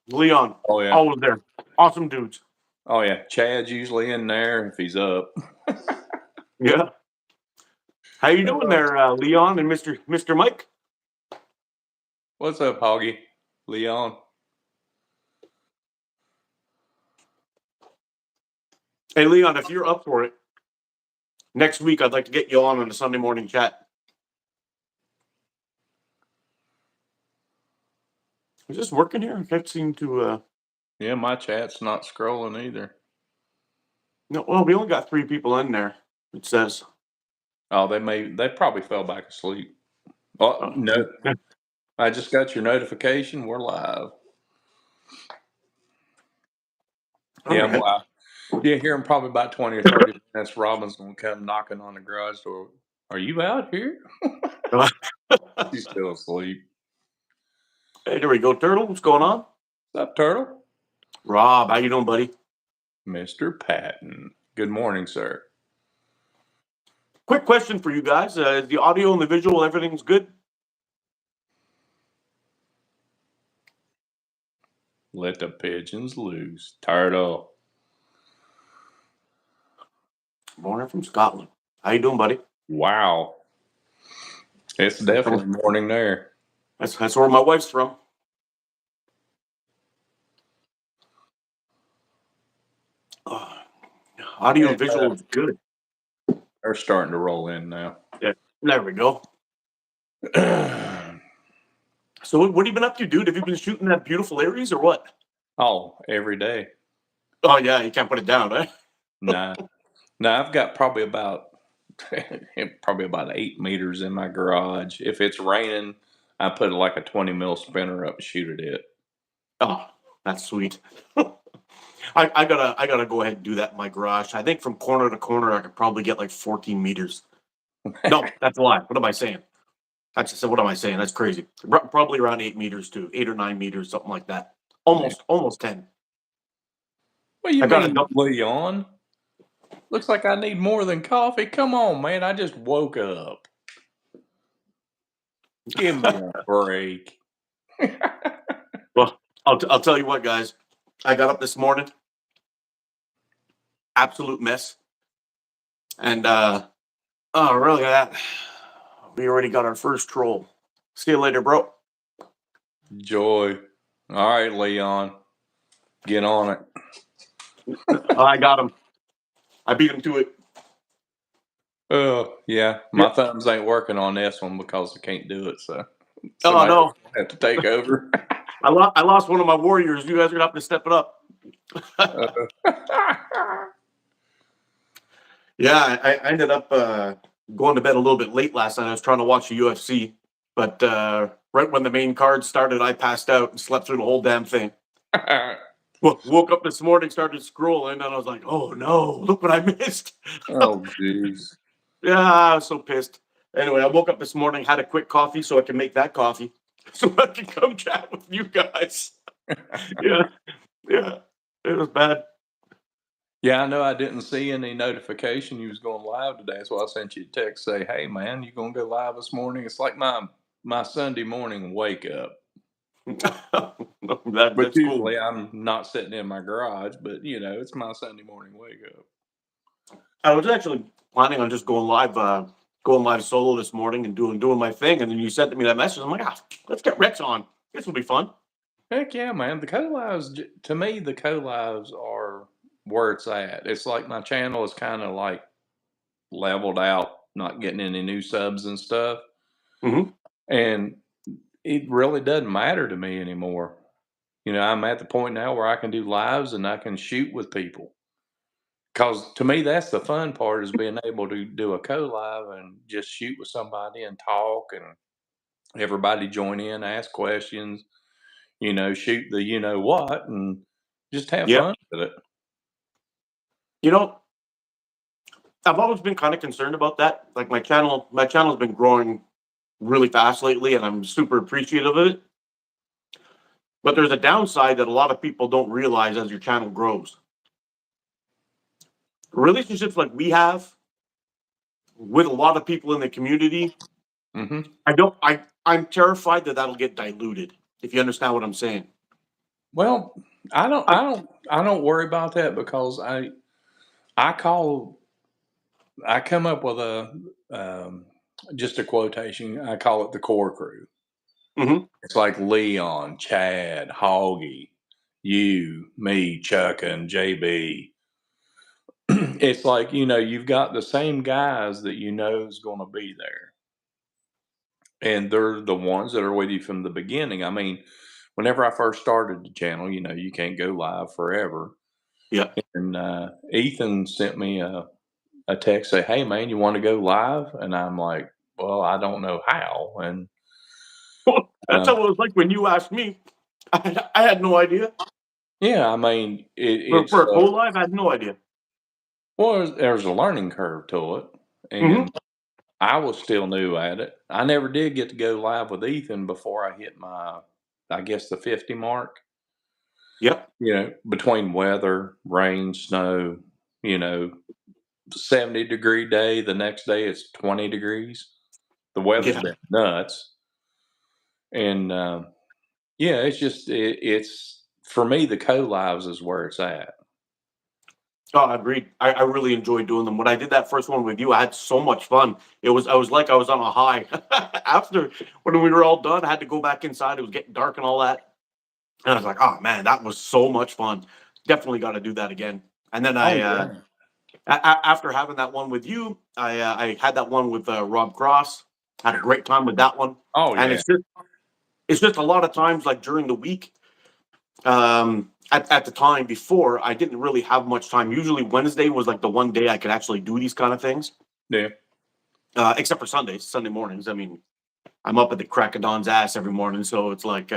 Leon. Oh yeah. Always there. Awesome dudes. Oh yeah. Chad's usually in there if he's up. Yeah. How you doing there, Leon and Mr. Mike? What's up, Hoggy? Leon. Hey, Leon, if you're up for it, next week I'd like to get you on a Sunday morning chat. Is this working here? I can't seem to. Yeah, my chat's not scrolling either. No, well, we only got 3 people in there. It says. Oh, they probably fell back asleep. Oh no, I just got your notification. We're live. Yeah, Right. wow. Yeah, here in probably about 20 or 30 minutes, Robin's gonna come knocking on the garage door. Are you out here? She's still asleep. Hey, there we go, Turtle. What's going on? What's up, Turtle? Rob, how you doing, buddy? Mr. Patton. Good morning, sir. Quick question for you guys. Is the audio and the visual, everything's good? Let the pigeons loose. Turtle. Morning from Scotland. How you doing, buddy? Wow. It's definitely morning there. That's where my wife's from. Audio and visual is good. They're starting to roll in now. Yeah, there we go. So what have you been up to, dude? Have you been shooting that beautiful Aries or what? Oh, every day. Oh yeah, you can't put it down, eh? Nah. I've got probably about 8 meters in my garage. If it's raining, I put like a 20 mil spinner up and shoot at it. Oh, that's sweet. I gotta go ahead and do that in my garage. I think from corner to corner, I could probably get like 14 meters. No, that's a lie. What am I saying? What am I saying? That's crazy. Probably around 8 meters too, 8 or 9 meters, something like that. Almost 10. What do you I got mean, Leon? Looks like I need more than coffee. Come on, man. I just woke up. Give me a break. Well, I'll tell you what, guys. I got up this morning, absolute mess, and oh, really? That we already got our first troll. See you later, bro. Joy. All right, Leon. Get on it. I got him. I beat him to it. Oh, yeah. My thumbs ain't working on this one because I can't do it, so Oh no, have to take over. I lost one of my warriors. You guys are gonna have to step it up. Yeah, I ended up going to bed a little bit late last night. I was trying to watch the UFC, but right when the main card started, I passed out and slept through the whole damn thing. Well, woke up this morning, started scrolling, and I was like, "Oh no, look what I missed!" Oh, jeez. Yeah, I was so pissed. Anyway, I woke up this morning, had a quick coffee so I can make that coffee, so I can come chat with you guys. Yeah, it was bad. Yeah, I know I didn't see any notification you was going live today, so I sent you a text say, "Hey, man, you gonna go live this morning?" It's like my Sunday morning wake up. But That's usually cool. I'm not sitting in my garage, but it's my Sunday morning wake up. I was actually planning on just going live solo this morning and doing my thing, and then you sent me that message. I'm like, let's get Rex on. This will be fun. Heck yeah, man. The co-lives, to me, the co-lives are where it's at. It's like my channel is kind of like leveled out, not getting any new subs and stuff. Mm-hmm. And it really doesn't matter to me anymore. I'm at the point now where I can do lives and I can shoot with people. Because to me, that's the fun part is being able to do a co-live and just shoot with somebody and talk and everybody join in, ask questions, shoot the what and just have Yep. fun with it. You know, I've always been kind of concerned about that. Like my channel's been growing really fast lately, and I'm super appreciative of it. But there's a downside that a lot of people don't realize as your channel grows. Relationships like we have with a lot of people in the community, Mm-hmm. I'm terrified that that'll get diluted. If you understand what I'm saying. Well, I don't worry about that because I call I come up with just a quotation. I call it the core crew. Mhm. It's like Leon, Chad, Hoggy, you, me, Chuck, and JB. It's like, you've got the same guys that you know is going to be there. And they're the ones that are with you from the beginning. I mean, whenever I first started the channel, you can't go live forever. Yeah. And Ethan sent me a text say, "Hey man, you want to go live?" And I'm like, "Well, I don't know how." And That's how it was like when you asked me. I had no idea. yeah, I mean, For it's a whole life, I had no idea. well, there's a learning curve to it, Mhm. and I was still new at it. I never did get to go live with Ethan before I hit my, I guess, the 50 mark. Yep. Between weather, rain, snow, you know, 70-degree day. The next day it's 20 degrees. The weather's Yeah. been nuts, and yeah, it's for me the co-lives is where it's at. Oh, I agreed. I really enjoyed doing them. When I did that first one with you, I had so much fun. I was like I was on a high. After when we were all done, I had to go back inside. It was getting dark and all that. And I was like, oh man, that was so much fun. Definitely got to do that again. And then Oh yeah, after having that one with you, I had that one with Rob Cross. Had a great time with that one. oh And yeah, it's just a lot of times like during the week. At the time before, I didn't really have much time. Usually Wednesday was like the one day I could actually do these kind of things, yeah. except for Sundays, Sunday mornings. I mean, I'm up at the crack of dawn's ass every morning, so it's like,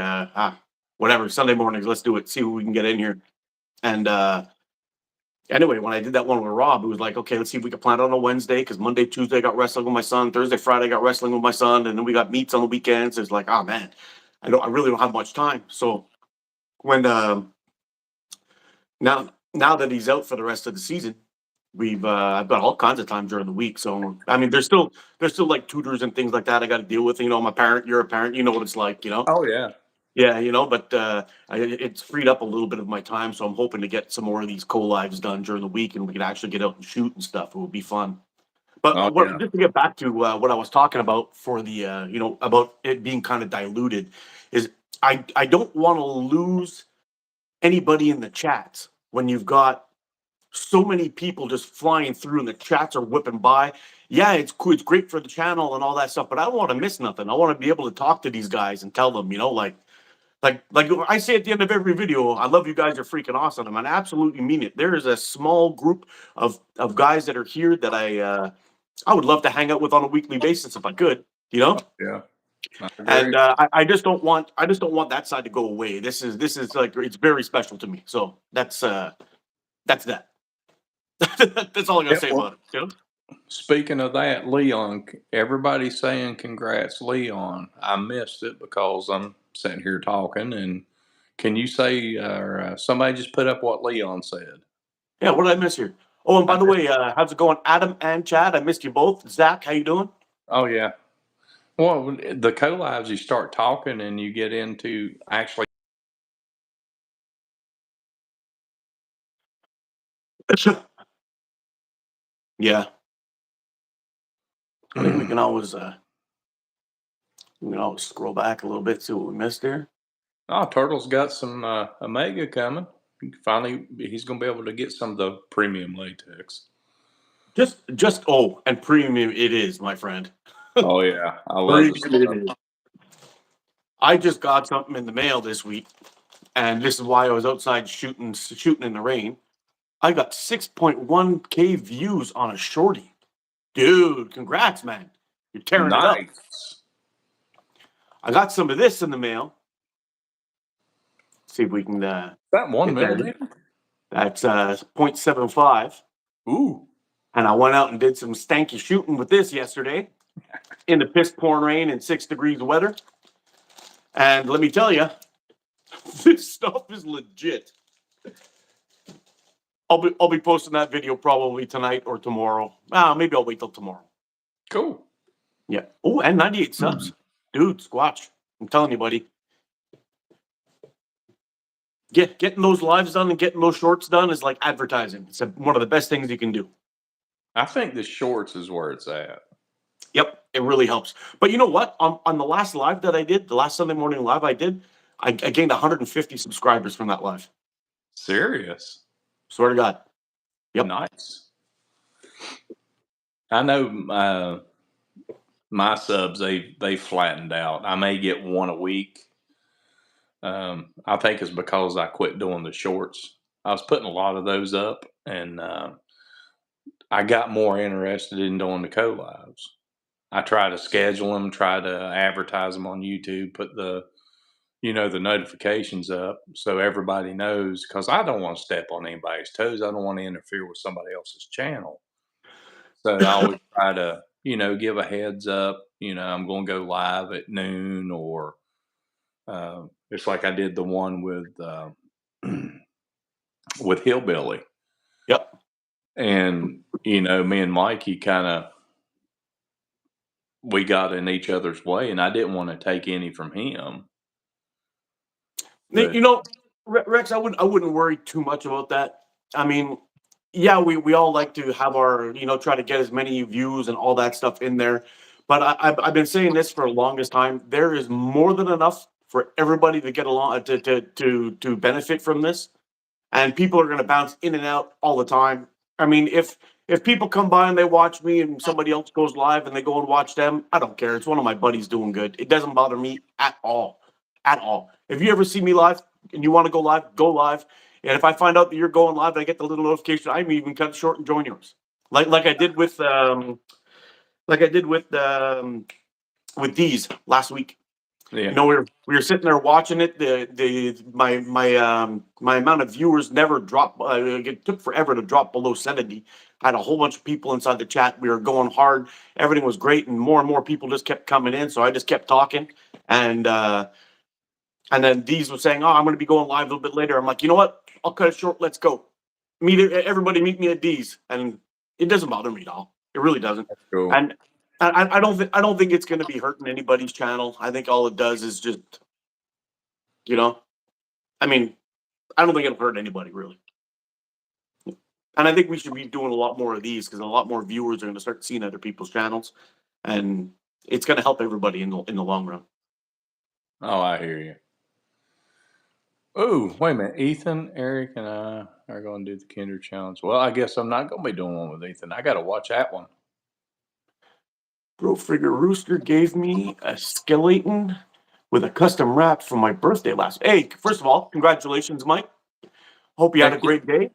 whatever. Sunday mornings, let's do it. See what we can get in here. And anyway, when I did that one with Rob, it was like, okay, let's see if we can plan it on a Wednesday because Monday, Tuesday I got wrestling with my son. Thursday, Friday I got wrestling with my son, and then we got meets on the weekends. It's like, oh man, I really don't have much time. So when now that he's out for the rest of the season, I've got all kinds of time during the week. So I mean, there's still like tutors and things like that I got to deal with. I'm a parent, you're a parent, you know what it's like, Oh yeah. Yeah, but it's freed up a little bit of my time, so I'm hoping to get some more of these co-lives done during the week, and we can actually get out and shoot and stuff. It would be fun. But Oh what yeah. just to get back to what I was talking about for the about it being kind of diluted is I don't want to lose anybody in the chats when you've got so many people just flying through and the chats are whipping by. Yeah, it's cool. It's great for the channel and all that stuff, but I don't want to miss nothing. I want to be able to talk to these guys and tell them, like I say at the end of every video, I love you guys. You're freaking awesome. And I absolutely mean it. There is a small group of guys that are here that I would love to hang out with on a weekly basis if I could, you know. Yeah. I agree. And I just don't want that side to go away. This is like it's very special to me. So that's that. That's all I gotta Yeah, say well, about it. speaking of that, Leon, everybody's saying congrats, Leon. I missed it because I'm sitting here talking. And can you say, or somebody just put up what Leon said? Yeah, what did I miss here? Oh, and by I the did. way, how's it going, Adam and Chad? I missed you both. Zach, how you doing? Oh yeah. Well, the co-lives, you start talking and you get into actually. Yeah, I think we can always scroll back a little bit, see what we missed here. Oh, Turtle's got some Omega coming. Finally, he's going to be able to get some of the premium latex. Just and premium it is, my friend. Oh yeah, I love the Premium it stuff. is. I just got something in the mail this week, and this is why I was outside shooting in the rain. I got 6.1K views on a shorty. Dude, congrats, man. You're tearing it up. Nice. I got some of this in the mail. See if we can That one get that. millimeter. That's 0.75. Ooh. And I went out and did some stanky shooting with this yesterday in the piss pouring rain and 6 degrees weather. And let me tell you, this stuff is legit. I'll be posting that video probably tonight or tomorrow. Maybe I'll wait till tomorrow. Cool. Yeah. Oh, and 98 subs. Dude, squatch. I'm telling you, buddy. Getting those lives done and getting those shorts done is like advertising. It's one of the best things you can do. I think the shorts is where it's at. Yep, it really helps. But you know what? On the last live that I did, the last Sunday morning live I did, I gained 150 subscribers from that live. Serious. Swear to God. Yep. Nice. I know my subs they flattened out. I may get one a week. I think it's because I quit doing the shorts. I was putting a lot of those up, and I got more interested in doing the collabs. I try to schedule them, try to advertise them on YouTube, put the the notifications up so everybody knows, because I don't want to step on anybody's toes. I don't want to interfere with somebody else's channel. So I always try to, give a heads up. I'm going to go live at noon, or it's like I did the one with Hillbilly, Yep. and me and Mikey kind of we got in each other's way, and I didn't want to take any from him. But You know, Rex, I wouldn't worry too much about that. I mean, yeah, we all like to have our, try to get as many views and all that stuff in there. But I've been saying this for the longest time. There is more than enough for everybody to get along to benefit from this, and people are going to bounce in and out all the time. I mean, if people come by and they watch me and somebody else goes live and they go and watch them, I don't care. It's one of my buddies doing good. It doesn't bother me at all, at all. If you ever see me live and you want to go live, go live. And if I find out that you're going live and I get the little notification, I may even cut it short and join yours, like I did with these last week. yeah, We were sitting there watching it. My amount of viewers never dropped. It took forever to drop below 70. I had a whole bunch of people inside the chat. We were going hard. Everything was great, and more people just kept coming in. So I just kept talking, and then these were saying, "Oh, I'm going to be going live a little bit later." I'm like, you know what? I'll cut it short. Let's go. Everybody meet me at D's, and it doesn't bother me at all. It really doesn't. cool. And I don't think it's going to be hurting anybody's channel. I think all it does is just, you know, I mean, I don't think it'll hurt anybody really. And I think we should be doing a lot more of these because a lot more viewers are going to start seeing other people's channels, and it's going to help everybody in the long run. Oh, I hear you. Oh, wait a minute. Ethan, Eric, and I are going to do the Kinder Challenge. Well, I guess I'm not going to be doing one with Ethan. I got to watch that one. Bro Figure Rooster gave me a skeleton with a custom wrap for my birthday last. Hey, first of all, congratulations, Mike. Hope you had a Thank you. great day,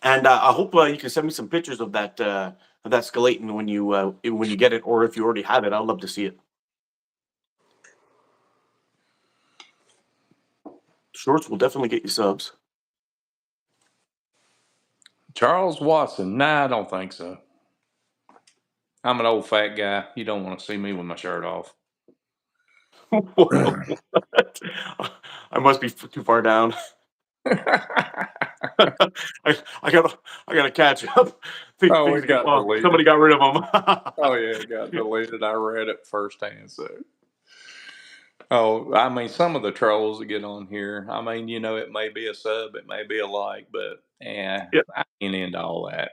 and I hope you can send me some pictures of that skeleton when you get it, or if you already have it. I'd love to see it. Shorts will definitely get you subs. Charles Watson. Nah, I don't think so. I'm an old fat guy. You don't want to see me with my shirt off. What? I must be too far down. I gotta catch up. Oh, it got deleted. Somebody got rid of them. Oh, yeah, it got deleted. I read it firsthand, so. Oh, I mean, some of the trolls that get on here, I mean, it may be a sub, it may be a like, but Yeah. I ain't into all that.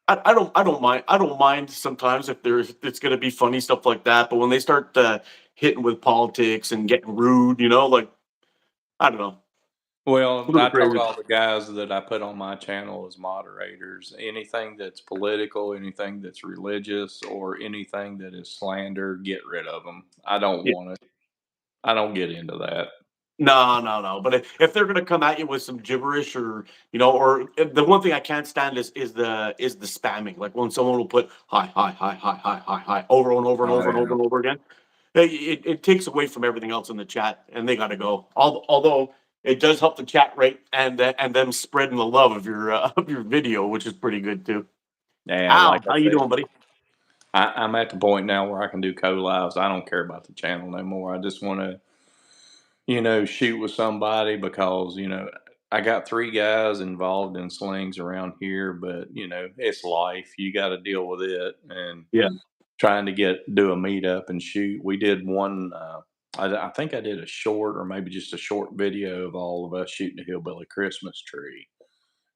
I don't mind. I don't mind sometimes if it's gonna be funny stuff like that. But when they start hitting with politics and getting rude, like I don't know, a Well, little I told crazy. all the guys that I put on my channel as moderators, anything that's political, anything that's religious, or anything that is slander, get rid of them. I don't Yeah. want it. I don't get into that. No. But if they're gonna come at you with some gibberish or the one thing I can't stand is the spamming. Like when someone will put hi hi over and over and Oh, over and yeah. over and over again. It takes away from everything else in the chat, and they got to go. Although it does help the chat rate and them spreading the love of your video, which is pretty good too. Yeah, Al, like I how you said, doing, buddy? I'm at the point now where I can do co-lives. I don't care about the channel no more. I just want to, shoot with somebody because, I got 3 guys involved in slings around here, but, it's life. You got to deal with it. And Yeah. trying to do a meetup and shoot. We did one I think I did a short or maybe just a short video of all of us shooting a hillbilly Christmas tree,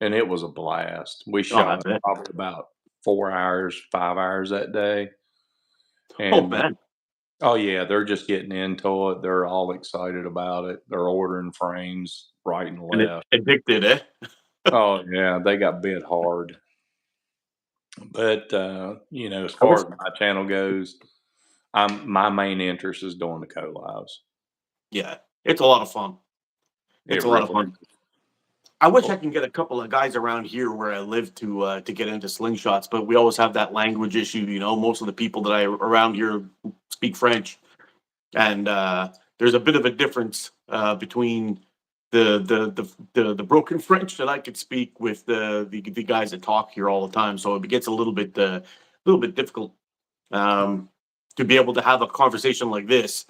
and it was a blast. We Oh, shot that's it. probably about 4 hours, 5 hours that day, Oh, and man. oh, yeah, they're just getting into it. They're all excited about it. They're ordering frames right and And it left. addicted, eh? Oh, yeah, they got bit hard. But, as I far wish as my channel goes, my main interest is doing the collabs. yeah, it's a lot of fun. It's It a lot of really fun. I wish I can get a couple of guys around here where I live to get into slingshots, but we always have that language issue. Most of the people that I around here speak French, and there's a bit of a difference between the broken French that I could speak with the guys that talk here all the time. So it gets a little bit difficult to be able to have a conversation like this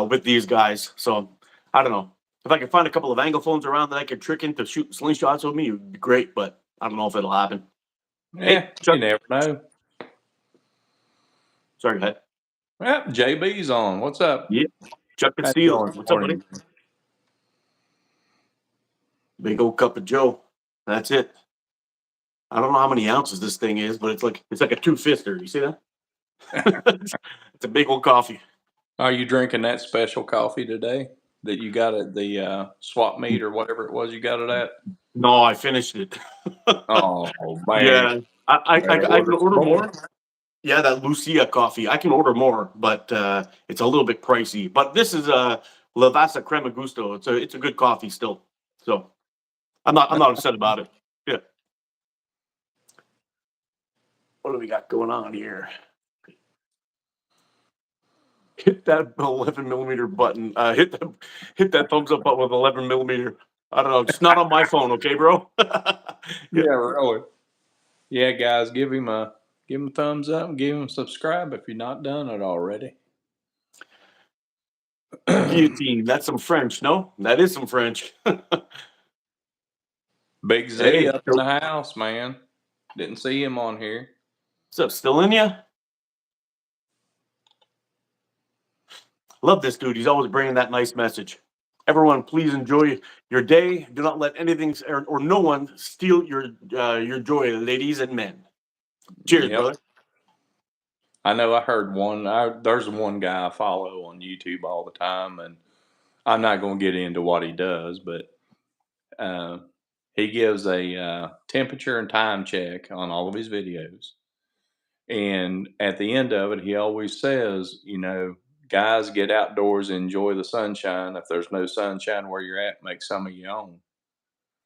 with these guys. So I don't know. If I could find a couple of anglephones around that I could trick into shooting slingshots with me, it would be great, but I don't know if it'll happen. Yeah, Hey, you Chuck, never know. sorry, go ahead. Well, JB's on. What's up? Yeah, Chuck and How you Steele. doing this What's up, buddy? morning? Big old cup of Joe. That's it. I don't know how many ounces this thing is, but it's like a two-fister. You see that? It's a big old coffee. Are you drinking that special coffee today that you got at the swap meet or whatever it was you got it at? No, I finished it. Oh, man. Yeah, Better I can order some order more. more. Yeah, that Lucia coffee. I can order more, but it's a little bit pricey. But this is Lavazza Crema Gusto. It's a good coffee still. So I'm not upset about it. Yeah. What do we got going on here? Hit that 11 millimeter button. Hit that thumbs up button with 11 millimeter. I don't know. Just not on my phone, okay, bro? Yeah, Yeah. really. Yeah, guys, give him a thumbs up and give him a subscribe if you're not done it already. Guillotine. That's some French. No, that is some French. Big Z Hey, up in the house, man. Didn't see him on here. what's up? Still in ya? Love this dude. He's always bringing that nice message. Everyone, please enjoy your day. Do not let anything or no one steal your joy, ladies and men. Cheers, Yep. brother. I know I heard there's one guy I follow on YouTube all the time, and I'm not going to get into what he does, but uh, he gives a temperature and time check on all of his videos. And at the end of it, he always says, guys, get outdoors and enjoy the sunshine. If there's no sunshine where you're at, make some of your own.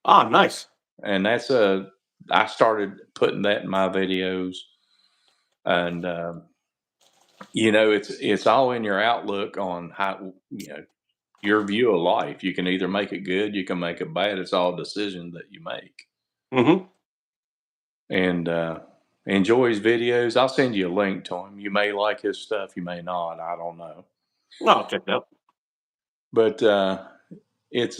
Ah, nice. And I started putting that in my videos. And, it's all in your outlook on how, your view of life. You can either make it good, you can make it bad. It's all a decision that you make. Mm-hmm. And enjoy his videos. I'll send you a link to him. You may like his stuff, you may not. I don't know. No, I'll check it out. But it's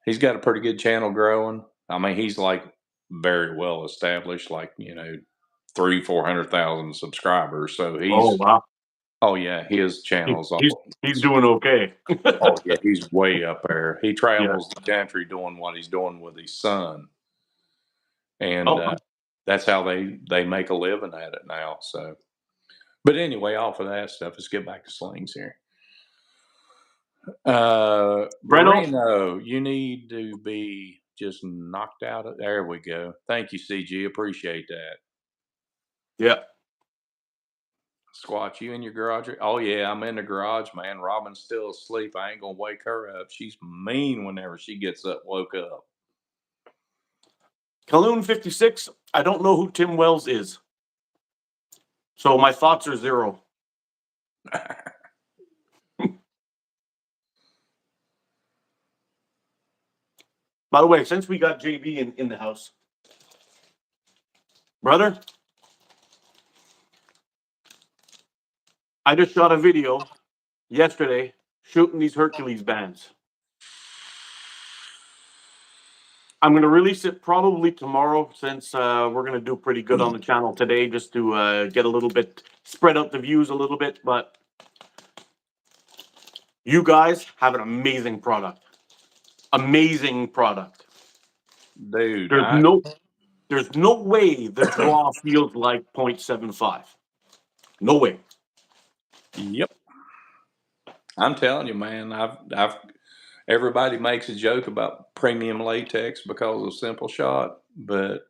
he's got a pretty good channel growing. I mean, he's like very well established, like 300,000-400,000 subscribers. So Oh wow. oh yeah, his He, channel's he's all. he's doing okay. Oh yeah, he's way up there. He Yeah. travels the country doing what he's doing with his son, and Oh, nice. that's how they make a living at it now. So, but anyway, off of that stuff, let's get back to slings here. Breno. Reno, you need to be just knocked out. There we go. Thank you, CG. Appreciate that. Yeah. Squatch, you in your garage? Oh yeah, I'm in the garage, man. Robin's still asleep. I ain't gonna wake her up. She's mean whenever she gets woke up. Kaloon 56. I don't know who Tim Wells is. So my thoughts are zero. By the way, since we got JB in the house, brother, I just shot a video yesterday shooting these Hercules bands. I'm going to release it probably tomorrow since we're going to do pretty good on the channel today just to get a little bit, spread out the views a little bit. But You guys have an amazing product. Amazing product. Dude. There's no way the draw feels like 0.75. No way. Yep. I'm telling you, man. Everybody makes a joke about premium latex because of Simple Shot, but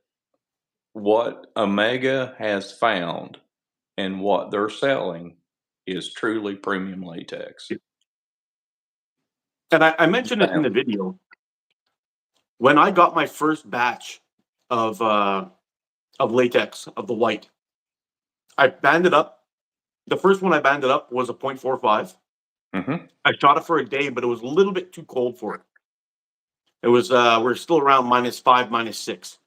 what Omega has found and what they're selling is truly premium latex. And I mentioned it in the video. When I got my first batch of latex, of the white, I banded up. The first one I banded up was a 0.45. Mm-hmm. I shot it for a day, but it was a little bit too cold for it. It was we're still around -5, -6.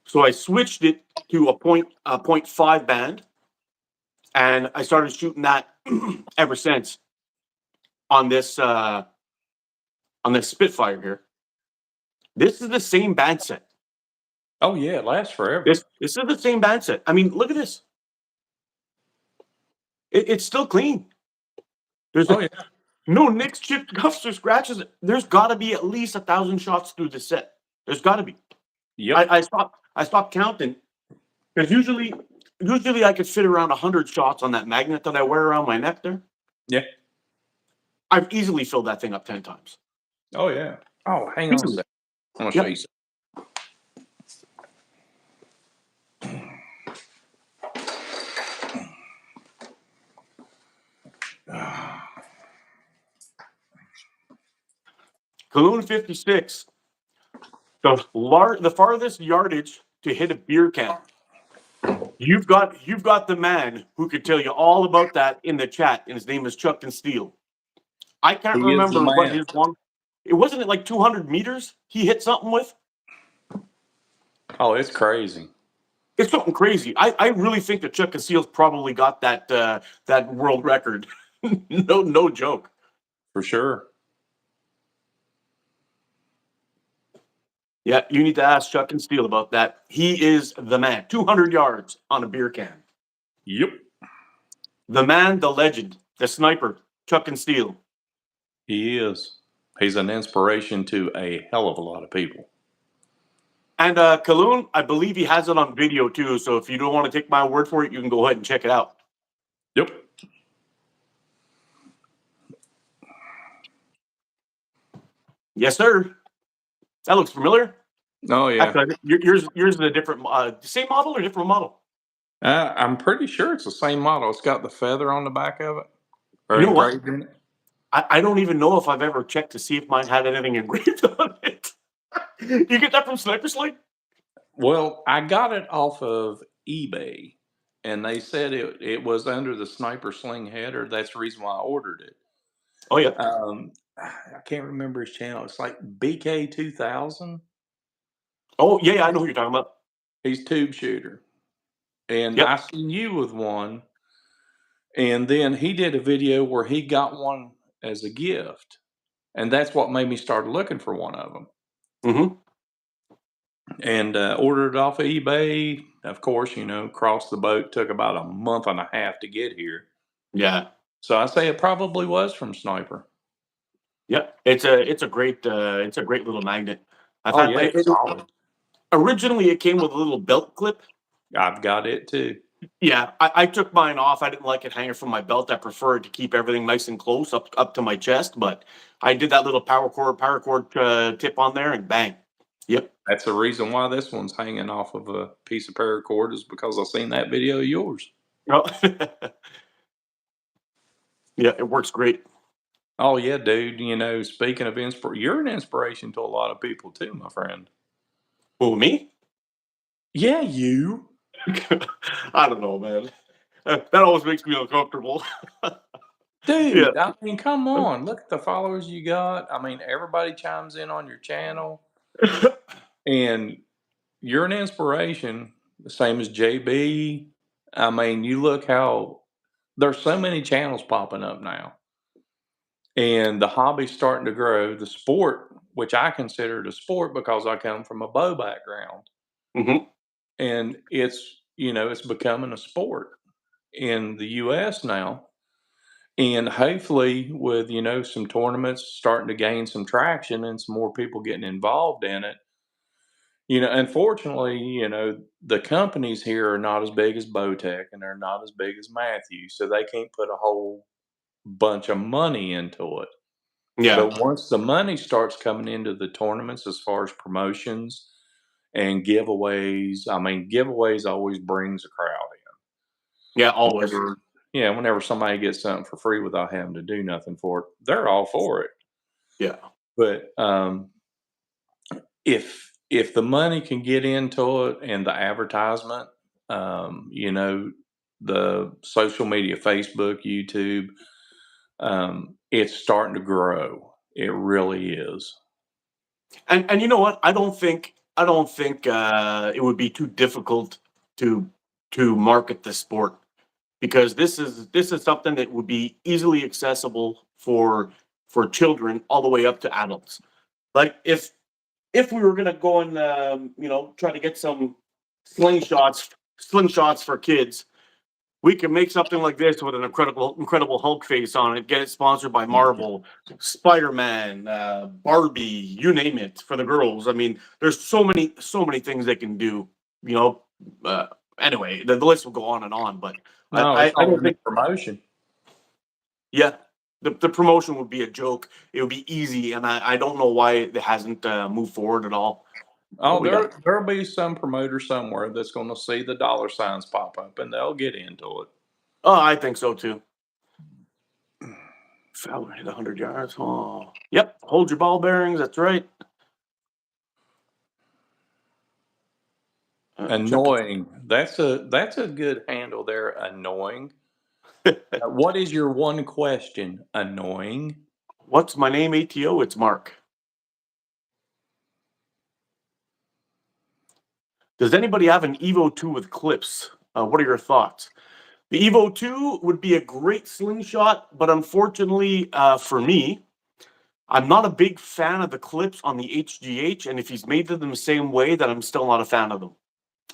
So I switched it to a 0.5 band, and I started shooting that ever since on this Spitfire here. This is the same band set. Oh yeah, it lasts forever. This is the same band set. I mean, look at this. It's still clean. There's no nicks, chipped, cuffs, or scratches. There's got to be at least 1,000 shots through the set. There's got to be. Yep. I stopped counting because usually I could fit around 100 shots on that magnet that I wear around my neck there. Yeah. I've easily filled that thing up 10 times. Oh yeah. Oh, hang on a second. I want to show you something. Cologne 56, the farthest yardage to hit a beer can. You've got the man who could tell you all about that in the chat, and his name is Chuck and Steele. I can't remember what his one. It wasn't like 200 meters he hit something with. Oh, it's crazy. It's something crazy. I really think that Chuck and Steele's probably got that world record. No joke. For sure. Yeah, you need to ask Chuck and Steele about that. He is the man. 200 yards on a beer can. Yep. The man, the legend, the sniper, Chuck and Steele. He is. He's an inspiration to a hell of a lot of people. And Kaloon, I believe he has it on video too. So if you don't want to take my word for it, you can go ahead and check it out. Yep. Yes, sir. That looks familiar. Oh yeah. Actually, yours is a different, same model or different model? I'm pretty sure it's the same model. It's got the feather on the back of it. Or You know what? engraved in it. I don't even know if I've ever checked to see if mine had anything engraved on it. You get that from Sniper Sling? Well, I got it off of eBay, and they said it was under the Sniper Sling header. That's the reason why I ordered it. Oh yeah. I can't remember his channel. It's like BK2000. Oh yeah, I know who you're talking about. He's tube shooter, and Yep. I seen you with one, and then he did a video where he got one as a gift, and that's what made me start looking for one of them. Mm-hmm. And ordered it off of eBay. Of course, crossed the boat. Took about a month and a half to get here. Yeah. So I say it probably was from Sniper. Yep. It's a great little magnet. Solid. Originally, it came with a little belt clip. I've got it too. Yeah, I took mine off. I didn't like it hanging from my belt. I preferred to keep everything nice and close up to my chest. But I did that little power cord tip on there, and bang. Yep. That's the reason why this one's hanging off of a piece of paracord is because I seen that video of yours. Oh. Yeah, it works great. Oh yeah, dude. Speaking of you're an inspiration to a lot of people too, my friend. Who, me? Yeah, you. I don't know, man. That always makes me uncomfortable. Dude, Yeah. I mean, come on. Look at the followers you got. I mean, everybody chimes in on your channel. And you're an inspiration, the same as JB. I mean, you look how there's so many channels popping up now. And the hobby's starting to grow. The sport, which I consider it a sport because I come from a bow background. Mm-hmm. And it's becoming a sport in the US now. And hopefully with, some tournaments starting to gain some traction and some more people getting involved in it, unfortunately, the companies here are not as big as Bowtech and they're not as big as Matthews, so they can't put a whole bunch of money into it. Yeah. But once the money starts coming into the tournaments as far as promotions and giveaways, I mean, giveaways always brings a crowd Yeah, in. always. Whenever somebody gets something for free without having to do nothing for it, they're all for it. Yeah. But if the money can get into it and the advertisement, the social media, Facebook, YouTube, it's starting to grow. It really is. And you know what? I don't think it would be too difficult to market the sport, because this is something that would be easily accessible for children all the way up to adults. Like if we were gonna go and try to get some slingshots for kids, we can make something like this with an incredible Hulk face on it. Get it sponsored by Marvel, Spider-Man, Barbie, you name it, for the girls. I mean, there's so many things they can do. You know. Uh, anyway, the list will go on and on, but I No, it's I, I all don't in the think. promotion. Yeah, the promotion would be a joke. It would be easy, and I don't know why it hasn't moved forward at all. What Oh, we got? there'll be some promoter somewhere that's going to see the dollar signs pop up, and they'll get into it. Oh, I think so too. Fowler hit 100 yards. Oh, yep. Hold your ball bearings. That's right. Check it. Annoying. That's a good handle there. Annoying. What is your one question? Annoying. What's my name? ATO. It's Mark. Does anybody have an Evo 2 with clips? What are your thoughts? The Evo 2 would be a great slingshot, but unfortunately for me, I'm not a big fan of the clips on the HGH, and if he's made them the same way, then I'm still not a fan of them.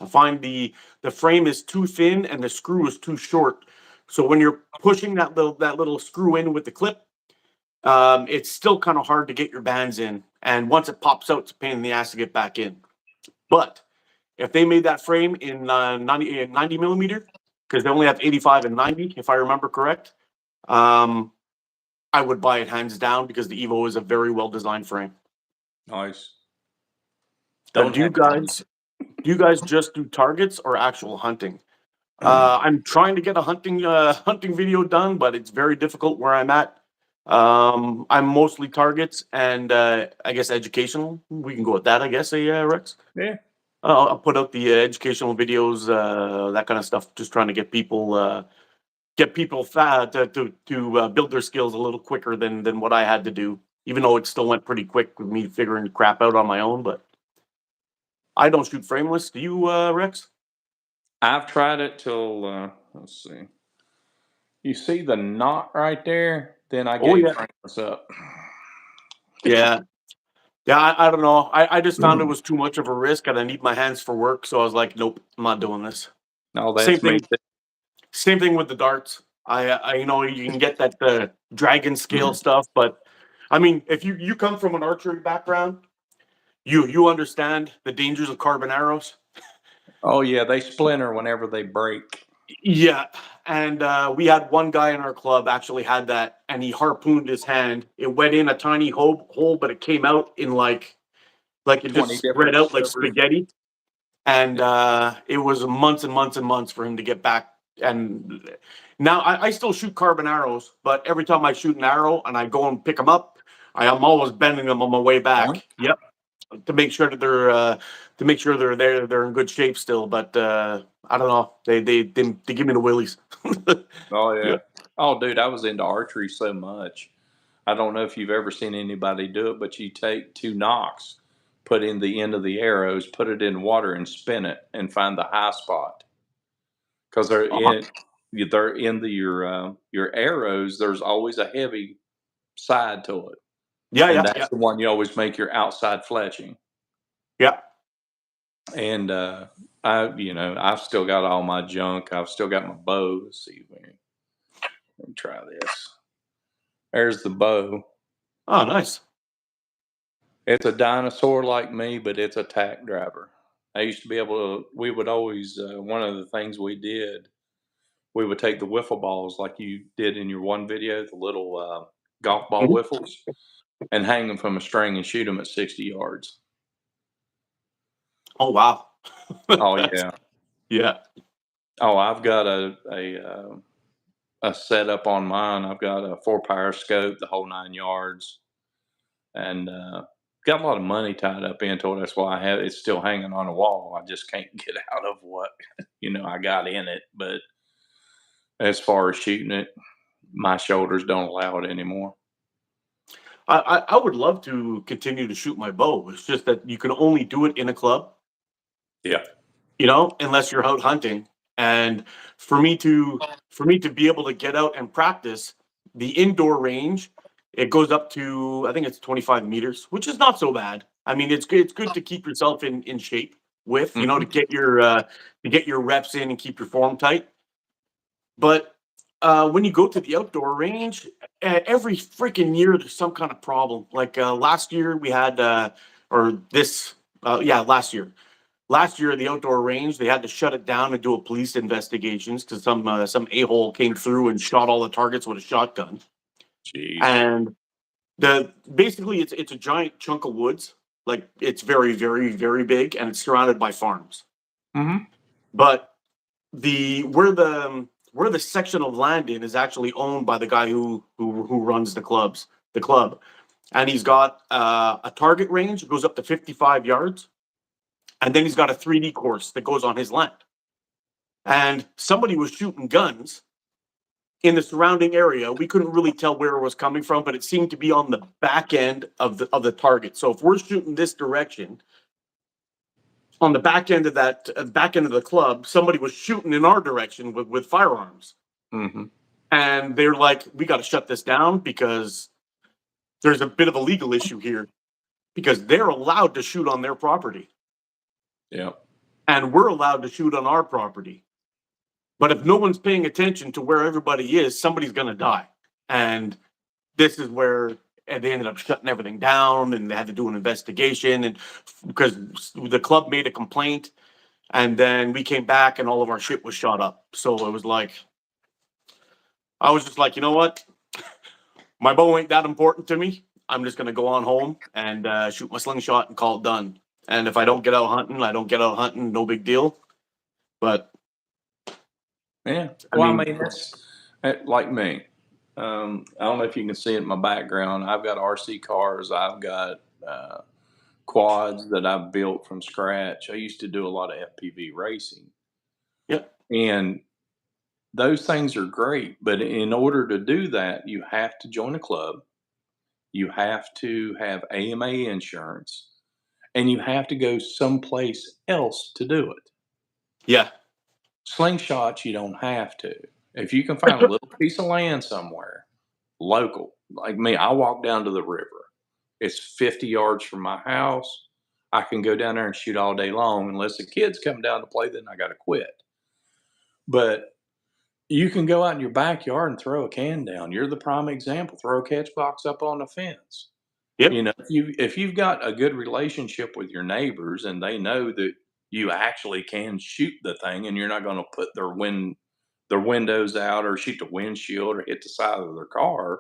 I find the frame is too thin and the screw is too short. So when you're pushing that little screw in with the clip, it's still kind of hard to get your bands in. And once it pops out, it's a pain in the ass to get back in. But if they made that frame in 90 millimeter, because they only have 85 and 90, if I remember correct, um, I would buy it hands down, because the Evo is a very well designed frame. Nice. Uh, Don't do you have any. guys do you guys just do targets or actual hunting? I'm trying to get a hunting video done, but it's very difficult where I'm at. I'm mostly targets and I guess educational. We can go with that, I guess, Rex. Yeah. I'll put out the educational videos, that kind of stuff. Just trying to get people to build their skills a little quicker than what I had to do. Even though it still went pretty quick with me figuring crap out on my own, but I don't shoot frameless. Do you, Rex? I've tried it till let's see. You see the knot right there? Then I Oh gave yeah, Frameless up. yeah. Yeah, I don't know. I just found it was too much of a risk, and I need my hands for work, so I was like, nope, I'm not doing this. No, Same that's me thing. Same thing with the darts. I you can get that dragon scale too. stuff, but I mean, if you come from an archery background, you understand the dangers of carbon arrows. Oh yeah, they splinter whenever they break. Yeah, and we had one guy in our club actually had that, and he harpooned his hand. It went in a tiny hole, but it came out in like it 20 just spread different out like slivers. spaghetti. And it was months and months and months for him to get back. And now I still shoot carbon arrows, but every time I shoot an arrow and I go and pick them up, I'm always bending them on my way Point. back. Yep, to make sure that they're in good shape still. But I don't know. They give me the willies. Oh Yeah. yeah. Oh dude, I was into archery so much. I don't know if you've ever seen anybody do it, but you take two nocks, put in the end of the arrows, put it in water, and spin it, and find the high spot because they're in your arrows. There's always a heavy side to it, Yeah, and yeah, that's yeah, the one you always make your outside fletching. yeah. And I've still got all my junk. I've still got my bow. Let's see, Let me try this. There's the bow. Oh, nice. It's a dinosaur like me, but it's a tack driver. I used to be able to, we would always, one of the things we did, we would take the wiffle balls like you did in your one video, the little golf ball Mhm. wiffles, and hang them from a string and shoot them at 60 yards. Oh, wow. Oh, That's- yeah. yeah. Oh, I've got a setup on mine. I've got a 4-power scope, the whole 9 yards, and got a lot of money tied up into it. That's why I have it's still hanging on a wall. I just can't get out of what I got in it. But as far as shooting it, my shoulders don't allow it anymore. I would love to continue to shoot my bow. It's just that you can only do it in a club, Yeah. unless you're out hunting. And for me to be able to get out and practice, the indoor range, it goes up to, I think it's 25 meters, which is not so bad. I mean, it's good to keep yourself in shape with, to Mhm. get your reps in and keep your form tight. But when you go to the outdoor range, every freaking year there's some kind of problem. Like last year we had, or this, yeah, last year. Last year, the outdoor range, they had to shut it down and do a police investigations because some a-hole came through and shot all the targets with a shotgun. Jeez. And basically it's a giant chunk of woods. Like it's very, very, very big, and it's surrounded by farms. Mhm. But where the section of land in is actually owned by the guy who runs the club, and he's got a target range that goes up to 55 yards, and then he's got a 3D course that goes on his land. And somebody was shooting guns in the surrounding area. We couldn't really tell where it was coming from, but it seemed to be on the back end of the target. So if we're shooting this direction, on the back end of that back end of the club, somebody was shooting in our direction with firearms. Mhm. And they're like, we got to shut this down because there's a bit of a legal issue here because they're allowed to shoot on their property Yeah. and we're allowed to shoot on our property. But if no one's paying attention to where everybody is, somebody's going to die. And this is where they ended up shutting everything down and they had to do an investigation. And because the club made a complaint, and then we came back and all of our shit was shot up. So it was like, I was just like, you know what? My bow ain't that important to me. I'm just going to go on home and shoot my slingshot and call it done. And if I don't get out hunting, I don't get out hunting. No big deal. But Yeah. I Well, I mean, mean, that's like me. I don't know if you can see it in my background. I've got RC cars. I've got quads that I've built from scratch. I used to do a lot of FPV racing, yeah, and those things are great. But in order to do that, you have to join a club. You have to have AMA insurance, and you have to go someplace else to do it. yeah, Slingshots, you don't have to. If you can find a little piece of land somewhere, local, like me, I walk down to the river. It's 50 yards from my house. I can go down there and shoot all day long. Unless the kids come down to play, then I got to quit. But you can go out in your backyard and throw a can down. You're the prime example. Throw a catch box up on the fence. yep, If you've got a good relationship with your neighbors and they know that you actually can shoot the thing and you're not going to put their windows out or shoot the windshield or hit the side of their car,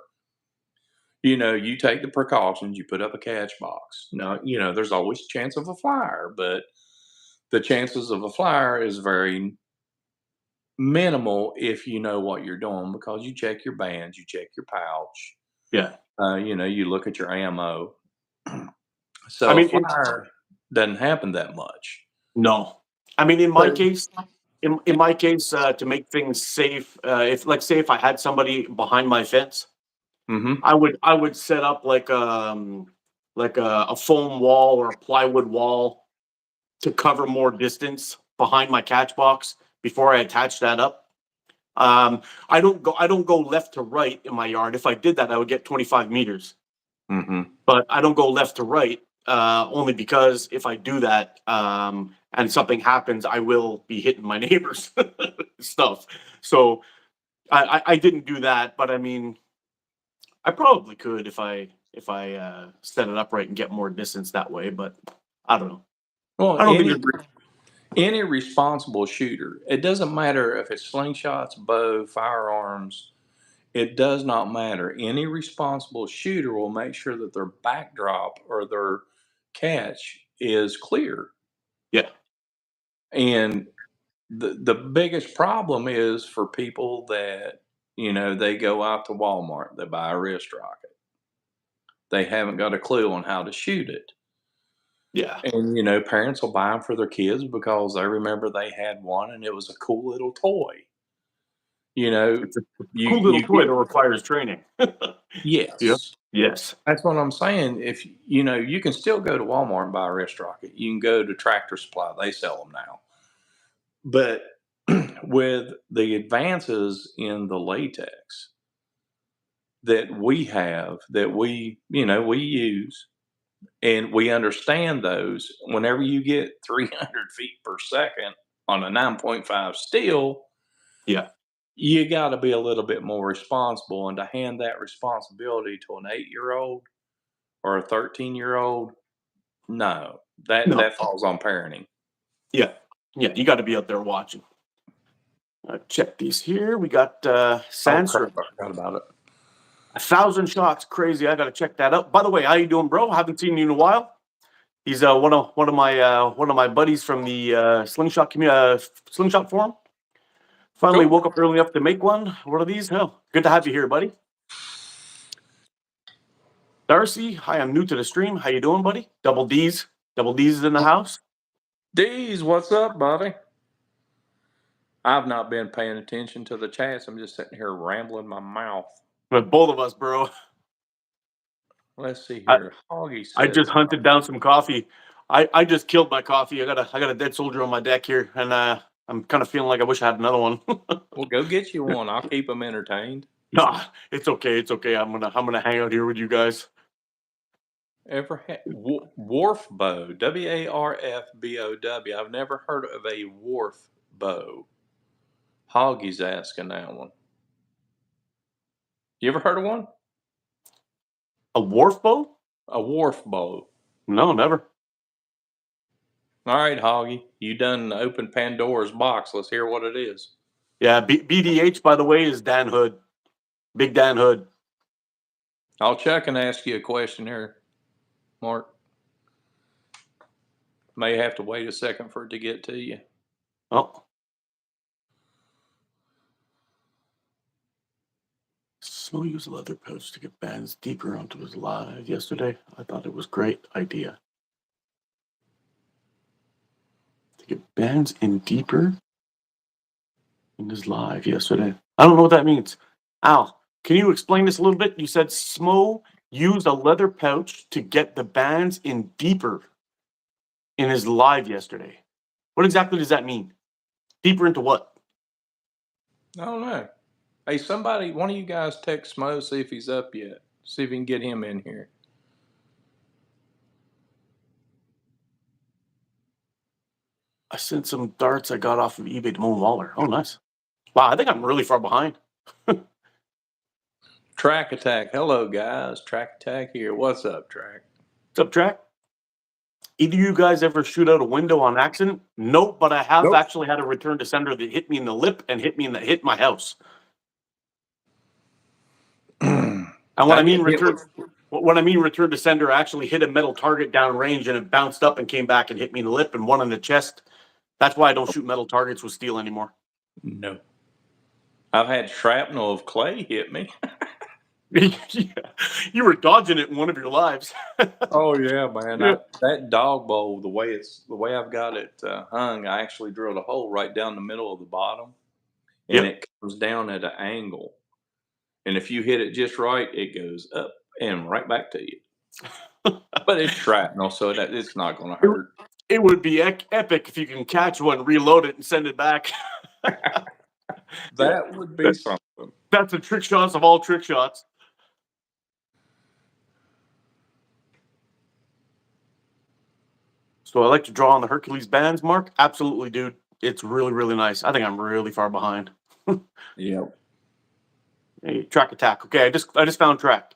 you take the precautions, you put up a catch box. Now, there's always a chance of a fire, but the chances of a fire is very minimal if you know what you're doing because you check your bands, you check your pouch, yeah. you look at your ammo. I So a mean, fire doesn't happen that much. no. I mean, in my But case, to make things safe, if like say if I had somebody behind my fence, mhm, I would set up like a foam wall or a plywood wall to cover more distance behind my catch box before I attach that up. I don't go left to right in my yard. If I did that, I would get 25 meters. mhm, But I don't go left to right only because if I do that and something happens, I will be hitting my neighbors stuff. So I didn't do that, but I mean, I probably could if I set it up right and get more distance that way. But I don't know. Well, I don't think any responsible shooter, it doesn't matter if it's slingshots, bow, firearms. It does not matter. Any responsible shooter will make sure that their backdrop or their catch is clear. yeah, And the biggest problem is for people that, they go out to Walmart, they buy a wrist rocket. They haven't got a clue on how to shoot it. yeah. And, parents will buy them for their kids because they remember they had one and it was a cool little toy. It's a You cool little you toy get that requires training. Yeah. yes. Yes. That's what I'm saying. If you can still go to Walmart and buy a wrist rocket. You can go to Tractor Supply; they sell them now. But with the advances in the latex that we have, that we use, and we understand those, whenever you get 300 feet per second on a 9.5 steel, Yeah. you got to be a little bit more responsible. And to hand that responsibility to an 8-year-old or a 13-year-old, no, No. that falls on parenting. Yeah. Yeah. You got to be out there watching. Check these here. We got Oh Sandstorm. crap! I forgot about it. 1,000 shots. Crazy. I got to check that out. By the way, how you doing, bro? Haven't seen you in a while. He's one of my buddies from the Slingshot forum. Finally Cool. woke up early enough to make one. What are these? Hell, good to have you here, buddy. Darcy, hi. I'm new to the stream. How you doing, buddy? Double D's is in the house. D's, what's up, buddy? I've not been paying attention to the chats. I'm just sitting here rambling my mouth. But both of us, bro. Let's see I, here. Hoggy I says, just hunted down some coffee. I just killed my coffee. I got a dead soldier on my deck here, and I'm kind of feeling like I wish I had another one. "Well, go get you one. I'll keep them entertained." Nah, it's okay. It's okay. I'm gonna hang out here with you guys. Ever had wharf bow? WARFBOW. I've never heard of a wharf bow. Hoggy's asking that one. You ever heard of one? A wharf bow? A wharf bow. No, never. All right, Hoggy, you done opened Pandora's box. Let's hear what it is. Yeah, BDH, by the way, is Dan Hood. Big Dan Hood. I'll check and ask you a question here, Mark. May have to wait a second for it to get to you. Oh. Snow used a leather pouch to get bands deeper onto his live yesterday. I thought it was a great idea. To get bands in deeper in his live yesterday. I don't know what that means. Al, can you explain this a little bit? You said Smo used a leather pouch to get the bands in deeper in his live yesterday. What exactly does that mean? Deeper into what? I don't know. Hey, somebody, one of you guys text Smo, see if he's up yet. See if we can get him in here. I sent some darts I got off of eBay to Mo Waller. Oh, nice. Wow, I think I'm really far behind. Track Attack. Hello, guys. Track Attack here. What's up, Track? What's up, Track? Either you guys ever shoot out a window on accident? Nope, but I have actually had a return to sender that hit me in the lip and hit my house. And when I mean return to sender, I actually hit a metal target down range and it bounced up and came back and hit me in the lip and one in the chest. That's why I don't shoot metal targets with steel anymore. No. I've had shrapnel of clay hit me. You were dodging it in one of your lives. Oh yeah, man! Yeah. That dog bowl, the way I've got it hung, I actually drilled a hole right down the middle of the bottom, and it comes down at an angle. And if you hit it just right, it goes up and right back to you. But it's shrapnel, so it's not going to hurt. It would be epic if you can catch one, reload it, and send it back. That would be something. That's the trick shots of all trick shots. So I like to draw on the Hercules bands, Mark. Absolutely, dude. It's really, really nice. I think I'm really far behind. Yep. Hey, track attack. Okay, I just found track,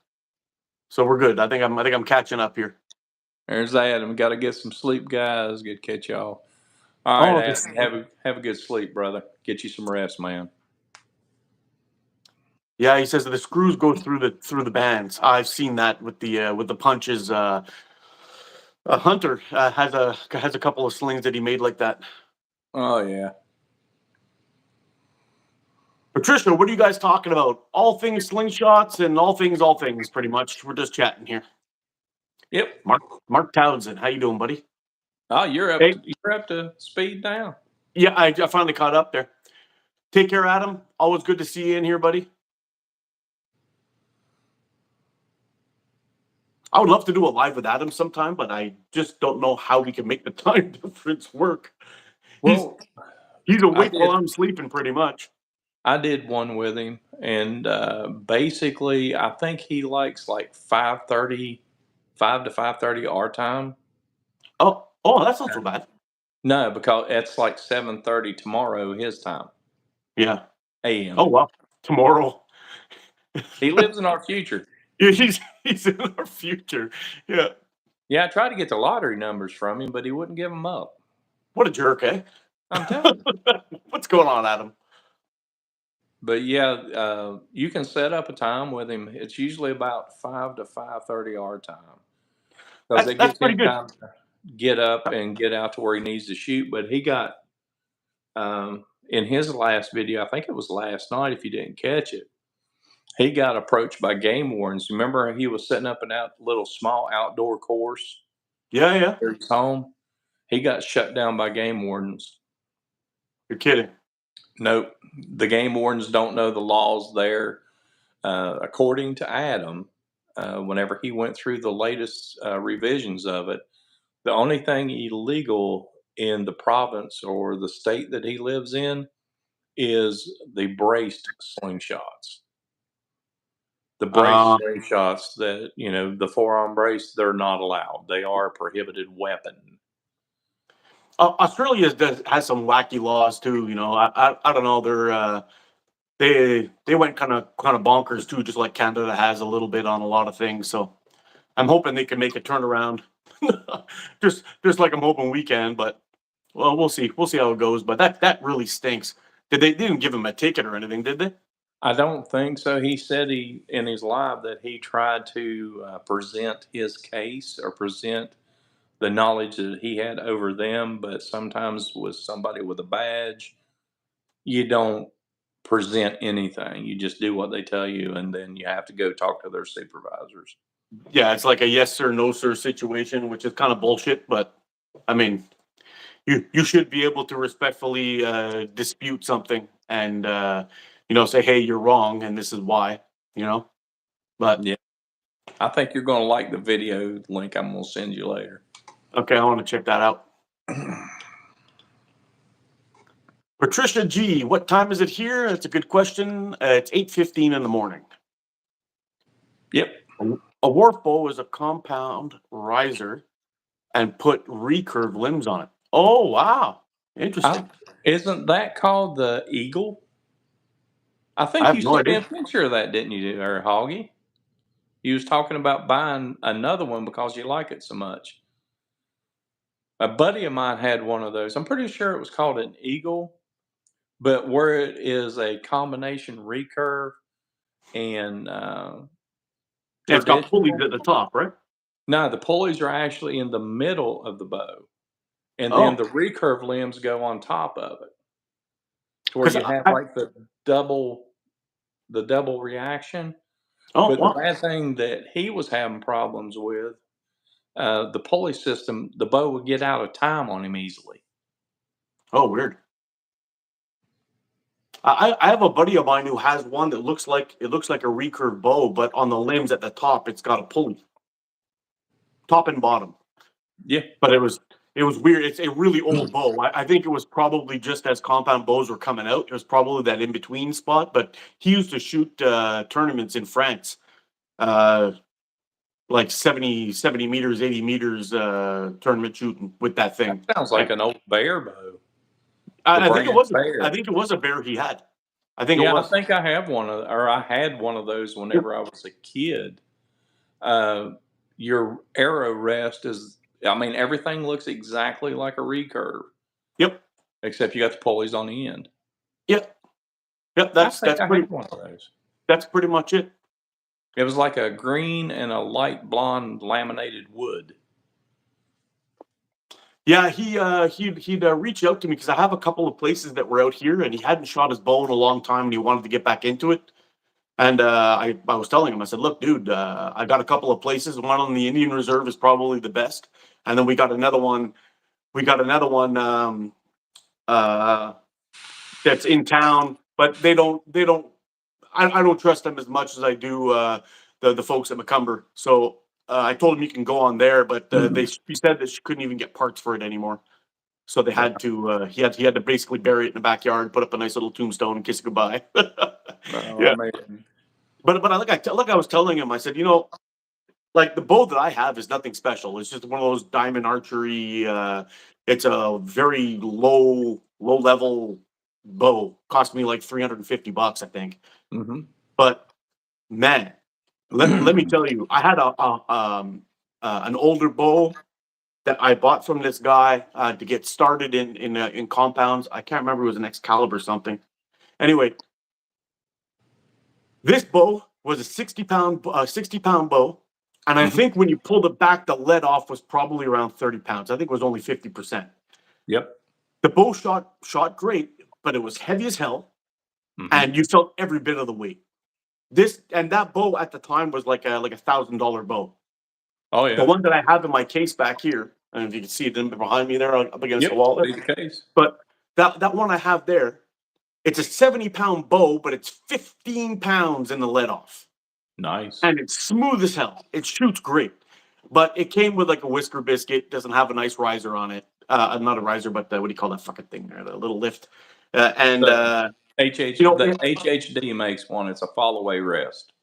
so we're good. I think I'm catching up here. There's Adam. Got to get some sleep, guys. Good to catch y'all. All right, Oh, Adam. Have a good sleep, brother. Get you some rest, man. yeah. He says that the screws go through the bands. I've seen that with the punches. A hunter has a couple of slings that he made like that. Oh yeah. Patricia, what are you guys talking about? All things slingshots and all things, pretty much. We're just chatting here. Yep. Mark Townsend, how you doing, buddy? Oh, you're up. Hey, You're up to speed now. yeah, I finally caught up there. Take care, Adam. Always good to see you in here, buddy. I would love to do a live with Adam sometime, but I just don't know how we can make the time difference work. Well, He's I awake while did. I'm sleeping, pretty much. I did one with him, and basically, I think he likes like 5:30, 5 to 5:30 our time. Oh, that's not so bad. No, because it's like 7:30 tomorrow his time, Yeah. a.m. Oh well. Tomorrow. He lives in our future. Yeah, he's in our future. Yeah. Yeah, I tried to get the lottery numbers from him, but he wouldn't give them up. What a jerk, eh? I'm telling you. What's going on, Adam? But yeah, you can set up a time with him. It's usually about 5 to 5:30 our time because it That's gives pretty him good. time to get up and get out to where he needs to shoot. But he got in his last video, I think it was last night. If you didn't catch it, he got approached by game wardens. Remember, he was setting up little small outdoor course Yeah, yeah. near his home. He got shut down by game wardens. You're kidding. Nope, the game wardens don't know the laws there. According to Adam, whenever he went through the latest revisions of it, the only thing illegal in the province or the state that he lives in is the braced slingshots. The braced Uh, slingshots that, the forearm brace, they're not allowed. They are a prohibited weapon. Australia has some wacky laws too. I don't know. They went kind of bonkers too, just like Canada has a little bit on a lot of things. So I'm hoping they can make a turnaround. just like I'm hoping we can. But well, we'll see. We'll see how it goes. But that really stinks. They didn't give him a ticket or anything, did they? I don't think so. He said in his live that he tried to present his case or present the knowledge that he had over them, but sometimes with somebody with a badge, you don't present anything. You just do what they tell you, and then you have to go talk to their supervisors. Yeah, it's like a yes sir, no sir situation, which is kind of bullshit. But I mean, you should be able to respectfully dispute something and say, hey, you're wrong, and this is why. But Yeah, I think you're going to like the video link I'm going to send you later. okay, I want to check that out. Patricia G, what time is it here? That's a good question. It's 8:15 in the morning. Yep. A wharf bow is a compound riser and put recurve limbs on it. Oh wow, interesting. Isn't that called the Eagle? I I think have you no sent me a idea. picture of that, didn't you, or Hoggy? You was talking about buying another one because you like it so much. A buddy of mine had one of those. I'm pretty sure it was called an Eagle, but where it is a combination recurve and Yeah, it's got pulleys traditional. at the top, right? No, the pulleys are actually in the middle of the bow, and then Oh, the recurve limbs go on top of it, to where because you have like the double reaction. oh But the wow, bad thing that he was having problems with, the pulley system, the bow would get out of time on him easily. oh weird. I have a buddy of mine who has one that looks like a recurve bow, but on the limbs at the top, it's got a pulley, top and bottom. Yeah. But it was weird. It's a really old bow. I think it was probably just as compound bows were coming out. It was probably that in between spot. But he used to shoot tournaments in France, uh, like 70 meters, 80 meters tournament shooting with that thing. Sounds like And an old bear bow. The I think it brand was bear. a bear he had. I think it Yeah, I was. think I have I had one of those whenever I was a kid. Your arrow rest is, I mean, everything looks exactly like a recurve, Yep. except you got the pulleys on the end. Yep. Yep. I think I had one of those. That's pretty much it. It was like a green and a light blonde laminated wood. Yeah, he'd reach out to me because I have a couple of places that were out here, and he hadn't shot his bow in a long time, and he wanted to get back into it. And I was telling him, I said, look, dude, I got a couple of places. One on the Indian Reserve is probably the best, and then we got another one. We got another one uh, that's in town, but they don't. I don't trust them as much as I do the folks at McCumber. So I told him you can go on there, but she said that she couldn't even get parts for it anymore. So they Yeah. had to he had to basically bury it in the backyard, put up a nice little tombstone, and kiss it goodbye. I Yeah, mean, but like I was telling him, I said, like the bow that I have is nothing special. It's just one of those diamond archery. It's a very low level bow. Cost me like $350, I think. mhm. But man, let me tell you, I had an older bow that I bought from this guy to get started in compounds. I can't remember, it was an Excalibur something. Anyway, this bow was a 60 pound bow, and I Mhm. think when you pulled it back, the lead off was probably around 30 pounds. I think it was only 50%. Yep. The bow shot great, but it was heavy as hell, Mhm. and you felt every bit of the weight. That bow at the time was like a $1,000 bow. Oh, The yeah. one that I have in my case back here, I don't know if you can see it behind me there up against the Yep. wall there, Be the case. but that one I have there, it's a 70-pound bow, but it's 15 pounds in the let off, Nice. and it's smooth as hell. It shoots great, but it came with like a whisker biscuit. Doesn't have a nice riser on it. Not a riser, but what do you call that fucking thing there? The little lift, and The you know, the HHD makes one. It's a fall away rest.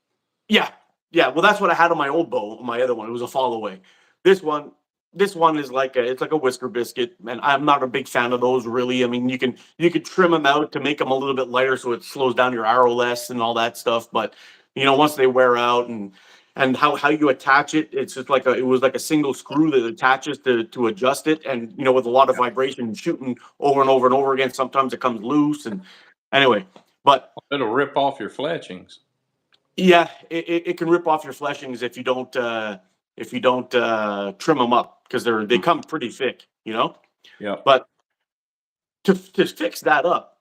yeah, yeah. Well, that's what I had on my old bow. My other one, it was a fall away. This one, this one is like it's like a whisker biscuit, and I'm not a big fan of those really. I mean, you can trim them out to make them a little bit lighter, so it slows down your arrow less and all that stuff. But once they wear out and how you attach it, it's just like it was like a single screw that attaches to adjust it, and with a lot of vibration and shooting over and over and over again, sometimes it comes loose. And anyway, but It'll rip off your fletchings. yeah, it can rip off your fleshings if you don't trim them up because they Mm. come pretty thick. Yep. But to fix that up,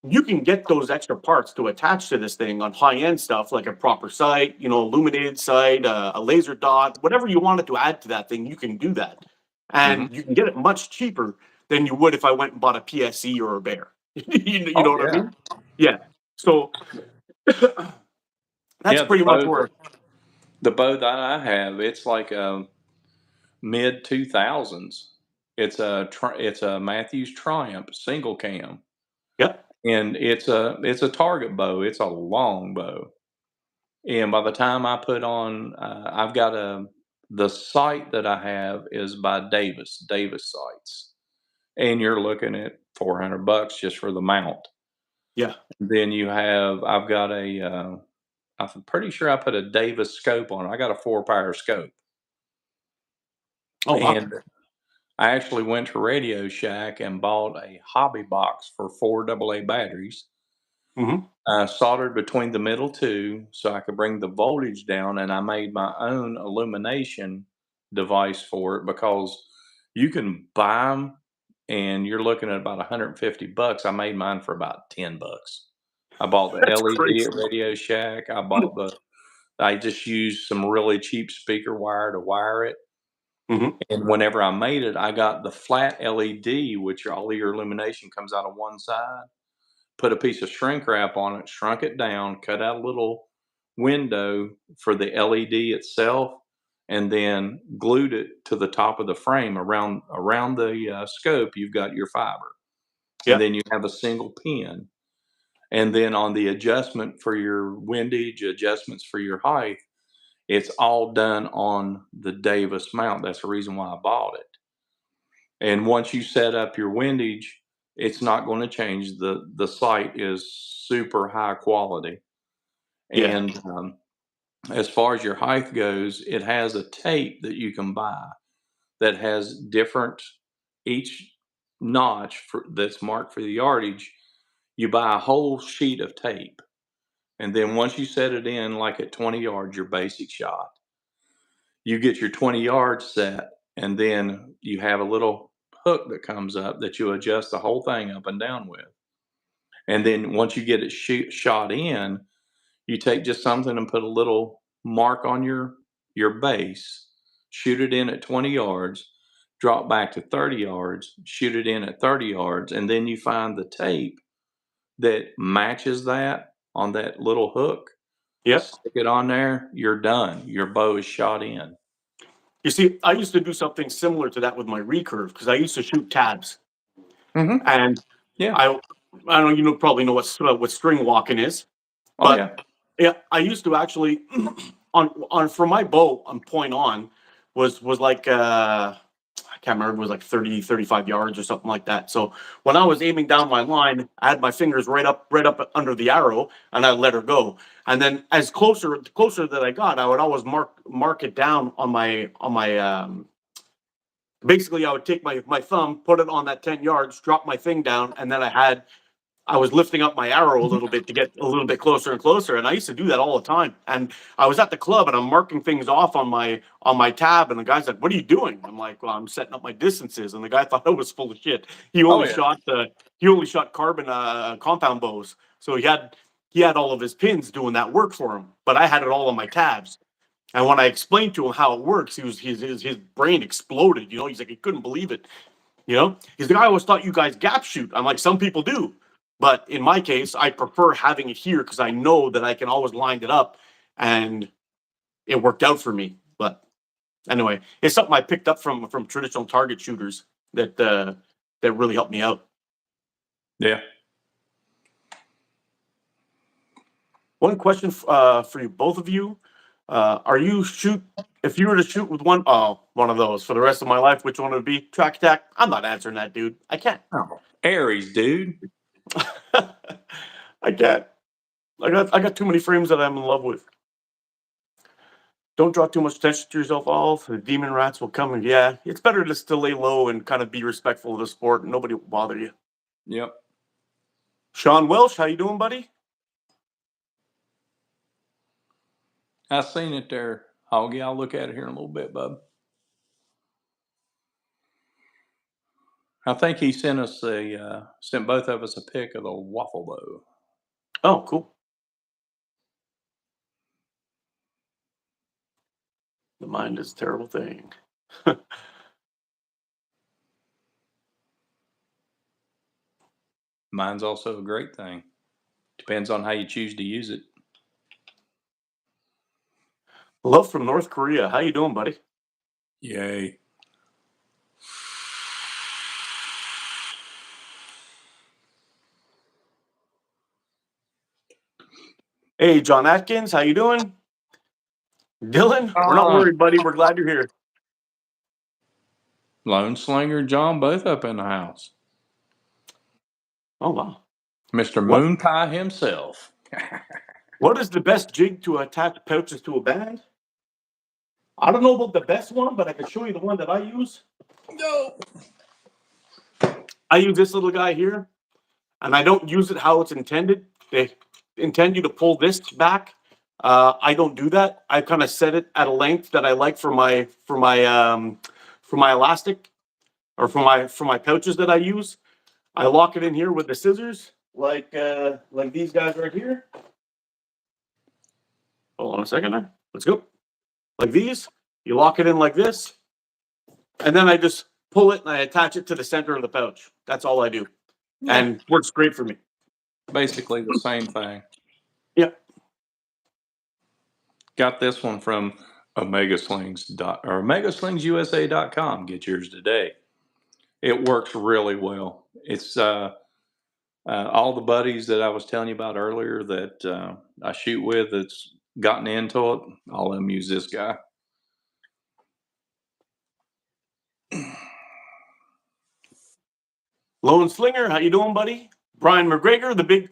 you can get those extra parts to attach to this thing on high end stuff like a proper sight, illuminated sight, a laser dot, whatever you wanted to add to that thing, you can do that, Mhm. and you can get it much cheaper than you would if I went and bought a PSE or a Bear. You know Oh, what I yeah. mean? Yeah. So that's Yeah, pretty much where. the bow that I have, it's like a mid 2000s. It's a Matthews Triumph single cam, Yep. and it's a target bow. It's a long bow, and by the time I put on, I've got the sight that I have is by Davis sights, and you're looking at $400 just for the mount. Yeah. Then I've got I'm pretty sure I put a Davis scope on it. I got a 4-power scope, Oh wow. and I actually went to Radio Shack and bought a hobby box for 4 AA batteries. Hmm. I soldered between the middle two so I could bring the voltage down, and I made my own illumination device for it because you can buy them, and you're looking at about $150. I made mine for about $10. I bought the That's LED crazy. at Radio Shack. I just used some really cheap speaker wire to wire it. Hmm. And whenever I made it, I got the flat LED, which all your illumination comes out of one side, put a piece of shrink wrap on it, shrunk it down, cut out a little window for the LED itself, and then glued it to the top of the frame around the scope. You've got your fiber, and Yeah. then you have a single pin. And then on the adjustment for your windage, adjustments for your height, it's all done on the Davis mount. That's the reason why I bought it. And once you set up your windage, it's not going to change. The sight is super high quality. Yeah. And as far as your height goes, it has a tape that you can buy that has different, each notch that's marked for the yardage. You buy a whole sheet of tape. And then once you set it in, like at 20 yards, your basic shot, you get your 20 yards set. And then you have a little hook that comes up that you adjust the whole thing up and down with. And then once you get it shot in, you take just something and put a little mark on your base, shoot it in at 20 yards, drop back to 30 yards, shoot it in at 30 yards, and then you find the tape that matches that on that little hook. Yep. Stick it on there, you're done. Your bow is shot in. You see, I used to do something similar to that with my recurve because I used to shoot tabs, Mm-hmm. and Yeah. I don't know, probably know what string walking is, Oh, but yeah. yeah, I used to actually on for my bow on point on was like I can't remember, it was like 30, 35 yards or something like that. So when I was aiming down my line, I had my fingers right up under the arrow and I let her go. And then as closer that I got, I would always mark it down on my basically I would take my thumb, put it on that 10 yards, drop my thing down, and then I was lifting up my arrow a little bit to get a little bit closer and closer. And I used to do that all the time. And I was at the club and I'm marking things off on my tab. And the guy's like, "What are you doing?" I'm like, "Well, I'm setting up my distances." And the guy thought I was full of shit. He Oh, only yeah. shot carbon compound bows. So he had all of his pins doing that work for him. But I had it all on my tabs. And when I explained to him how it works, his brain exploded. You know, he's like, he couldn't believe it. You know, he's like, "I always thought you guys gap shoot." I'm like, "Some people do. But in my case, I prefer having it here because I know that I can always line it up and it worked out for me." But anyway, it's something I picked up from traditional target shooters that really helped me out. Yeah. One question for you, both of you. If you were to shoot with one of those for the rest of my life, which one would it be? Track attack? I'm not answering that, dude. I can't. Oh, Aries, dude. I can't. I got too many frames that I'm in love with. Don't draw too much attention to yourself, Olive. The demon rats will come, and yeah, it's better just to lay low and kind of be respectful of the sport. And nobody will bother you. Yep. Sean Welsh, how you doing, buddy? I seen it there, Hoggy. I'll look at it here in a little bit, bub. I think he sent both of us a pic of the waffle bow. Oh, cool. The mind is a terrible thing. Mine's also a great thing. Depends on how you choose to use it. Love from North Korea. How you doing, buddy? Yay. Hey, John Atkins, how you doing? Dylan, we're not worried, buddy. We're glad you're here. Lone Slinger and John both up in the house. Oh, wow. Mr. What? Moon Pie himself. What is the best jig to attach pouches to a band? I don't know about the best one, but I can show you the one that I use. No. I use this little guy here, and I don't use it how it's intended. They intend you to pull this back. I don't do that. I kind of set it at a length that I like for my elastic or for my pouches that I use. I lock it in here with the scissors, like these guys right here. Hold on a second there. Let's go. Like these. You lock it in like this, and then I just pull it and I attach it to the center of the pouch. That's all I do, and works great for me. Basically the same thing. Yeah. Got this one from omegaslingsUSA.com. Get yours today. It works really well. It's all the buddies that I was telling you about earlier that I shoot with that's gotten into it. All of them use this guy. Lone Slinger, how you doing, buddy? Brian McGregor, the big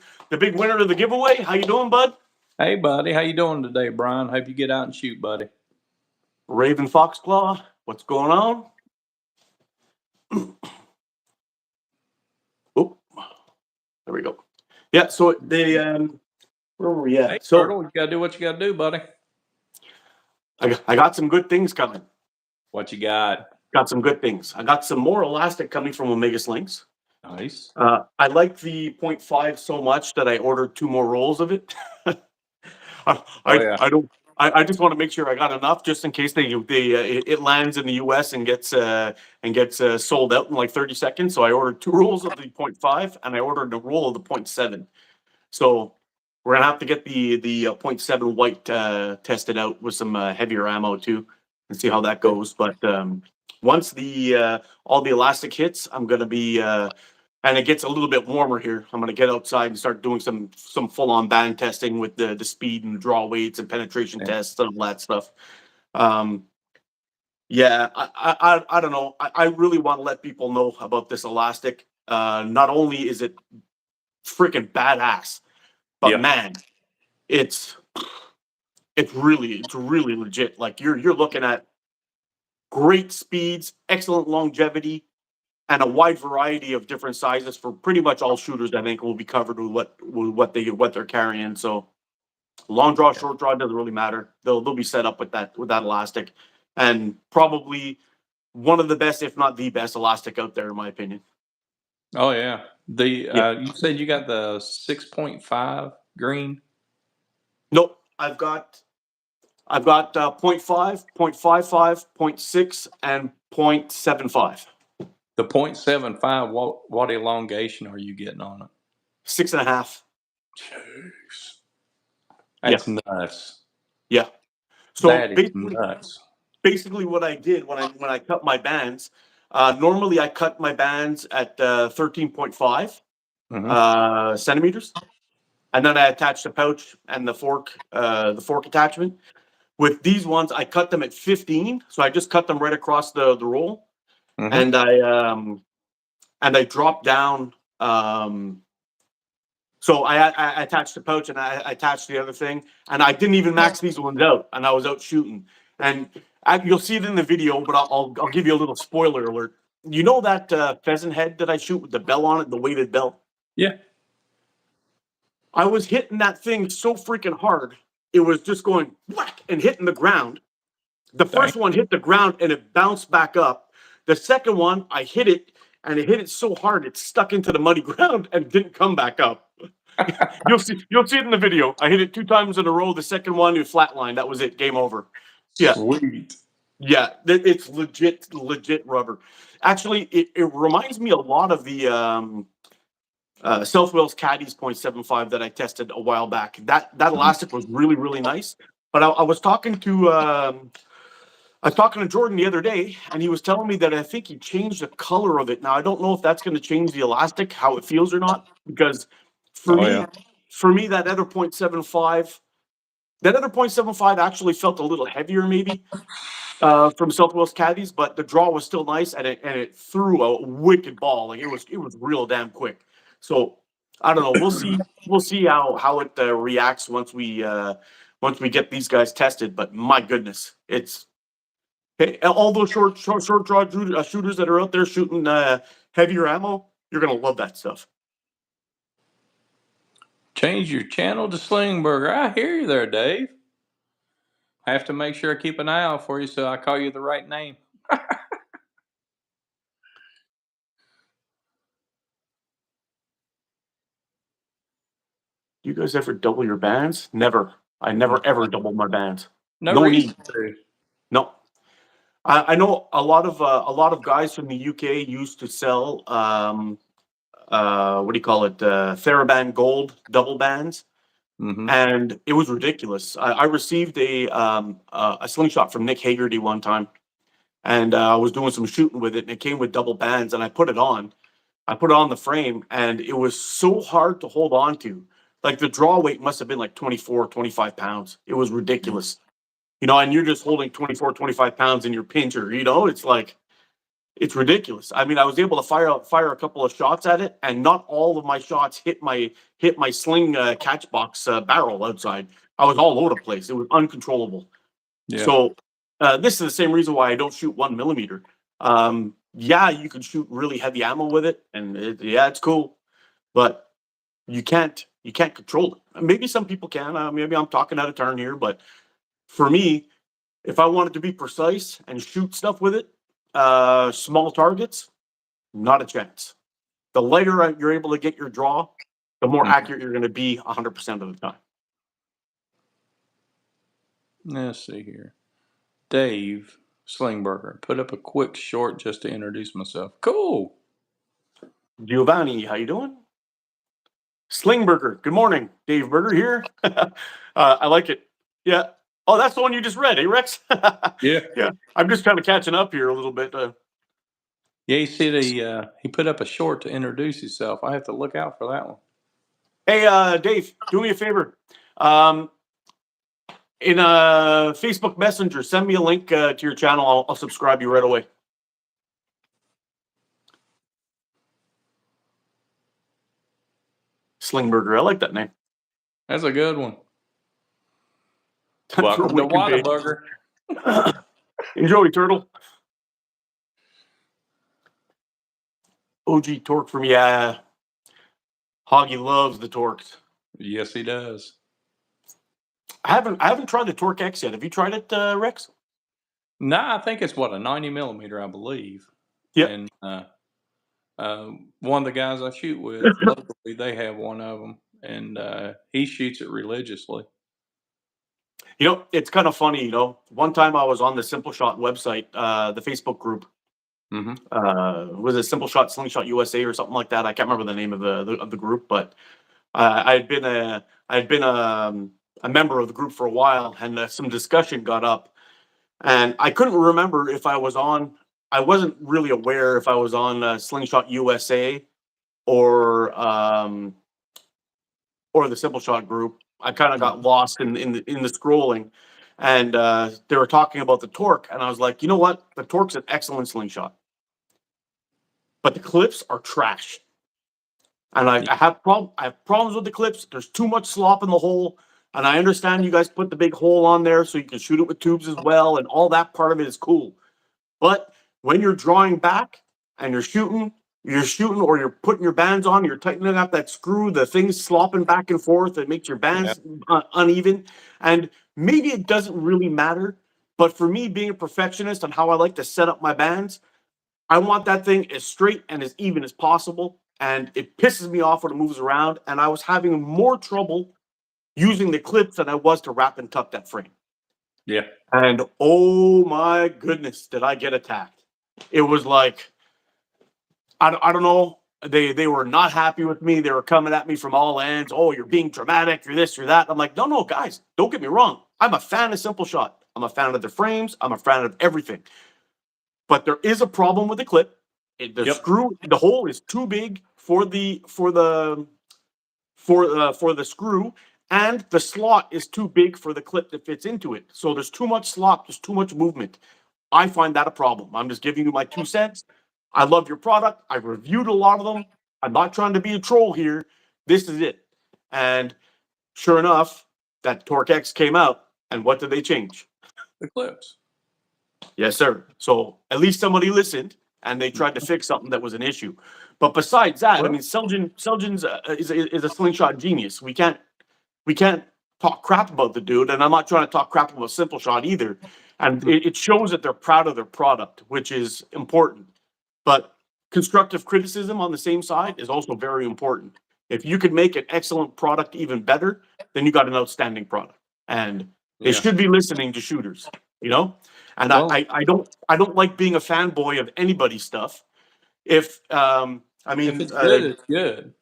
winner of the giveaway. How you doing, bud? Hey, buddy. How you doing today, Brian? Hope you get out and shoot, buddy. Raven Foxclaw, what's going on? Oh, there we go. Yeah, so they where were we at? Hey, So Turtle, you gotta do what you gotta do, buddy. I got some good things coming. What you got? Got some good things. I got some more elastic coming from Omega Slings. Nice. I like the 0.5 so much that I ordered 2 more rolls of it. I don't. I just want to make sure I got enough just in case it lands in the U.S. and gets sold out in like 30 seconds. So I ordered 2 rolls of the 0.5 and I ordered a roll of the 0.7. So we're gonna have to get the 0.7 white tested out with some heavier ammo too and see how that goes. But once the all the elastic hits, I'm gonna be and it gets a little bit warmer here. I'm gonna get outside and start doing some full on band testing with the speed and draw weights and penetration tests and all that stuff. Yeah, I don't know. I really want to let people know about this elastic. Not only is it freaking badass, but man, it's really legit. Like you're looking at great speeds, excellent longevity, and a wide variety of different sizes for pretty much all shooters. I think will be covered with what they're carrying. So long draw, short draw doesn't really matter. They'll be set up with that elastic, and probably one of the best, if not the best, elastic out there in my opinion. Oh yeah. You said you got the 6.5 green? Nope, I've got 0.5, 0.55, 0.6, and 0.75. The 0.75, what elongation are you getting on it? 6.5. Jeez. That's nuts. Yeah. So that is nuts. Basically what I did when I cut my bands, normally I cut my bands at 13.5 centimeters, and then I attached the pouch and the fork attachment. With these ones, I cut them at 15, so I just cut them right across the roll, and I dropped down. So I attached the pouch and I attached the other thing, and I didn't even max these ones out, and I was out shooting. And you'll see it in the video, but I'll give you a little spoiler alert. You know that pheasant head that I shoot with the bell on it, the weighted bell? Yeah. I was hitting that thing so freaking hard, it was just going whack and hitting the ground. The first one hit the ground and it bounced back up. The second one, I hit it, and it hit it so hard it stuck into the muddy ground and didn't come back up. You'll see it in the video. I hit it 2 times in a row. The second one, it flatlined. That was it. Game over. Yeah. Sweet. Yeah, it's legit rubber. Actually, it reminds me a lot of the South Wales Caddies 0.75 that I tested a while back. That elastic was really nice. But I was talking to Jordan the other day, and he was telling me that I think he changed the color of it. Now I don't know if that's going to change the elastic, how it feels or not, because for me that other 0.75 actually felt a little heavier maybe from South Wales Caddies, but the draw was still nice, and it threw a wicked ball. Like it was real damn quick. So I don't know. We'll see how it reacts once we get these guys tested. But my goodness, it's all those short draw shooters that are out there shooting heavier ammo. You're gonna love that stuff. Change your channel to Slingburger. I hear you there, Dave. I have to make sure I keep an eye out for you so I call you the right name. You guys ever double your bands? Never. I never ever double my bands. No reason to. No. I know a lot of guys from the UK used to sell what do you call it? TheraBand Gold double bands. And it was ridiculous. I received a slingshot from Nick Hagerty one time, and I was doing some shooting with it, and it came with double bands, and I put it on. I put it on the frame, and it was so hard to hold on to. Like the draw weight must have been like 24, 25 pounds. It was ridiculous. And you're just holding 24, 25 pounds in your pincher. It's like, It's ridiculous. I mean, I was able to fire a couple of shots at it, and not all of my shots hit my sling catch box barrel outside. I was all over the place. It was uncontrollable. Yeah. So this is the same reason why I don't shoot 1 millimeter. Yeah, you can shoot really heavy ammo with it, and it's cool, but you can't control it. Maybe some people can. Maybe I'm talking out of turn here, but for me, if I wanted to be precise and shoot stuff with it, small targets, not a chance. The lighter you're able to get your draw, the more accurate you're going to be 100% of the time. Let's see here. Dave Slingberger, put up a quick short just to introduce myself. Cool. Giovanni, how you doing? Slingberger, good morning. Dave Berger here. I like it. Yeah. Oh, that's the one you just read, eh, Rex? Yeah. Yeah. I'm just kind of catching up here a little bit. Yeah, you see he put up a short to introduce himself. I have to look out for that one. Hey, Dave, do me a favor. In Facebook Messenger, send me a link to your channel. I'll subscribe you right away. Slingberger, I like that name. That's a good one. Welcome to Whataburger. Enjoy, Turtle. OG torque from Hoggy loves the torques. Yes, he does. I haven't tried the Torque X yet. Have you tried it, Rex? No, I think it's a 90 millimeter, I believe. Yeah. And one of the guys I shoot with locally, they have one of them, and he shoots it religiously. You know, it's kind of funny. You know, one time I was on the Simple Shot website, the Facebook group. Was it Simple Shot Slingshot USA or something like that? I can't remember the name of the group, but I had been a member of the group for a while, and some discussion got up, and I couldn't remember if I was on. I wasn't really aware if I was on Slingshot USA or the Simple Shot group. I kind of got lost in the scrolling, and they were talking about the torque, and I was like, you know what? The torque's an excellent slingshot, but the clips are trash. And I have problems with the clips. There's too much slop in the hole. And I understand you guys put the big hole on there so you can shoot it with tubes as well, and all that part of it is cool. But when you're drawing back and you're shooting, or you're putting your bands on, you're tightening up that screw, the thing's slopping back and forth. It makes your bands uneven. And maybe it doesn't really matter. But for me, being a perfectionist on how I like to set up my bands, I want that thing as straight and as even as possible. And it pisses me off when it moves around. And I was having more trouble using the clips than I was to wrap and tuck that frame. Yeah. And oh my goodness, did I get attacked. It was like, I don't know. They were not happy with me. They were coming at me from all ends. Oh, you're being dramatic. You're this, you're that. I'm like, no, guys, don't get me wrong. I'm a fan of Simple Shot. I'm a fan of the frames. I'm a fan of everything. But there is a problem with the clip. Screw, the hole is too big for the screw, and the slot is too big for the clip that fits into it. So there's too much slop, there's too much movement. I find that a problem. I'm just giving you my 2 cents. I love your product. I've reviewed a lot of them. I'm not trying to be a troll here. This is it. And sure enough, that Torque X came out, and what did they change? The clips. Yes, sir. So at least somebody listened, and they tried to fix something that was an issue. But besides that, I mean, Selgin's is a slingshot genius. We can't talk crap about the dude, and I'm not trying to talk crap about Simple Shot either. And it shows that they're proud of their product, which is important. But constructive criticism on the same side is also very important. If you could make an excellent product even better, then you got an outstanding product. And they should be listening to shooters, you know? And I don't like being a fanboy of anybody's stuff. If if it's good, it's good.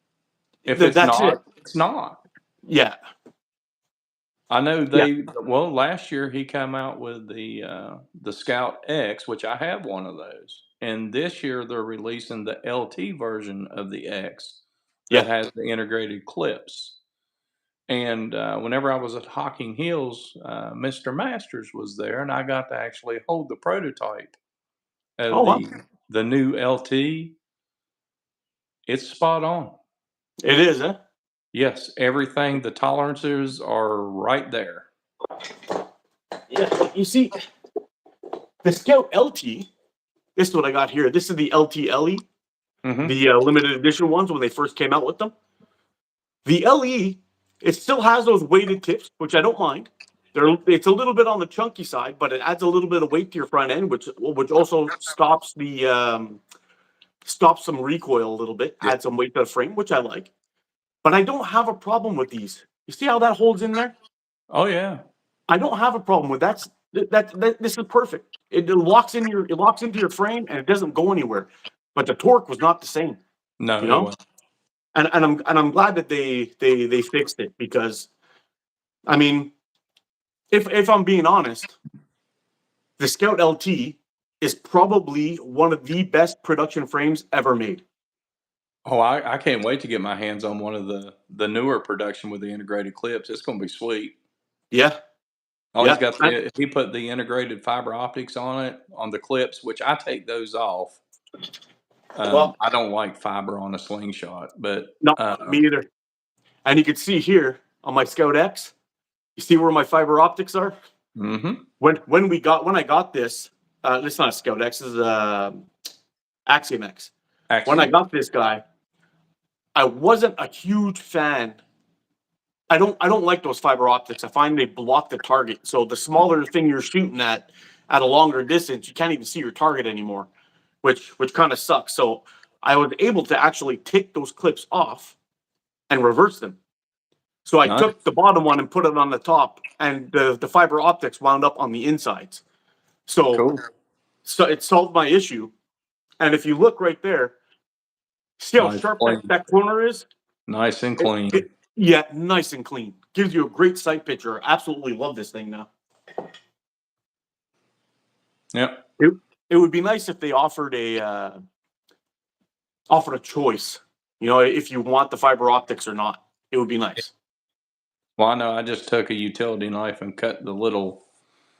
If it's not, it's not. Yeah. I know last year he came out with the Scout X, which I have one of those. And this year they're releasing the LT version of the X that has the integrated clips. And whenever I was at Hocking Hills, Mr. Masters was there, and I got to actually hold the prototype of the new LT, it's spot on. It is, huh? Yes, everything, the tolerances are right there. Yeah. You see, the Scout LT. This is what I got here. This is the LT LE, Mhm. the limited edition ones when they first came out with them. The LE, it still has those weighted tips, which I don't mind. It's a little bit on the chunky side, but it adds a little bit of weight to your front end, which also stops stops some recoil a little bit, Yeah. adds some weight to the frame, which I like. But I don't have a problem with these. You see how that holds in there? Oh, yeah. I don't have a problem with that. This is perfect. It locks into your frame and it doesn't go anywhere. But the torque was not the same, No, you it know. wasn't. And I'm glad that they fixed it because I mean, if I'm being honest, the Scout LT is probably one of the best production frames ever made. Oh, I can't wait to get my hands on one of the newer production with the integrated clips. It's gonna be sweet. Yeah, Oh, yeah, he put the integrated fiber optics on it, on the clips, which I take those off. well, I don't like fiber on a slingshot, but, no, me either. And you can see here on my Scout X, you see where my fiber optics are. mhm. When I got this, this is not a Scout X, this is Axiom X. When I Axiom. got this guy, I wasn't a huge fan. I don't like those fiber optics. I find they block the target. So the smaller thing you're shooting at a longer distance, you can't even see your target anymore, which kind of sucks. So I was able to actually take those clips off and reverse them. So I Nice. took the bottom one and put it on the top, and the fiber optics wound up on the insides. So Cool. it solved my issue. And if you look right there, see how Nice sharp clean. that corner is? Nice and It, clean. it, yeah, nice and clean. Gives you a great sight picture. Absolutely love this thing now. Yep. It, it would be nice if they offered a choice. You know, if you want the fiber optics or not, it would be nice. Well, I know I just took a utility knife and cut the little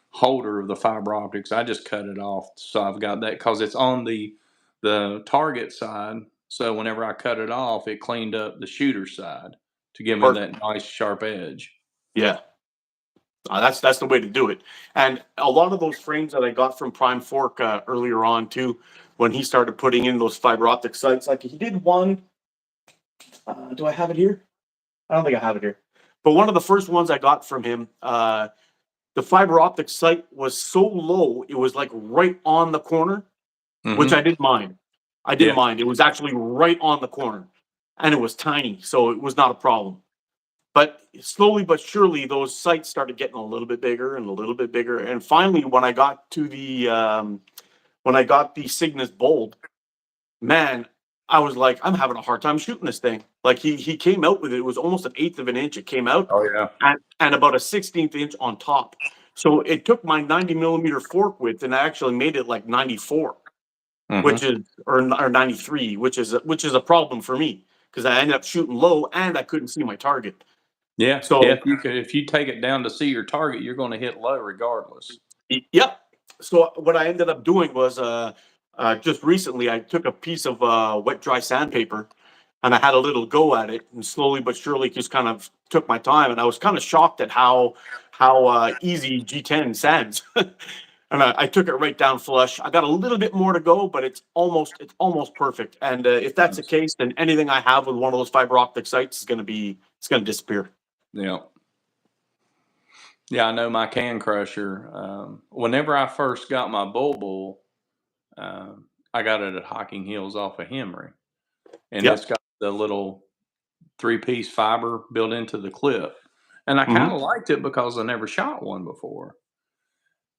holder of the fiber optics. I just cut it off. So I've got that because it's on the target side. So whenever I cut it off, it cleaned up the shooter side to give me Perfect. that nice sharp edge. Yeah, that's the way to do it. And a lot of those frames that I got from Prime Fork earlier on too, when he started putting in those fiber optic sights, like he did one. Do I have it here? I don't think I have it here. But one of the first ones I got from him, the fiber optic sight was so low, it was like right on the corner, which I Mm-hmm. didn't mind. I didn't Yeah. mind. It was actually right on the corner, and it was tiny, so it was not a problem. But slowly but surely, those sights started getting a little bit bigger and a little bit bigger, and finally, when I got the Cygnus Bold, man, I was like, I'm having a hard time shooting this thing. Like he came out with it. It was almost an eighth of an inch. It came out Oh yeah. and about a 16th inch on top. So it took my 90 millimeter fork width and I actually made it like 94, which Mm-hmm. is or 93, which is a problem for me because I ended up shooting low and I couldn't see my target. Yeah. Yeah. So If you take it down to see your target, you're going to hit low regardless. yep. So what I ended up doing was just recently I took a piece of wet dry sandpaper and I had a little go at it and slowly but surely just kind of took my time and I was kind of shocked at how easy G10 sands. And I took it right down flush. I got a little bit more to go, but it's almost perfect. And if that's the Nice. case, then anything I have with one of those fiber optic sites is going to be it's going to disappear. Yeah. Yeah. I know my can crusher. Whenever I first got my bull, I got it at Hocking Hills off of Henry, and it's Yep. got the little three-piece fiber built into the clip. And I kind Hmm. of liked it because I never shot one before.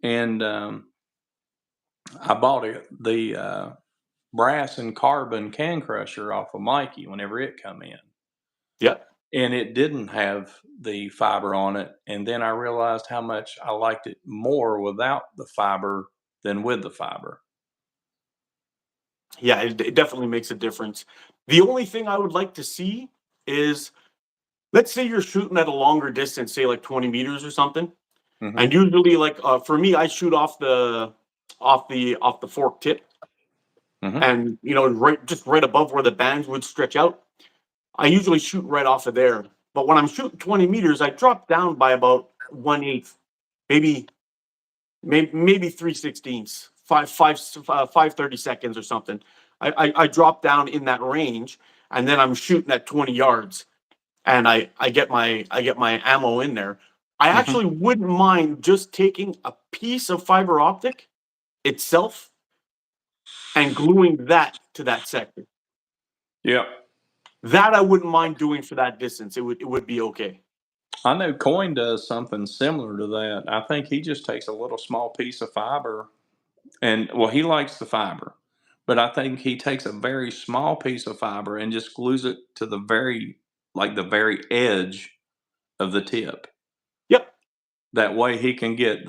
And I bought the brass and carbon can crusher off of Mikey whenever it come in. Yep. And it didn't have the fiber on it. And then I realized how much I liked it more without the fiber than with the fiber. Yeah, it definitely makes a difference. The only thing I would like to see is, let's say you're shooting at a longer distance, say like 20 meters or something, Hmm. and usually like for me, I shoot off the fork tip. and right above where the bands would stretch out. I usually shoot right off of there. But when I'm shooting 20 meters, I drop down by about 1/8, maybe maybe 3/16, 5/32 or something. I drop down in that range, and then I'm shooting at 20 yards, and I get my ammo in there. I actually wouldn't mind just taking a piece of fiber optic itself and gluing that to that sector. Yep. That I wouldn't mind doing for that distance. It would be okay. I know Coin does something similar to that. I think he just takes a little small piece of fiber and well, he likes the fiber, but I think he takes a very small piece of fiber and just glues it to the very edge of the tip. Yep. That way he can get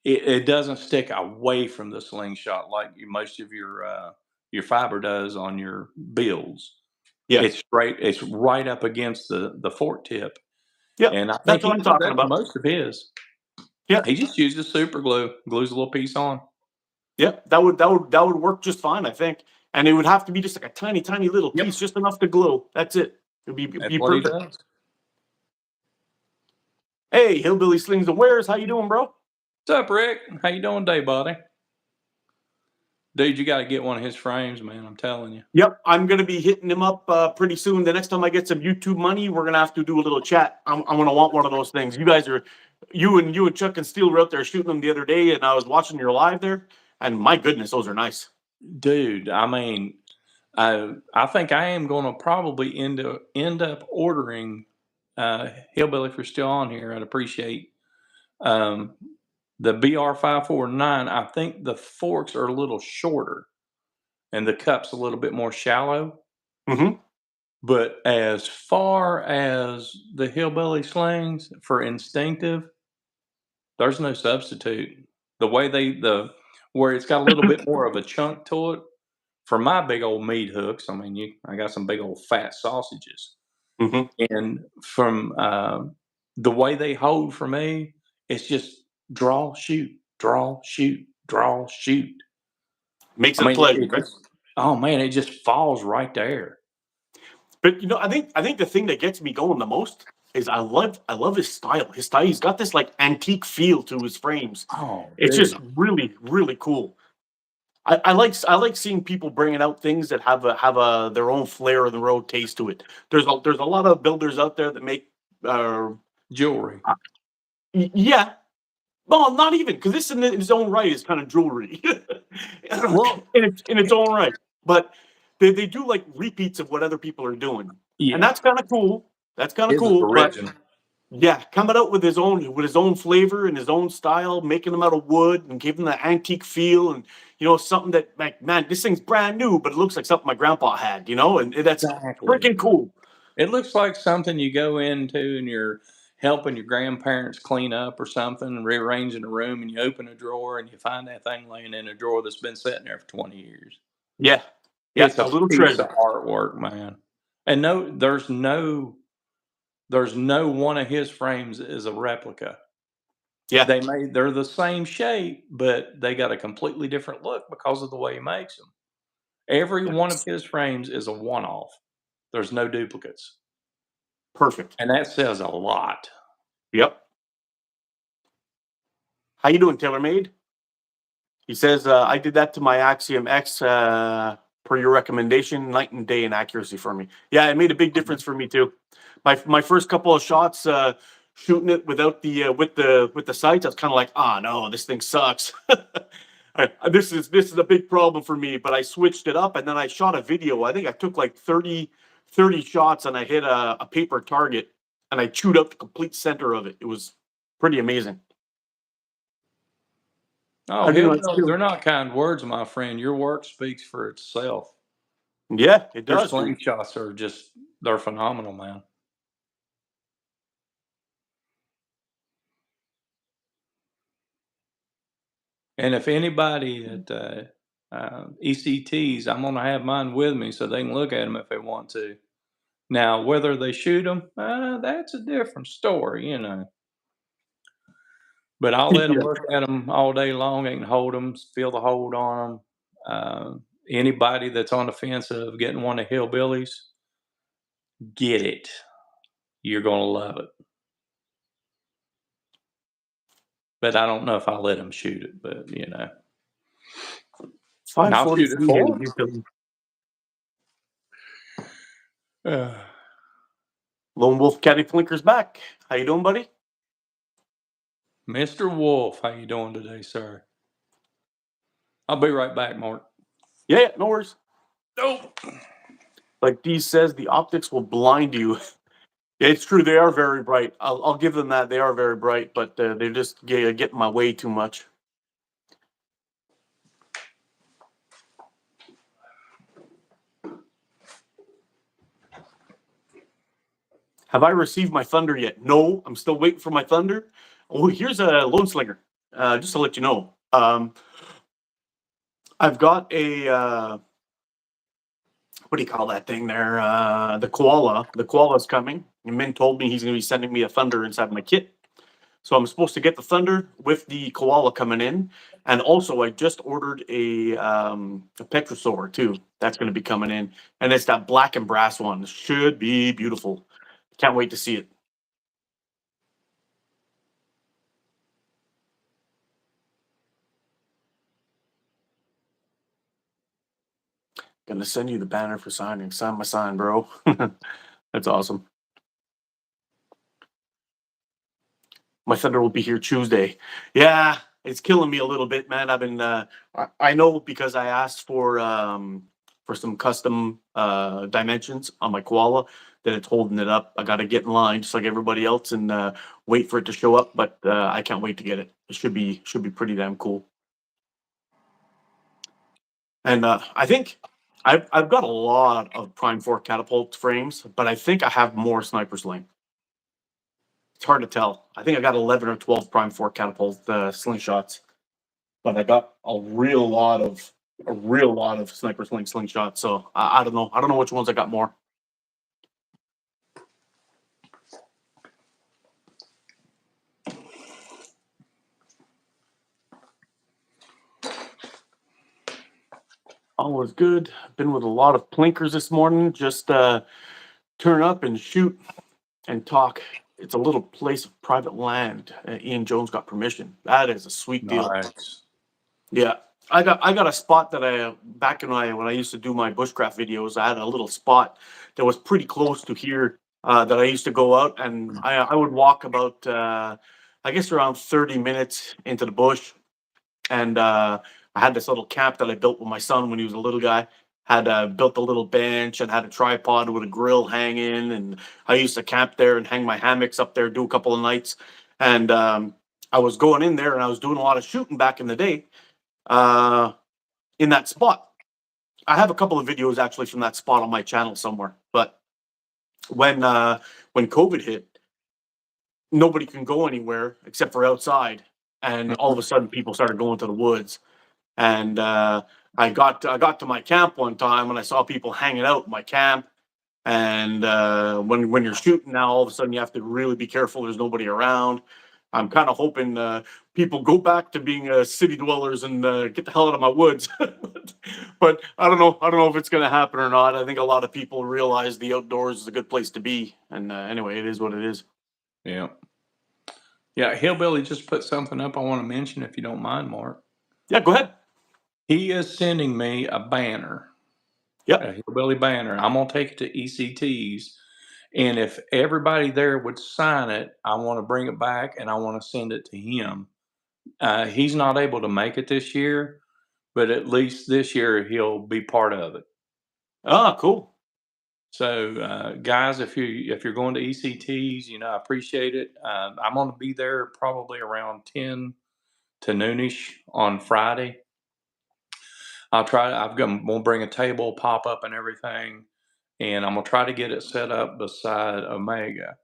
it doesn't stick away from the slingshot like most of your fiber does on your builds. Yeah. It's right up against the fork tip. Yep. And I think That's he what I'm does talking that for about. most of his. Yeah. He just uses super glue, glues a little piece on. Yep. That would work just fine, I think. And it would have to be just like a tiny, tiny little Yep. piece, just enough to glue. That's it. It'd That's be what he perfect. does. Hey, Hillbilly Slings and Wares, how you doing, bro? What's up, Rick? How you doing today, buddy? Dude, you got to get one of his frames, man. I'm telling you. Yep, I'm gonna be hitting him up pretty soon. The next time I get some YouTube money, we're gonna have to do a little chat. I'm gonna want one of those things. You and Chuck and Steele were out there shooting them the other day, and I was watching your live there, and my goodness, those are nice. Dude, I mean, I think I am going to probably end up ordering Hillbilly if you're still on here. I'd appreciate um, the BR549. I think the forks are a little shorter and the cup's a little bit more shallow. Mm-hmm. But as far as the Hillbilly slings for instinctive, there's no substitute. The way where it's got a little bit more of a chunk to it for my big old meat hooks. I mean, I got some big old fat sausages, Mm-hmm. and from the way they hold for me, it's just draw, shoot, draw, shoot, draw, shoot. Makes I it a mean, pleasure, right? oh man, it just falls right there. But I think the thing that gets me going the most is I love his style. His style, he's got this like antique feel to his frames. Oh, It's dude. just really, really cool. I like seeing people bringing out things that have a their own flair and their own taste to it. There's a lot of builders out there that make uh, Jewelry. yeah. Well, not even because this in its own right is kind of jewelry Well, in its own right. But they do like repeats of what other people are doing, and yeah, that's kind of cool. That's kind of his is cool. But original. yeah, coming out with his own flavor and his own style, making them out of wood and giving the antique feel, and something that like, man, this thing's brand new, but it looks like something my grandpa had, and that's Exactly. freaking cool. It looks like something you go into and you're helping your grandparents clean up or something, rearranging a room, and you open a drawer and you find that thing laying in a drawer that's been sitting there for 20 years. Yeah, yeah, It's a a little piece of treasure. artwork, man. And there's no one of his frames is a replica. Yeah, They're the same shape, but they got a completely different look because of the way he makes them. Every yeah, one of his frames is a one-off. There's no duplicates. perfect. And that says a lot. Yep. How you doing, TaylorMade? He says, I did that to my Axiom X per your recommendation, night and day in accuracy for me. Yeah, it made a big difference for me too. My first couple of shots, shooting it without the with the sights, I was kind of like, ah, no, this thing sucks. This is a big problem for me. But I switched it up, and then I shot a video. I think I took like 30 shots, and I hit a paper target, and I chewed up the complete center of it. It was pretty amazing. Oh, I do not hillbillies, feel. they're not kind words, my friend. Your work speaks for itself. Yeah, it Your does, dude. slingshots are they're phenomenal, man. And if anybody at ECTs, I'm going to have mine with me so they can look at them if they want to. Now, whether they shoot them, that's a different story. But I'll let them Yeah. look at them all day long. They can hold them, feel the hold on them. anybody that's on the fence of getting one of Hillbillies, get it. You're gonna love it. But I don't know if I'll let him shoot it, but, you know. And I'll shoot it 543 for and him. you can Lone Wolf Caddy Flinker's back. How you doing, buddy? Mr. Wolf, how you doing today, sir? I'll be right back, Mark. Yeah, no worries. Oh. Like Dee says, the optics will blind you. Yeah, it's true. They are very bright. I'll give them that. They are very bright, but they're just getting in my way too much. Have I received my thunder yet? No, I'm still waiting for my thunder. Oh, here's a Lone Slinger. Just to let you know. I've got a what do you call that thing there? The koala. The koala's coming. And Min told me he's going to be sending me a thunder inside my kit. So I'm supposed to get the thunder with the koala coming in. And also, I just ordered a petrosaur too. That's going to be coming in. And it's that black and brass one. Should be beautiful. Can't wait to see it. Gonna send you the banner for signing. Sign my sign, bro. That's awesome. My thunder will be here Tuesday. Yeah, it's killing me a little bit, man. I've been I know because I asked for some custom dimensions on my koala that it's holding it up. I gotta get in line just like everybody else and wait for it to show up, but I can't wait to get it. It should be pretty damn cool. And I think I've got a lot of Prime 4 catapult frames, but I think I have more Sniper Sling. It's hard to tell. I think I got 11 or 12 Prime 4 catapult slingshots, but I got a real lot of Sniper Sling slingshots. So I don't know. I don't know which ones I got more. All was good. Been with a lot of plinkers this morning. Just turn up and shoot and talk. It's a little place of private land. Ian Jones got permission. That is a sweet deal. Nice. Yeah, I got a spot that I back in when I used to do my bushcraft videos. I had a little spot that was pretty close to here that I used to go out and I would walk about I guess around 30 minutes into the bush, and I had this little camp that I built with my son when he was a little guy. Had built a little bench and had a tripod with a grill hanging, and I used to camp there and hang my hammocks up there, do a couple of nights, and I was going in there and I was doing a lot of shooting back in the day uh, in that spot. I have a couple of videos actually from that spot on my channel somewhere. But when COVID hit, nobody can go anywhere except for outside, and all of a sudden people started going to the woods. And I got to my camp one time and I saw people hanging out in my camp. And when you're shooting now, all of a sudden you have to really be careful. There's nobody around. I'm kind of hoping people go back to being city dwellers and get the hell out of my woods. But I don't know. I don't know if it's going to happen or not. I think a lot of people realize the outdoors is a good place to be. And anyway, it is what it is. Yeah. Yeah, Hillbilly just put something up I want to mention if you don't mind, Mark. Yeah, go ahead. He is sending me a banner. Yeah. A Hillbilly banner. I'm going to take it to ECTs. And if everybody there would sign it, I want to bring it back and I want to send it to him. He's not able to make it this year, but at least this year he'll be part of it. Ah, cool. So, guys, if you're going to ECTs, you know I appreciate it. I'm going to be there probably around 10 to noonish on Friday. I'm going to bring a table, pop up, and everything, and I'm going to try to get it set up beside Omega.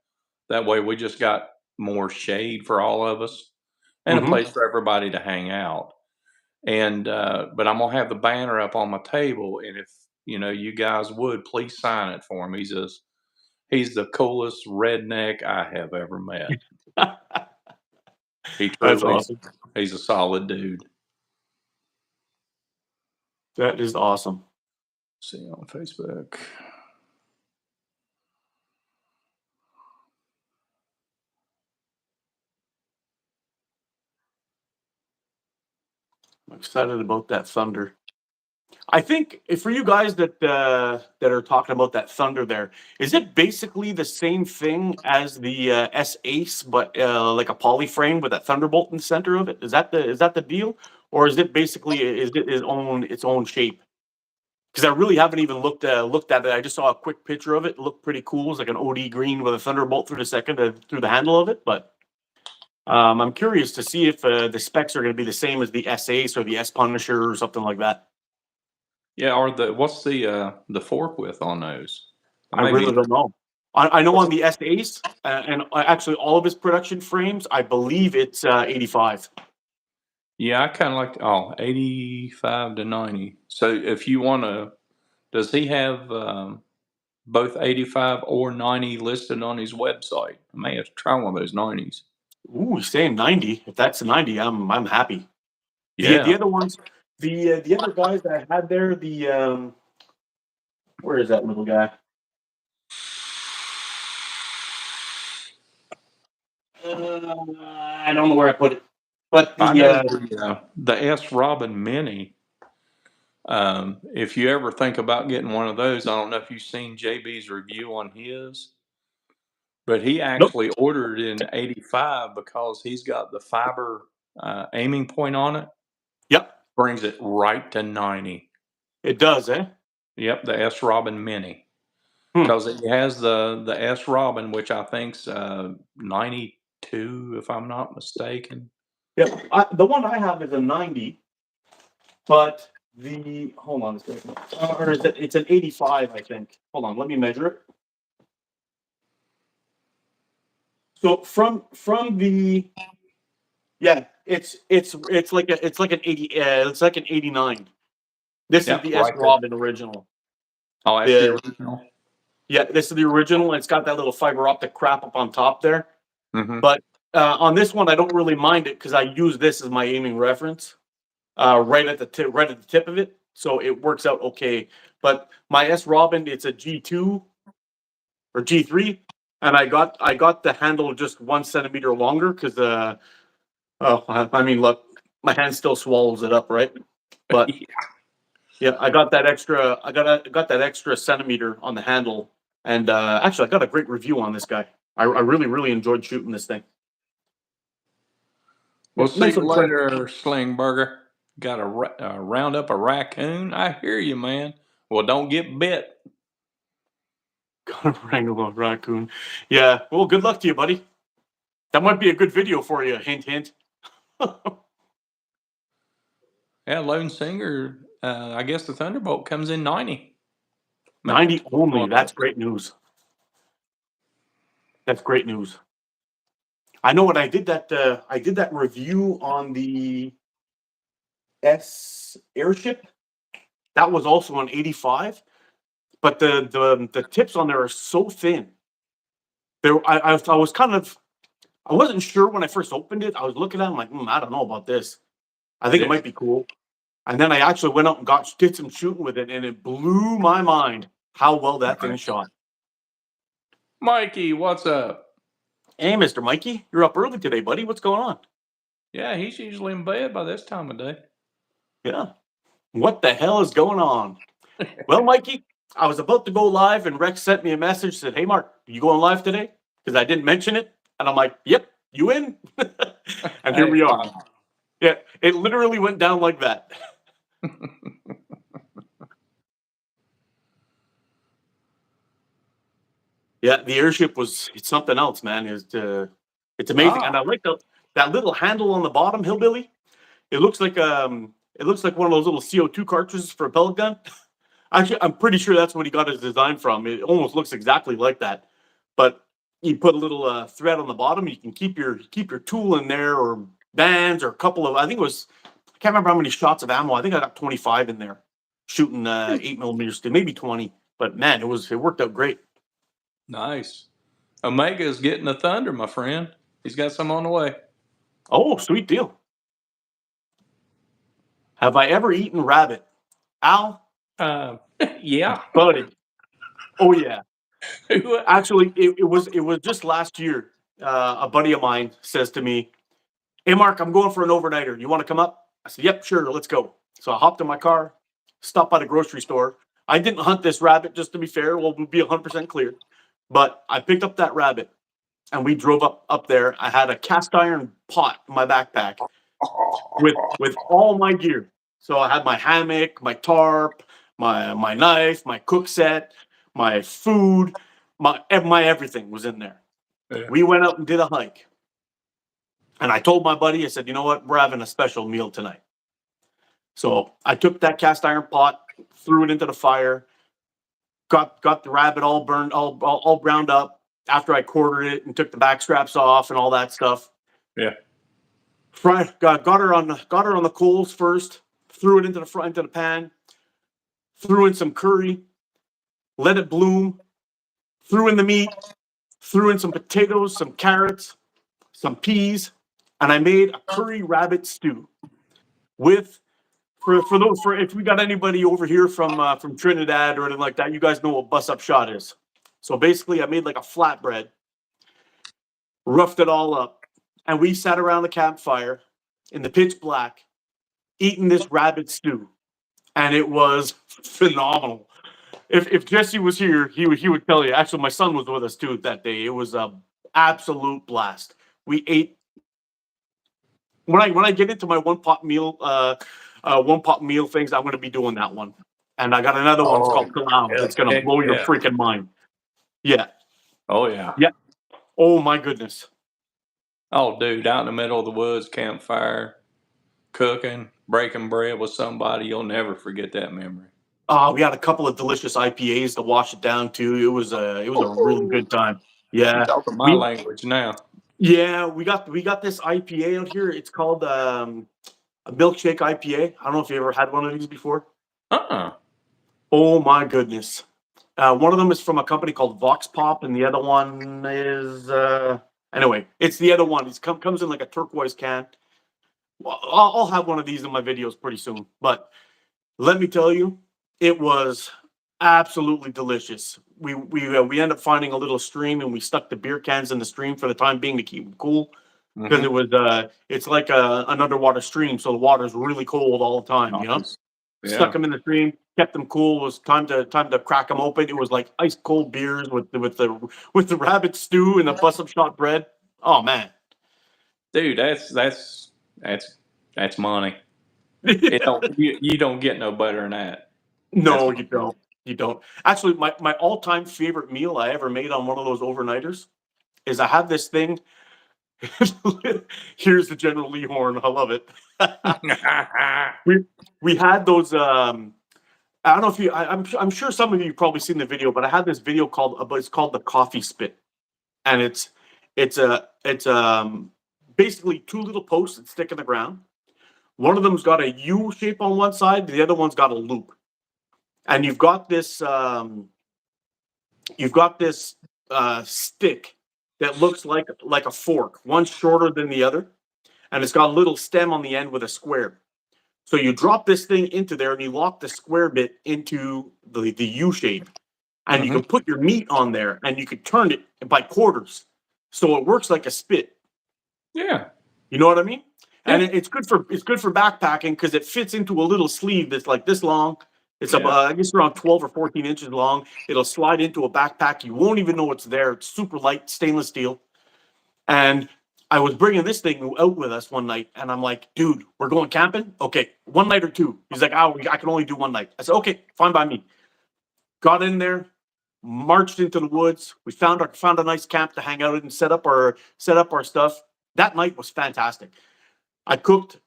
That way, we just got more shade for all of us and a place for everybody to hang out. And but I'm gonna have the banner up on my table, and if you guys would please sign it for him. He's the coolest redneck I have ever met. He That's truly, awesome. he's a solid dude. That is awesome. See on Facebook. I'm excited about that Thunder. I think for you guys that are talking about that Thunder, there is it basically the same thing as the S Ace, but like a poly frame with that Thunderbolt in the center of it? Is that the deal, or is it basically is it its own shape? Because I really haven't even looked at it. I just saw a quick picture of it. It looked pretty cool. It's like an OD green with a Thunderbolt through the handle of it. But I'm curious to see if the specs are going to be the same as the S Ace or the S Punisher or something like that. Yeah, or what's the fork width on those? I really don't know. I know on the S Ace and actually all of his production frames, I believe it's 85. Yeah, I kind of like 85 to 90. So if you want to, does he have both 85 or 90 listed on his website? I may have to try one of those 90s. Ooh, he's saying 90. If that's 90, I'm happy. The Yeah. other ones, the other guys that I had there, where is that little guy? I don't know where I put it, but I know the S Robin Mini. If you ever think about getting one of those, I don't know if you've seen JB's review on his, but he nope. actually ordered in 85 because he's got the fiber aiming point on it. Yep, Brings it right to 90. it does, eh? Yep, the S Robin Mini. Hmm. Because it has the S Robin, which I think's 92, if I'm not mistaken. Yeah, the one I have is a 90, but hold on a second, or is it? It's an 85, I think. Hold on, let me measure it. So from the it's like an 80 it's like an 89. This is Yep, the S right there. Robin original. Oh, that's the original. Yeah, this is the original. It's got that little fiber optic crap up on top there. Mm-hmm. But on this one, I don't really mind it because I use this as my aiming reference, right at the tip of it, so it works out okay. But my S Robin, it's a G2 or G3, and I got the handle just 1 centimeter longer because I mean, look, my hand still swallows it up, right? But yeah, I got that extra. I got that extra centimeter on the handle, and actually, I got a great review on this guy. I really enjoyed shooting this thing. We'll Yeah, see nice you little trim. later, Slingburger. Got to round up a raccoon? I hear you, man. Well, don't get bit. Got a wrangle a raccoon. Yeah. Well, good luck to you, buddy. That might be a good video for you. Hint, hint. Yeah, Lone Singer. I guess the Thunderbolt comes in 90. 90 only. That's great news. That's great news. I know when I did that review on the S airship. That was also an 85, but the tips on there are so thin. I was kind of I wasn't sure when I first opened it. I was looking at it, I'm like, I don't know about this. I think it Yeah. might be cool. And then I actually went out and did some shooting with it, and it blew my mind how well that thing shot. Mikey, what's up? Hey, Mr. Mikey, you're up early today, buddy. What's going on? Yeah, he's usually in bed by this time of day. Yeah. What the hell is going on? Well, Mikey, I was about to go live, and Rex sent me a message, said, "Hey, Mark, you going live today?" Because I didn't mention it. And I'm like, "Yep, you in?" And here we are. Yeah, it literally went down like that. Yeah, the airship it's something else, man. It's amazing. And I like that little handle on the bottom, Hillbilly. It looks like one of those little CO2 cartridges for a pellet gun. Actually, I'm pretty sure that's what he got his design from. It almost looks exactly like that. But you put a little thread on the bottom. You can keep your tool in there, or bands, or a couple of. I think it was. I can't remember how many shots of ammo. I think I got 25 in there, shooting 8mm, maybe 20. But man, it worked out great. Nice. Omega's getting a Thunder, my friend. He's got some on the way. Oh, sweet deal. Have I ever eaten rabbit? Al, Yeah. buddy. Oh yeah. Who, Actually, it was just last year. A buddy of mine says to me, "Hey, Mark, I'm going for an overnighter. You want to come up?" I said, "Yep, sure, let's go." So I hopped in my car, stopped by the grocery store. I didn't hunt this rabbit, just to be fair. We'll be 100% clear. But I picked up that rabbit, and we drove up there. I had a cast iron pot in my backpack with all my gear. So I had my hammock, my tarp, my knife, my cook set, my food, my everything was in there. Yeah. We went out and did a hike. And I told my buddy, I said, "You know what? We're having a special meal tonight." So I took that cast iron pot, threw it into the fire, got the rabbit all burned, all browned up after I quartered it and took the back straps off and all that stuff. Yeah. Got her on the coals first, threw it into the pan, threw in some curry, let it bloom, threw in the meat, threw in some potatoes, some carrots, some peas, and I made a curry rabbit stew with for if we got anybody over here from Trinidad or anything like that, you guys know what bus up shot is. So basically, I made like a flatbread, roughed it all up, and we sat around the campfire in the pitch black, eating this rabbit stew, and it was phenomenal. If Jesse was here, he would tell you. Actually, my son was with us too that day. It was a absolute blast. We ate. When I get into my one pot meal things, I'm going to be doing that one. And I got another one. It's called Palau. yeah. That's going to blow your Yeah. freaking mind. Yeah. Oh, yeah. Yeah. Oh my goodness. Oh, dude, out in the middle of the woods, campfire, cooking, breaking bread with somebody, you'll never forget that memory. We had a couple of delicious IPAs to wash it down too. It was a really good time. Yeah. You're talking my language now. Yeah, we got this IPA out here. It's called a milkshake IPA. I don't know if you ever had one of these before. Oh my goodness. One of them is from a company called Vox Pop, and the other one is anyway. It's the other one. It comes in like a turquoise can. Well, I'll have one of these in my videos pretty soon. But let me tell you, it was absolutely delicious. We ended up finding a little stream, and we stuck the beer cans in the stream for the time being to keep them cool, because it was it's like an underwater stream, so the water's really cold all the time. You know, Yeah. stuck them in the stream, kept them cool. It was time to crack them open. It was like ice cold beers with the rabbit stew and the bus up shot bread. Oh man, Dude, that's money. You don't get no better than that. No, you don't. You don't. Actually, my all-time favorite meal I ever made on one of those overnighters is I have this thing. Here's the General Lee horn. I love it. we had those. I don't know if you. I'm sure some of you have probably seen the video, but I had this video but it's called the coffee spit, and it's basically two little posts that stick in the ground. One of them's got a U shape on one side, the other one's got a loop. And you've got this stick that looks like a fork. One's shorter than the other, and it's got a little stem on the end with a square. So you drop this thing into there, and you lock the square bit into the U shape, and you can put your meat on there, and you can turn it by quarters, so it works like a spit. Yeah, you know what I mean. Yeah. And it's good for backpacking because it fits into a little sleeve that's like this long. It's about, I guess, around 12 or 14 inches long. It'll slide into a backpack. You won't even know it's there. It's super light, stainless steel. And I was bringing this thing out with us one night, and I'm like, "Dude, we're going camping? Okay, one night or two." He's like, "Oh, I can only do one night." I said, "Okay, fine by me." Got in there, marched into the woods. We found a nice camp to hang out in and set up our stuff. That night was fantastic. I cooked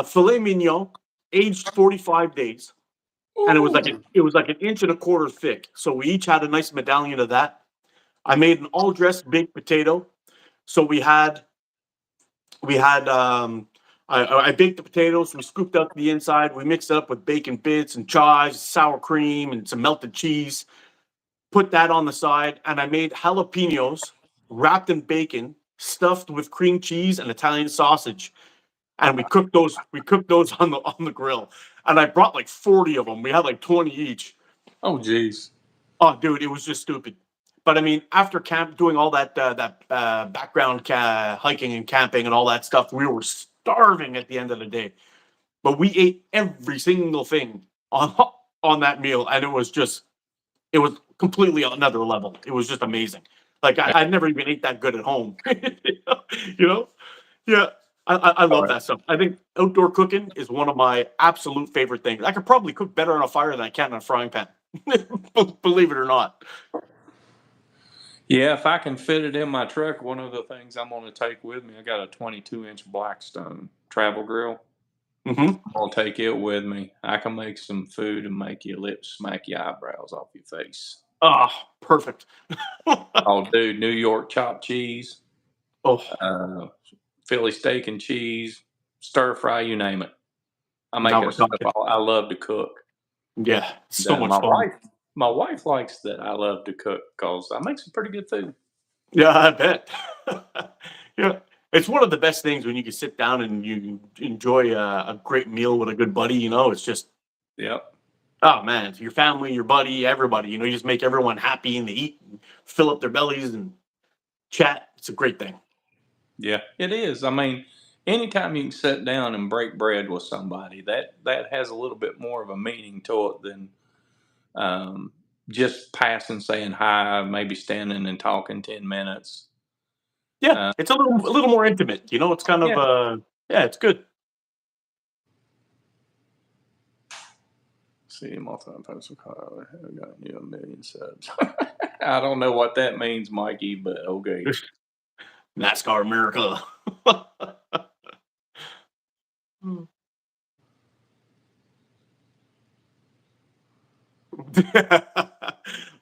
filet mignon, aged 45 days. And it was like an inch and a quarter thick. So we each had a nice medallion of that. I made an all dressed baked potato. So I baked the potatoes. We scooped out the inside. We mixed it up with bacon bits and chives, sour cream, and some melted cheese. Put that on the side, and I made jalapenos wrapped in bacon, stuffed with cream cheese and Italian sausage. And we cooked those on the grill. and I brought like 40 of them. We had like 20 each. Oh, geez. Oh, dude, it was just stupid. But I mean, after doing all that background hiking and camping and all that stuff, we were starving at the end of the day. But we ate every single thing on that meal, and it was completely another level. It was just amazing. Like I never even ate that good at home. You know? Yeah. I All love right. that stuff. I think outdoor cooking is one of my absolute favorite things. I could probably cook better on a fire than I can on a frying pan. Believe it or not. Yeah, if I can fit it in my truck, one of the things I'm going to take with me, I got a 22-inch Blackstone travel grill. Hmm. I'll take it with me. I can make some food and make your lips smack your eyebrows off your face. Ah, perfect. I'll do New York chopped cheese, Oh, uh, Philly steak and cheese, stir fry, you name it. I make now we're that stuff. talking. I love to cook. Yeah, so That much fun. my wife likes that I love to cook because I make some pretty good food. Yeah, I bet. Yeah, it's one of the best things when you can sit down and you enjoy a great meal with a good buddy. It's just, Yep. oh man, it's your family, your buddy, everybody. You just make everyone happy and they eat and fill up their bellies and chat. It's a great thing. Yeah, it is. I mean, anytime you can sit down and break bread with somebody, that has a little bit more of a meaning to it than um, just passing, saying hi, maybe standing and talking 10 minutes. Yeah, Uh, it's a little more intimate. It's kind of yeah. yeah, it's good. See, multi-postal car. I got you a million subs. I don't know what that means, Mikey, but okay. NASCAR America.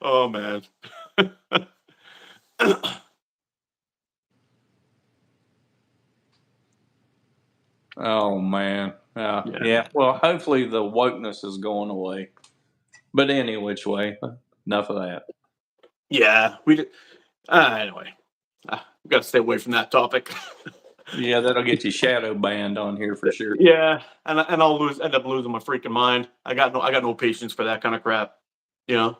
Oh man. Oh man. Yeah. Yeah. Well, hopefully the wokeness is going away. But any which way, enough of that. Yeah, we did. Anyway, we got to stay away from that topic. Yeah, that'll get you shadow banned on here for sure. Yeah, and I'll end up losing my freaking mind. I got no patience for that kind of crap. You know.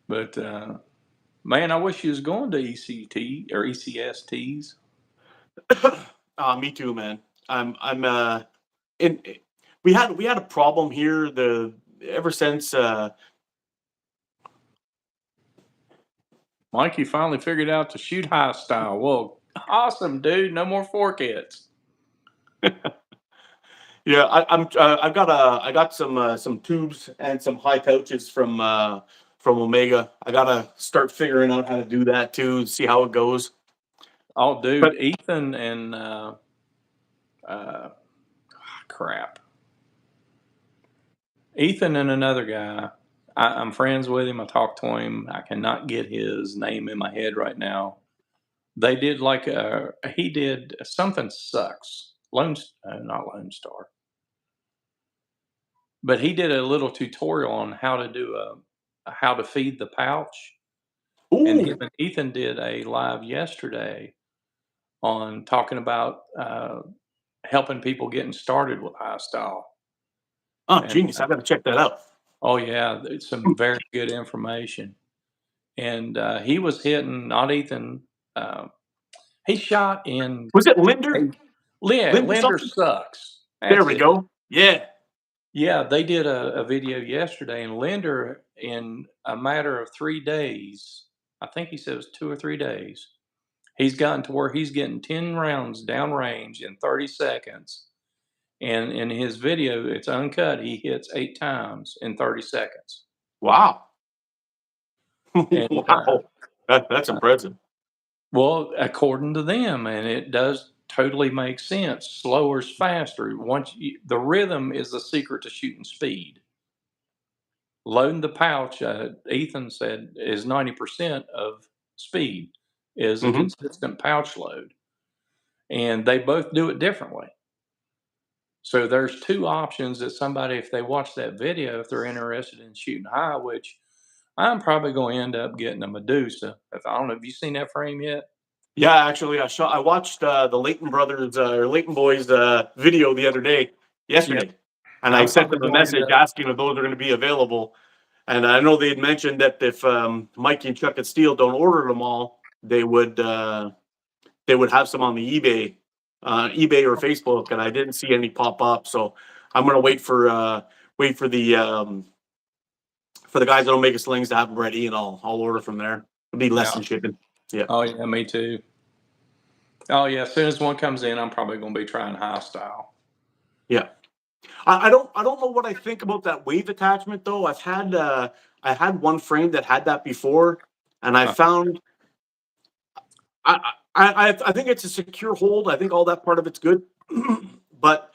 But man, I wish you was going to ECT or ECSTs. Me too, man. I'm in. We had a problem here. Ever since Mikey finally figured out to shoot high style. Well, awesome, dude. No more fork hits. yeah, I got some tubes and some high pouches from Omega. I gotta start figuring out how to do that too. See how it goes. Oh, But dude, Ethan and uh, crap. Ethan and another guy. I'm friends with him. I talk to him. I cannot get his name in my head right now. They did like he did something sucks. Not Lone Star, but he did a little tutorial on how to do how to feed the pouch. And him ooh, and Ethan did a live yesterday on talking about helping people getting started with high style. oh And genius! I gotta check that out. oh yeah, it's some very good information. And he was hitting, not Ethan. Uh, he shot in. Was it Linder? Hey, yeah, Linder Linder something? sucks. There That's we it. go. Yeah. Yeah, they did a video yesterday, and Linder, in a matter of 3 days, I think he said it was 2 or 3 days, he's gotten to where he's getting 10 rounds downrange in 30 seconds. And in his video, it's uncut. He hits 8 times in 30 seconds. Wow. And Wow. That's impressive. well, according to them, and it does totally make sense. Slower's faster. The rhythm is the secret to shooting speed. Loading the pouch, Ethan said, is 90% of speed. Is a Hmm. consistent pouch load, and they both do it differently. So there's two options that somebody, if they watch that video, if they're interested in shooting high, which I'm probably going to end up getting a Medusa. If I don't know, have you seen that frame yet? Yeah, actually, I watched the Leighton brothers or Leighton boys video the other day, Yeah, yesterday. And I I'm sent probably them a going message to. asking if those are going to be available. And I know they had mentioned that if Mikey and Chuck at Steel don't order them all, they would have some on the eBay or Facebook. And I didn't see any pop up, so I'm going to wait for the guys that'll make slings to have them ready, and I'll order from there. It'll be less Yeah. than shipping. Yeah. Oh yeah, me too. Oh yeah, as soon as one comes in, I'm probably going to be trying high style. Yeah. I don't know what I think about that wave attachment though. I had one frame that had that before, and I Uh, found I think it's a secure hold. I think all that part of it's good, but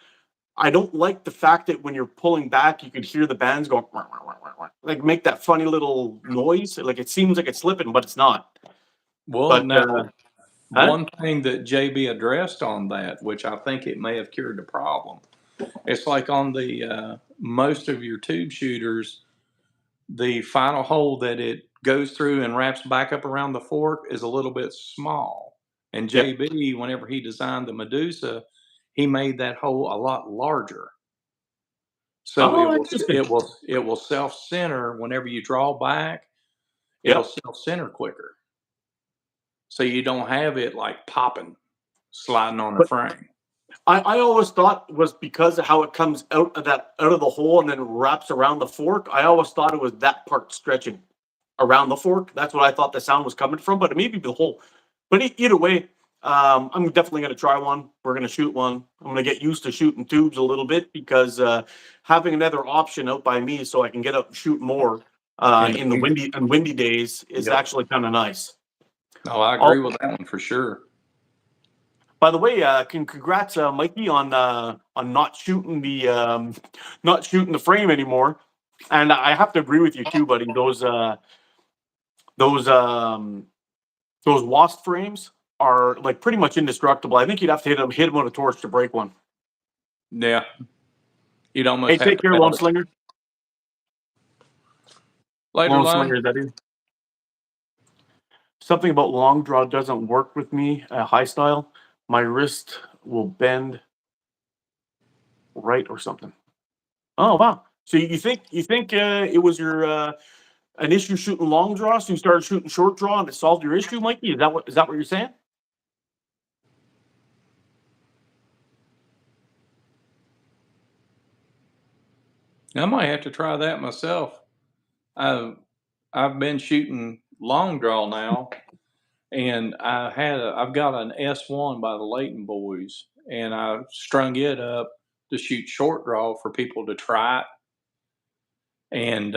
I don't like the fact that when you're pulling back, you could hear the bands going "Wah, wah, wah, wah, wah," like make that funny little noise. Like it seems like it's slipping, but it's not. well, But now huh? one thing that JB addressed on that, which I think it may have cured the problem, it's like on the most of your tube shooters, the final hole that it goes through and wraps back up around the fork is a little bit small. And Yeah. JB, whenever he designed the Medusa, he made that hole a lot larger. So Oh, interesting. it will self center whenever you draw back. It'll Yep. self center quicker, so you don't have it like popping, sliding on the But frame. I always thought it was because of how it comes out of the hole and then wraps around the fork. I always thought it was that part stretching around the fork. That's what I thought the sound was coming from, but it may be the hole. But either way, I'm definitely going to try one. We're going to shoot one. I'm going to get used to shooting tubes a little bit because having another option out by me so I can get up and shoot more In in the the windy days is Yep. actually kind of nice. No, I agree All, with that one for sure. By the way, congrats, Mikey, on not shooting the frame anymore. And I have to agree with you too, buddy. Those those wasp frames are like pretty much indestructible. I think you'd have to hit them with a torch to break one. Yeah, you'd Hey, almost have take to care, Lone melt it. Slinger. Later, Lone Lon. Slinger, that is. Something about long draw doesn't work with me at high style. My wrist will bend right or something. Oh wow! So you think it was your an issue shooting long draw, so you started shooting short draw, and it solved your issue, Mikey? Is that what you're saying? I might have to try that myself. I've I've been shooting long draw now, and I've got an S1 by the Layton boys, and I strung it up to shoot short draw for people to try it. And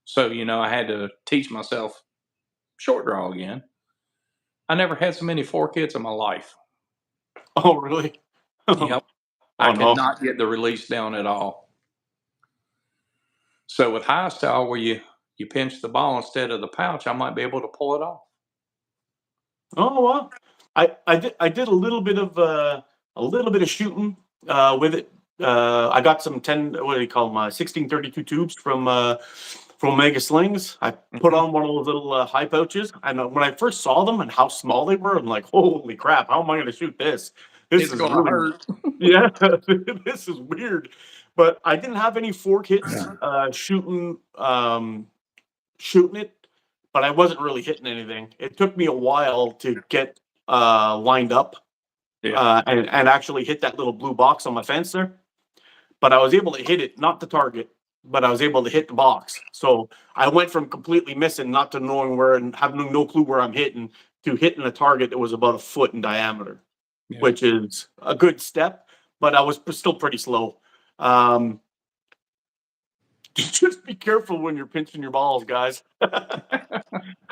so I had to teach myself short draw again. I never had so many fork hits in my life. Oh really? Yep, I Oh could no. not get the release down at all. So with high style, where you pinch the ball instead of the pouch, I might be able to pull it off. Oh well. I did a little bit of shooting with it. I got some 10, what do you call them, 1632 tubes from Mega Slings. I put Mhm. on one of those little high pouches, and when I first saw them and how small they were, I'm like, holy crap! How am I going to shoot this? This It's is gonna really, hurt. yeah, this is weird. But I didn't have any fork hits shooting it, but I wasn't really hitting anything. It took me a while to get lined up Yeah, and actually hit that little blue box on my fence there. But I was able to hit it, not the target, but I was able to hit the box. So I went from completely missing, not to knowing where and having no clue where I'm hitting, to hitting a target that was about a foot in diameter, yeah. which is a good step. But I was still pretty slow. Um, just be careful when you're pinching your balls, guys.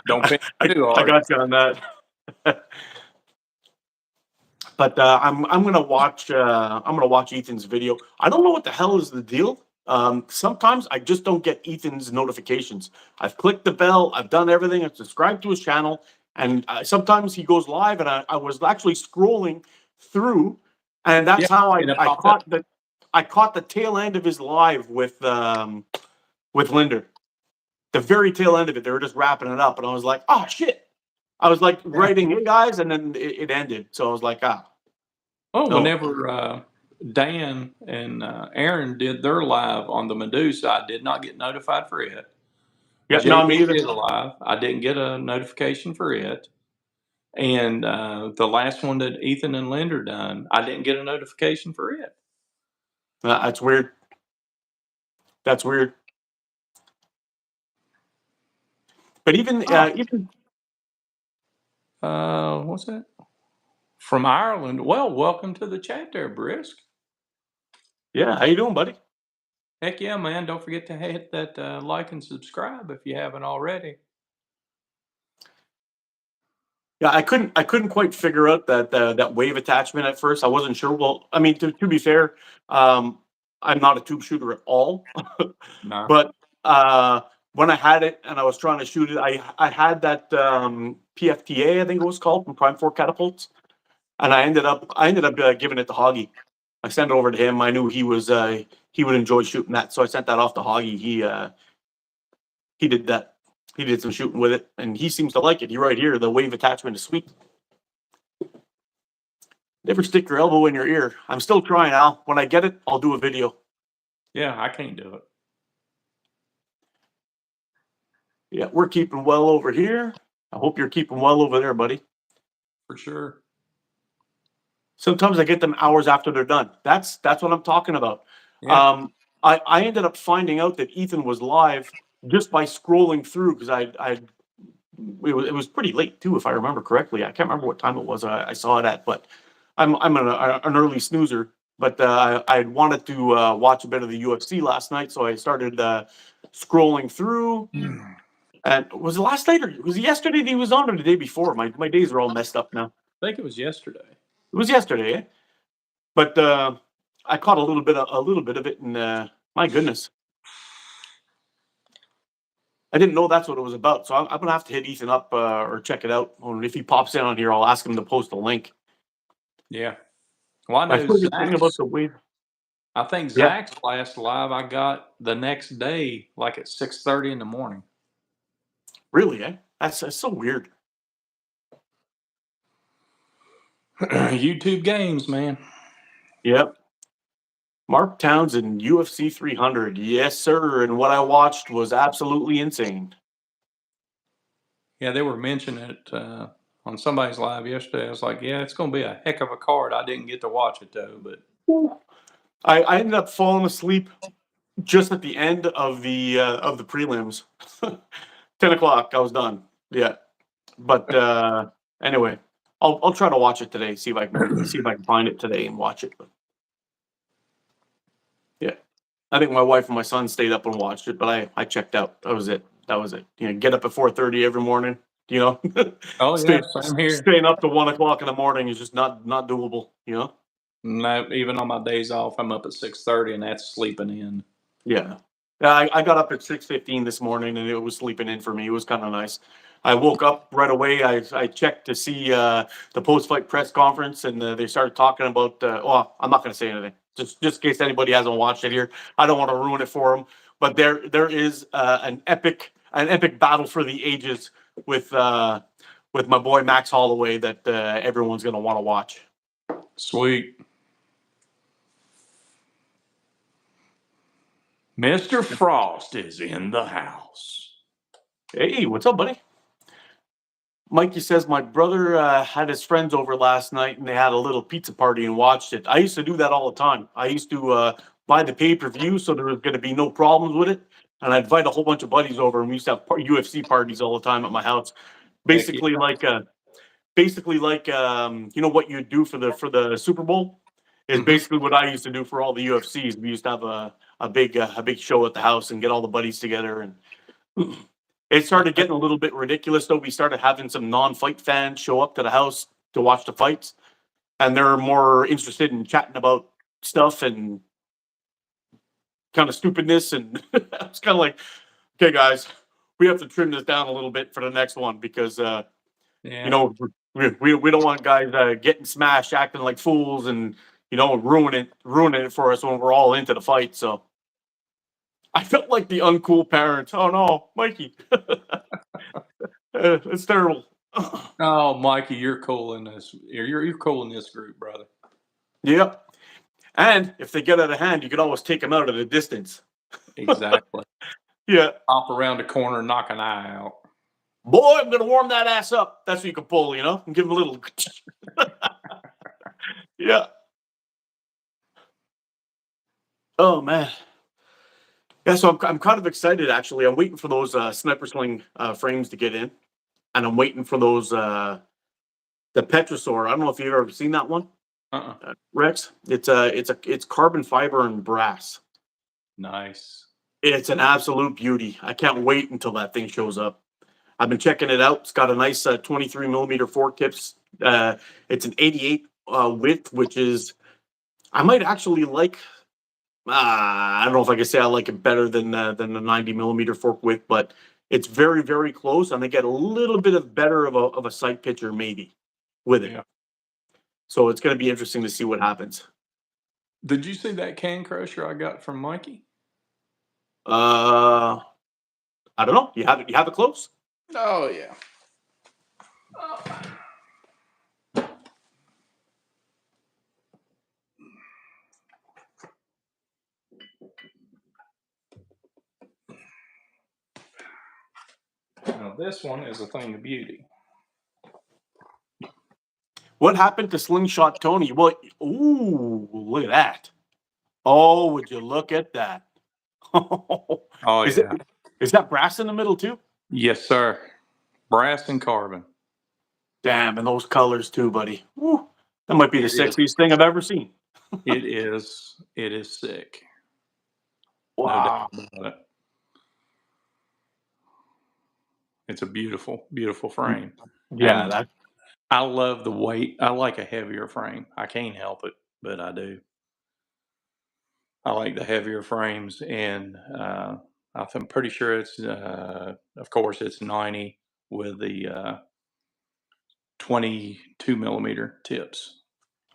Don't pinch too I hard. got you on that. But I'm gonna watch Ethan's video. I don't know what the hell is the deal. Sometimes I just don't get Ethan's notifications. I've clicked the bell. I've done everything. I've subscribed to his channel, and sometimes he goes live, and I was actually scrolling through, and Yeah, that's how I, and it I popped up. caught the tail end of his live with Linder. The very tail end of it, they were just wrapping it up, and I was like, oh shit. I was like Yeah. writing, hey guys, and then it ended. So I was like, ah. Oh, Oh, whenever Dan and Aaron did their live on the Medusa, I did not get notified for it. Yeah, not me JB either. did a live. I didn't get a notification for it. And the last one that Ethan and Linder done, I didn't get a notification for it. That's weird. That's weird. But even What's that? From Ireland. Well, welcome to the chat there, Brisk. yeah, how you doing, buddy? Heck yeah, man. Don't forget to hit that like and subscribe if you haven't already. Yeah, I couldn't quite figure out that wave attachment at first. I wasn't sure. Well, I mean, to be fair, I'm not a tube shooter at all. No. But when I had it and I was trying to shoot it, I had that PFTA, I think it was called, from Prime 4 catapults, and I ended up giving it to Hoggy. I sent it over to him. I knew he would enjoy shooting that, so I sent that off to Hoggy. He did that. He did some shooting with it, and he seems to like it. You're right here. The wave attachment is sweet. Never stick your elbow in your ear. I'm still trying, Al. When I get it, I'll do a video. Yeah, I can't do it. Yeah, we're keeping well over here. I hope you're keeping well over there, buddy. For sure. Sometimes I get them hours after they're done. That's what I'm talking about. Yeah. I ended up finding out that Ethan was live just by scrolling through because it was pretty late too, if I remember correctly. I can't remember what time it was I saw it at, but I'm an early snoozer. But I wanted to watch a bit of the UFC last night, so I started scrolling through. And was it last night or was it yesterday that he was on or the day before? My days are all messed up now. I think it was yesterday. It was yesterday, eh? But I caught a little bit of it, and my goodness, I didn't know that's what it was about. So I'm gonna have to hit Ethan up or check it out. Or if he pops in on here, I'll ask him to post a link. Yeah. Well, I I know heard something about Zach's. the wave. I think Yeah, Zach's last live I got the next day, like at 6:30 in the morning. really, eh? That's so weird. YouTube games, man. Yep. Mark Townsend, UFC 300. Yes, sir. And what I watched was absolutely insane. Yeah, they were mentioning it on somebody's live yesterday. I was like, yeah, it's going to be a heck of a card. I didn't get to watch it though, but I ended up falling asleep just at the end of the prelims. 10 o'clock, I was done. Yeah, but anyway, I'll try to watch it today. See if I can find it today and watch it. But yeah, I think my wife and my son stayed up and watched it, but I checked out. That was it. You know, get up at 4:30 every morning. You know, oh yeah, same here. staying up to 1 o'clock in the morning is just not doable. You know. No, even on my days off, I'm up at 6:30, and that's sleeping in. Yeah. I got up at 6:15 this morning and it was sleeping in for me. It was kind of nice. I woke up right away. I checked to see the post-fight press conference and they started talking about. Well, I'm not going to say anything, just in case anybody hasn't watched it here. I don't want to ruin it for them. But there is an epic battle for the ages with my boy Max Holloway that everyone's going to want to watch. Sweet. Mr. Frost is in the house. Hey, what's up, buddy? Mikey says my brother had his friends over last night and they had a little pizza party and watched it. I used to do that all the time. I used to buy the pay-per-view so there was going to be no problems with it. And I'd invite a whole bunch of buddies over and we used to have UFC parties all the time at my house. Basically yeah. like you know what you do for the Super Bowl is basically what I used to do for all the UFCs. We used to have a big show at the house and get all the buddies together and it started getting a little bit ridiculous, though. We started having some non-fight fans show up to the house to watch the fights, and they're more interested in chatting about stuff and kind of stupidness. And it's kind of like, okay, guys, we have to trim this down a little bit for the next one because, you know, we don't want guys getting smashed, acting like fools, and you know, ruining it for us when we're all into the fight. So I felt like the uncool parent. Oh no, Mikey. It's terrible. Oh, Mikey, you're cool in this. You're cool in this group, brother. Yep. And if they get out of hand, you can always take them out at a distance. Exactly. Yeah. Hop around the corner and knock an eye out. Boy, I'm going to warm that ass up. That's what you can pull, and give them a little. Yeah. Oh, man. Yeah, so I'm kind of excited, actually. I'm waiting for those sniper sling frames to get in. And I'm waiting for those, the Petrosaur. I don't know if you've ever seen that one, Rex. It's carbon fiber and brass. Nice. It's an absolute beauty. I can't wait until that thing shows up. I've been checking it out. It's got a nice 23 millimeter fork tips. It's an 88 width, which is, I might actually like. I don't know if I can say I like it better than the 90 millimeter fork width, but it's very, very close, and they get a little bit of better of a sight picture maybe with it. Yeah. So it's going to be interesting to see what happens. Did you see that can crusher I got from Mikey? I don't know. You have it close? Oh yeah. Now this one is a thing of beauty. What happened to Slingshot Tony? Well, ooh, look at that. Oh, would you look at that? Oh yeah. Is that brass in the middle too? Yes, sir. Brass and carbon. Damn, and those colors too, buddy. Woo, that might be the It is. sexiest thing I've ever seen. It is. It is sick. No Wow. doubt about it. It's a beautiful, beautiful frame. Yeah, And I love the weight. I like a heavier frame. I can't help it, but I do. I like the heavier frames, and I'm pretty sure it's, of course, it's 90 with the 22 millimeter tips.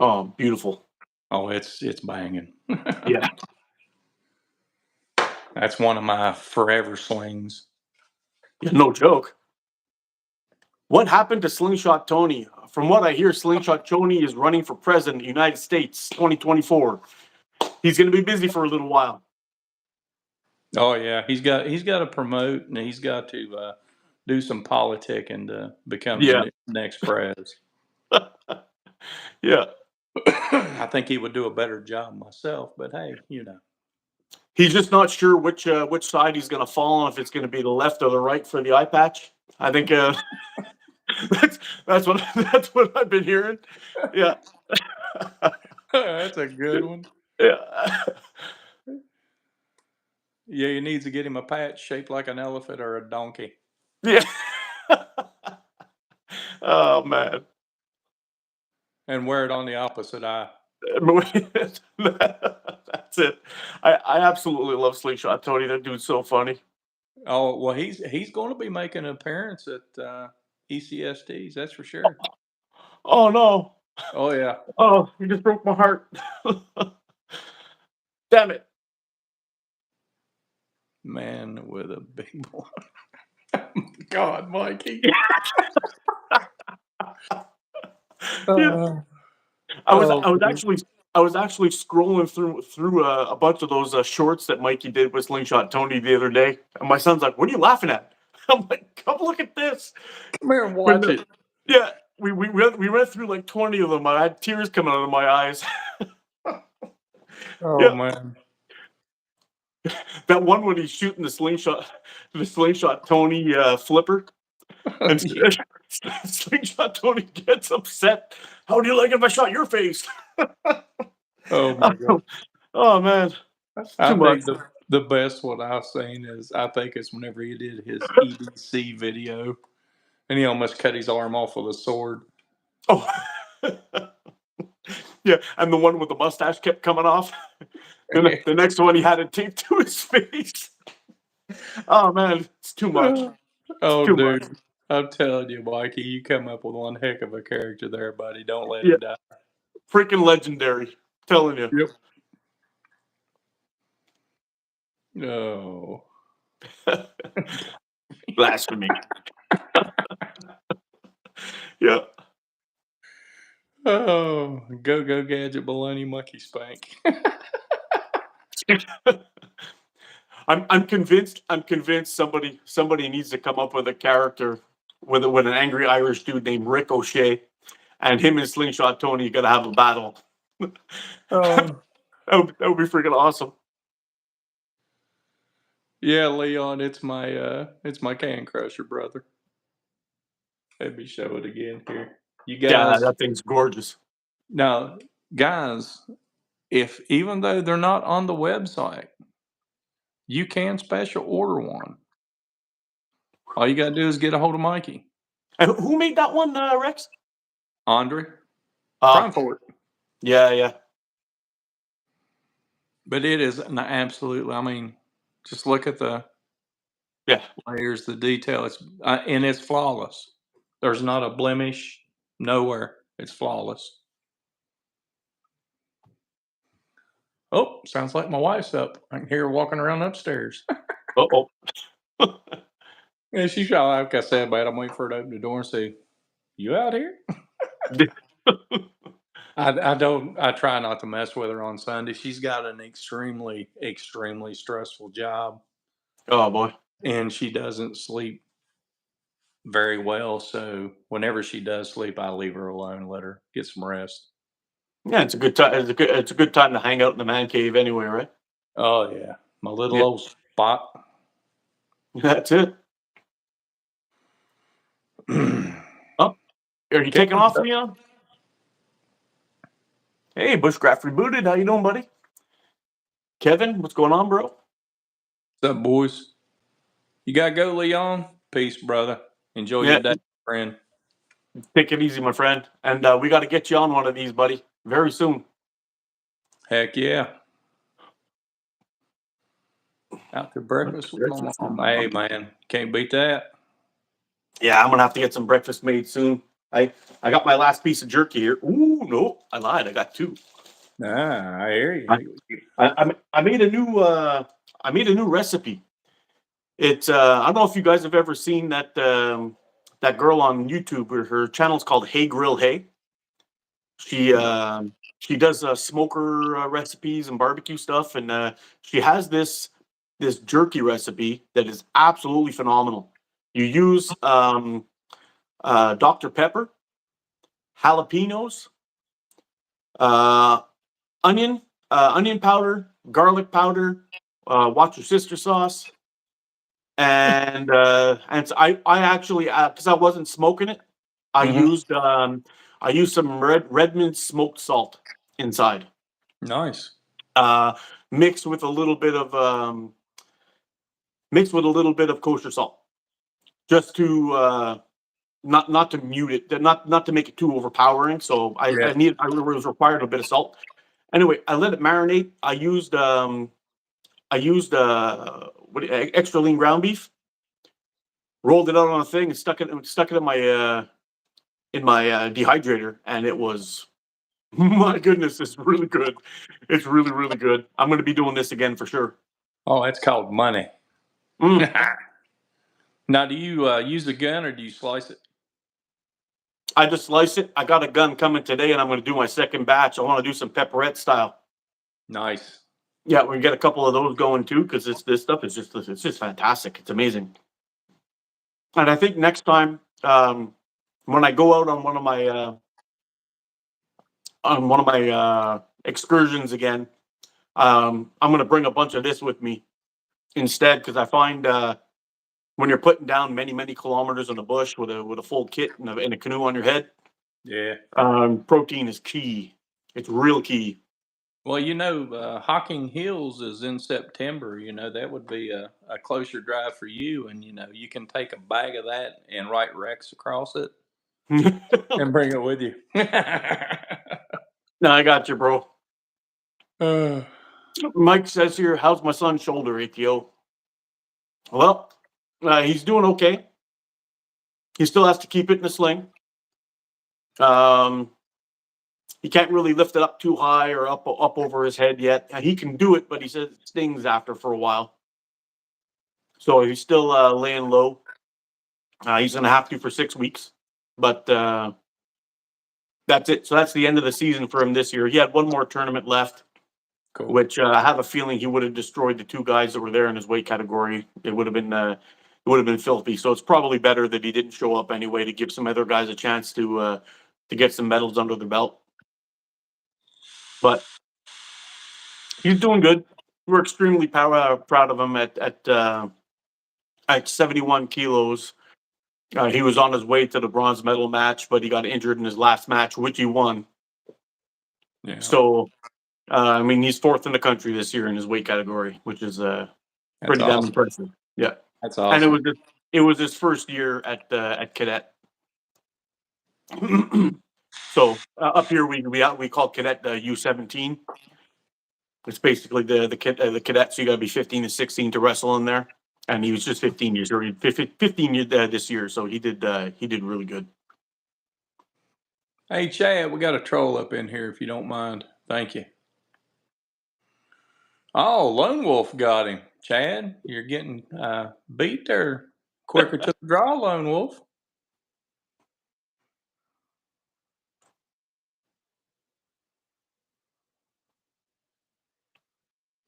oh, beautiful. Oh, it's banging. Yeah. That's one of my forever slings. Yeah, no joke. What happened to Slingshot Tony? From what I hear, Slingshot Tony is running for president of the United States 2024. He's going to be busy for a little while. Oh yeah, he's got to promote, and he's got to do some politicking to become the next prez. Yeah. I think he would do a better job myself, but hey, He's just not sure which side he's going to fall on, if it's going to be the left or the right for the eye patch. I think that's what I've been hearing. Yeah. That's a good one. Yeah. Yeah, he needs to get him a patch shaped like an elephant or a donkey. Yeah. Oh man. And wear it on the opposite eye. That's it. I absolutely love Slingshot Tony. That dude's so funny. Oh well, he's going to be making an appearance at ECSTs. That's for sure. Oh no. Oh yeah. Oh, you just broke my heart. Damn it. Man with a big one. God, Mikey. Yeah. I was actually scrolling through a bunch of those shorts that Mikey did with Slingshot Tony the other day, and my son's like, "What are you laughing at?" I'm like, "Come look at this." Come here and watch it. Yeah, we went through like 20 of them. I had tears coming out of my eyes. Oh Yeah. man. That one when he's shooting the slingshot Tony flipper, and Slingshot Tony gets upset. How do you like it if I shot your face? Oh my God. Oh man, that's too much. think the best one I've seen is, I think it's whenever he did his EDC video, and he almost cut his arm off with a sword. Oh, yeah, and the one with the mustache kept coming off. The next one he had it taped to his face. Oh man, it's too much. Oh, too dude. much. I'm telling you, Mikey, you come up with one heck of a character there, buddy. Don't let Yeah. him die. Freaking legendary. Telling you. Yep. No. Blasphemy. Yeah. Oh, go gadget baloney monkey spank. I'm convinced. I'm convinced somebody needs to come up with a character with an angry Irish dude named Ricochet, and him and Slingshot Tony got to have a battle. Oh, That would be freaking awesome. yeah, Leon, it's my can crusher, brother. Let me show it again here. You Yeah, guys, that thing's gorgeous. now, guys, if even though they're not on the website, you can special order one. All you gotta do is get a hold of Mikey. And who made that one, Rex? Andre, Uh, prime for it. yeah. But it is an absolutely, I mean, just look at the Yeah. layers, the detail. And it's flawless. There's not a blemish nowhere. It's flawless. Oh, sounds like my wife's up. I can hear her walking around upstairs. Uh-oh. And she's like I said, but I'm waiting for her to open the door and say, "You out here?" I try not to mess with her on Sunday. She's got an extremely stressful job, Oh, boy. and she doesn't sleep very well. So whenever she does sleep, I leave her alone, let her get some rest. Yeah, it's a good time. It's a good time to hang out in the man cave anyway, right? Oh yeah, my little Yeah. old spot. That's it. Oh, are you taking off, Leon? Hey, Bushcraft Rebooted. How you doing, buddy? Kevin, what's going on, bro? What's up, boys? You gotta go, Leon. Peace, brother. Enjoy your Yeah, day, friend. take it easy, my friend. And we got to get you on one of these, buddy, very soon. Heck yeah. Out to breakfast with my mom. Hey, man, can't beat that. Yeah, I'm gonna have to get some breakfast made soon. I got my last piece of jerky here. Ooh, no, I lied. I got two. Ah, I hear I you. I made a new recipe. It's I don't know if you guys have ever seen that girl on YouTube. Her channel's called Hey Grill Hey. She she does smoker recipes and barbecue stuff, and she has this jerky recipe that is absolutely phenomenal. You use Dr. Pepper, jalapenos, uh, onion powder, garlic powder, watch your sister sauce, and so I actually because I wasn't smoking it, I Mhm. used I used some Redmond smoked salt inside, Nice. uh, mixed with a little bit of kosher salt, just to not to mute it, not to make it too overpowering. So Yeah. I was required a bit of salt. Anyway, I let it marinate. I used extra lean ground beef, rolled it out on a thing, and stuck it in my dehydrator, and it was my goodness, it's really good. It's really good. I'm going to be doing this again for sure. Oh, that's called money. Mm. Now, do you use a gun or do you slice it? I just slice it. I got a gun coming today, and I'm going to do my second batch. I want to do some pepperette style. Nice. Yeah, we can get a couple of those going too, because this stuff is just fantastic. It's amazing. And I think next time, when I go out on one of my excursions again, I'm gonna bring a bunch of this with me instead, because I find when you're putting down many kilometers in the bush with a full kit and a canoe on your head, Yeah. protein is key. It's real key. Well, Hocking Hills is in September. That would be a closer drive for you. And, you can take a bag of that and write Rex across it and bring it with you. No, I got you, bro. Uh, Mike says here, how's my son's shoulder, ATO? Well, he's doing okay. He still has to keep it in the sling. Um, he can't really lift it up too high or up over his head yet. He can do it, but he says it stings after for a while. So he's still laying low. He's going to have to for 6 weeks, but That's it. So that's the end of the season for him this year. He had one more tournament left, Cool. which I have a feeling he would have destroyed the two guys that were there in his weight category. It would have been filthy. So it's probably better that he didn't show up anyway to give some other guys a chance to get some medals under the belt. But he's doing good. We're extremely proud of him at 71 kilos. He was on his way to the bronze medal match, but he got injured in his last match, which he won. Yeah. So, I mean, he's fourth in the country this year in his weight category, which is pretty damn impressive. Yeah, that's awesome. And it was his first year at cadet. So up here we call cadet U17. It's basically the cadet. So you got to be 15 to 16 to wrestle in there. And he was just 15 years old. 15 this year, so he did really good. Hey, Chad, we got a troll up in here, if you don't mind. Thank you. Oh, Lone Wolf got him. Chad, you're getting beat there quicker to the draw, Lone Wolf.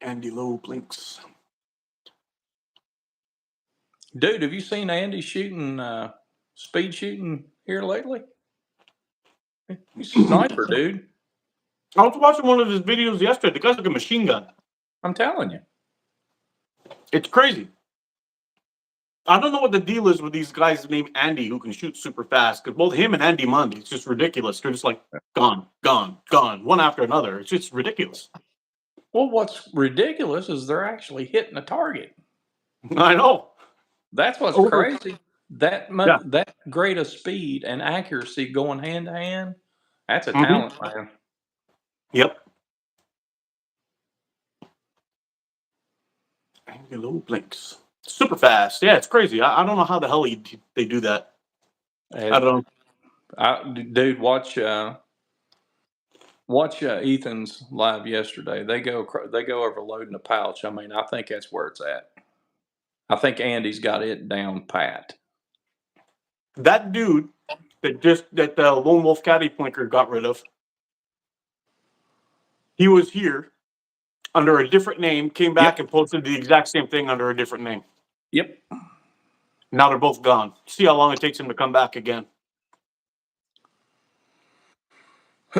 Andy Lowe blinks. Dude, have you seen Andy shooting, speed shooting here lately? He's a sniper, dude. I was watching one of his videos yesterday. The guy's like a machine gun. I'm telling you. It's crazy. I don't know what the deal is with these guys named Andy who can shoot super fast. Because both him and Andy Mundy, it's just ridiculous. They're just like gone, one after another. It's just ridiculous. Well, what's ridiculous is they're actually hitting a target. I know. That's what's crazy. That great of speed and accuracy going hand to hand, that's a talent, man. Yep. Andy Lowe blinks. Super fast. Yeah, it's crazy. I don't know how the hell they do that. I don't know. Dude, watch Ethan's live yesterday. They go over loading a pouch. I mean, I think that's where it's at. I think Andy's got it down pat. That dude that the Lone Wolf Caddy Plinker got rid of, he was here under a different name, came back and posted the exact same thing under a different name. Yep. Now they're both gone. See how long it takes him to come back again.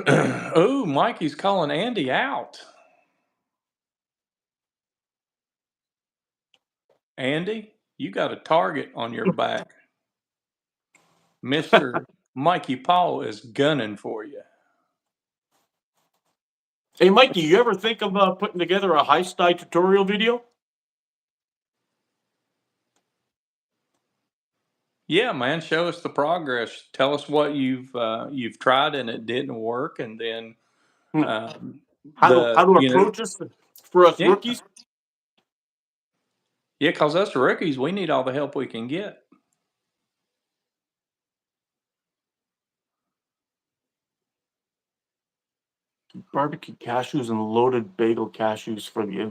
Oh, Mikey's calling Andy out. Andy, you got a target on your back. Mr. Mikey Paul is gunning for you. Hey, Mikey, you ever think of putting together a high-style tutorial video? Yeah, man, show us the progress. Tell us what you've tried and it didn't work, and then how to approach us for us rookies. Yeah, because us rookies, we need all the help we can get. Barbecue cashews and loaded bagel cashews for the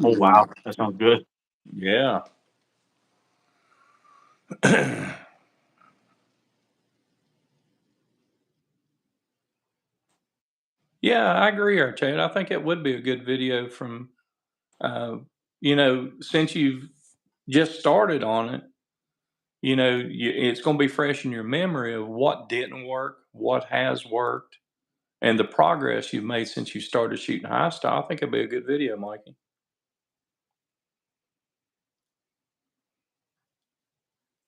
oh wow, that sounds good. Yeah. Yeah, I agree, Chad. I think it would be a good video from, since you've just started on it, it's going to be fresh in your memory of what didn't work, what has worked, and the progress you've made since you started shooting high style. I think it'd be a good video, Mikey.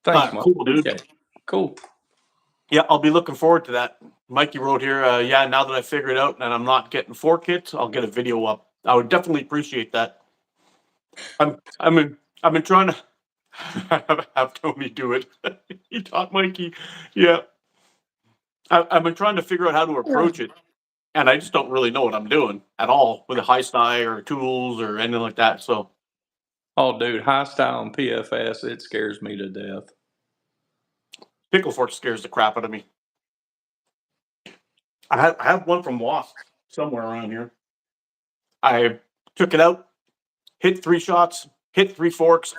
Thanks, Mike. Cool, dude. Okay. Cool. Yeah, I'll be looking forward to that. Mikey wrote here, now that I figured it out and I'm not getting 4 kits, I'll get a video up. I would definitely appreciate that. I've been trying to have Tony do it. He taught Mikey. Yeah. I've been trying to figure out how to approach it, and I just don't really know what I'm doing at all with a high style or tools or anything like that. So, oh, dude, high style and PFS, it scares me to death. pickle fork scares the crap out of me. I have one from Wasp somewhere around here. I took it out, hit 3 shots, hit 3 forks.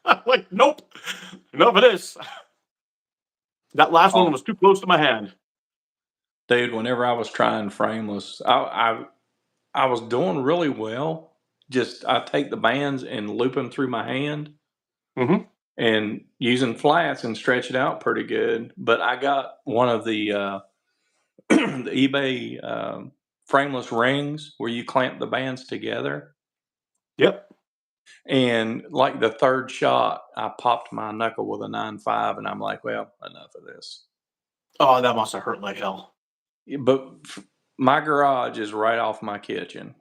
I'm like, nope, enough of this. That last one was too close to my hand. Dude, whenever I was trying Frameless, I was doing really well. Just I take the bands and loop them through my hand Mm-hmm. and using flats and stretch it out pretty good. But I got one of the the eBay frameless rings where you clamp the bands together. Yep. And like the third shot, I popped my knuckle with a 9.5, and I'm like, well, enough of this. Oh, that must have hurt like hell. But my garage is right off my kitchen.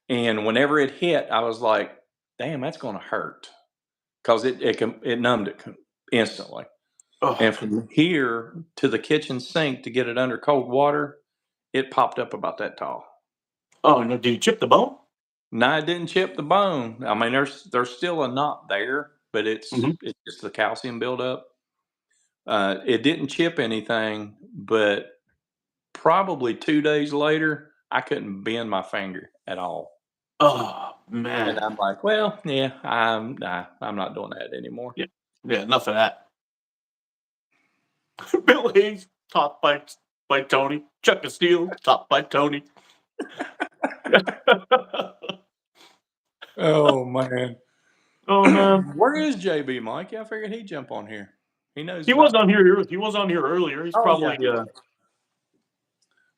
And whenever it hit, I was like, damn, that's going to hurt. Because it numbed it instantly. Oh, And from here to the kitchen sink to get it under cold water, it popped up about that tall. oh no! Did you chip the bone? No, it didn't chip the bone. I mean, there's still a knot there, but it's Mm-hmm. just the calcium buildup. It didn't chip anything, but probably 2 days later, I couldn't bend my finger at all. Oh And man. I'm like, well, yeah, I'm not doing that anymore. Yeah. Yeah. Enough of that. Bill Hayes, top by Tony. Chuck of Steel, top by Tony. Oh man. Oh man. Where is JB, Mike? I figured he'd jump on here. He knows He was about. on here. He was on here earlier. He's Oh yeah, probably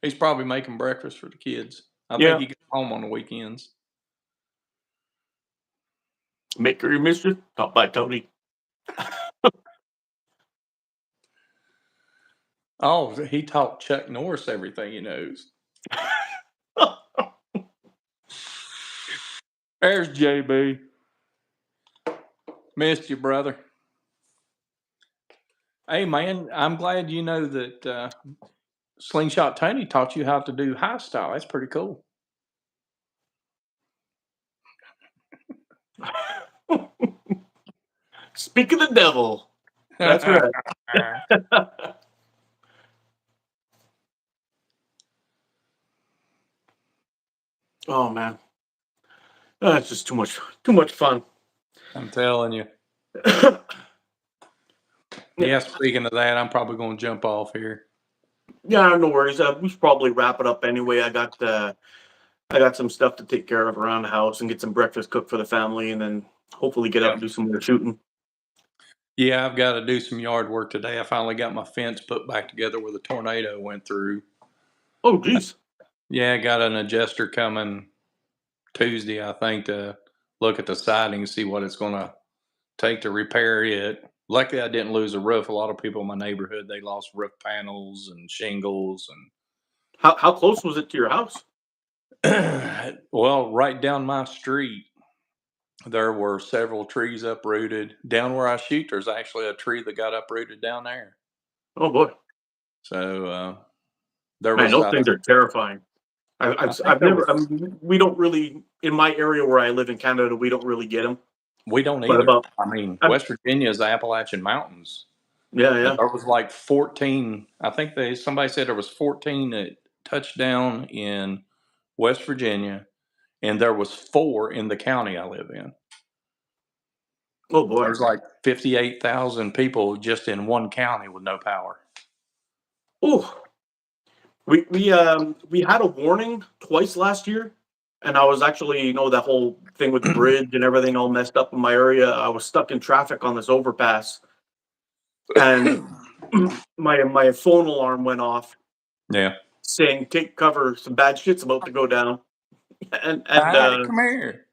he's probably making breakfast for the kids. I think yeah. he gets home on the weekends. Maker your mistress, top by Tony. Oh, he taught Chuck Norris everything he knows. There's JB. Missed you, brother. Hey, man, I'm glad you know that Slingshot Tony taught you how to do high style. That's pretty cool. Speak of the devil. That's right. Oh man, that's just too much fun. I'm telling you. Yeah, speaking of that, I'm probably going to jump off here. Yeah, no worries. We should probably wrap it up anyway. I got some stuff to take care of around the house and get some breakfast cooked for the family, and then hopefully get out and do some more shooting. Yeah, I've got to do some yard work today. I finally got my fence put back together where the tornado went through. Oh, geez. Yeah, got an adjuster coming Tuesday, I think, to look at the siding and see what it's going to take to repair it. Luckily, I didn't lose a roof. A lot of people in my neighborhood, they lost roof panels and shingles. How close was it to your house? And well, right down my street, there were several trees uprooted. Down where I shoot, there's actually a tree that got uprooted down there. Oh boy, So there man, was, those things are terrifying. I think I've there never. was, We don't really in my area where I live in Canada. We don't really get them. we don't But either. about I mean, I, West Virginia's Appalachian Mountains. yeah, And yeah. there was like 14. I think somebody said there was 14 that touched down in West Virginia, and there was 4 in the county I live in. Oh boy. There's like 58,000 people just in one county with no power. Oh, we had a warning twice last year, and I was actually that whole thing with the bridge and everything all messed up in my area. I was stuck in traffic on this overpass, and my phone alarm went off Yeah. saying take cover, some bad shit's about to go down. And Hi, come here.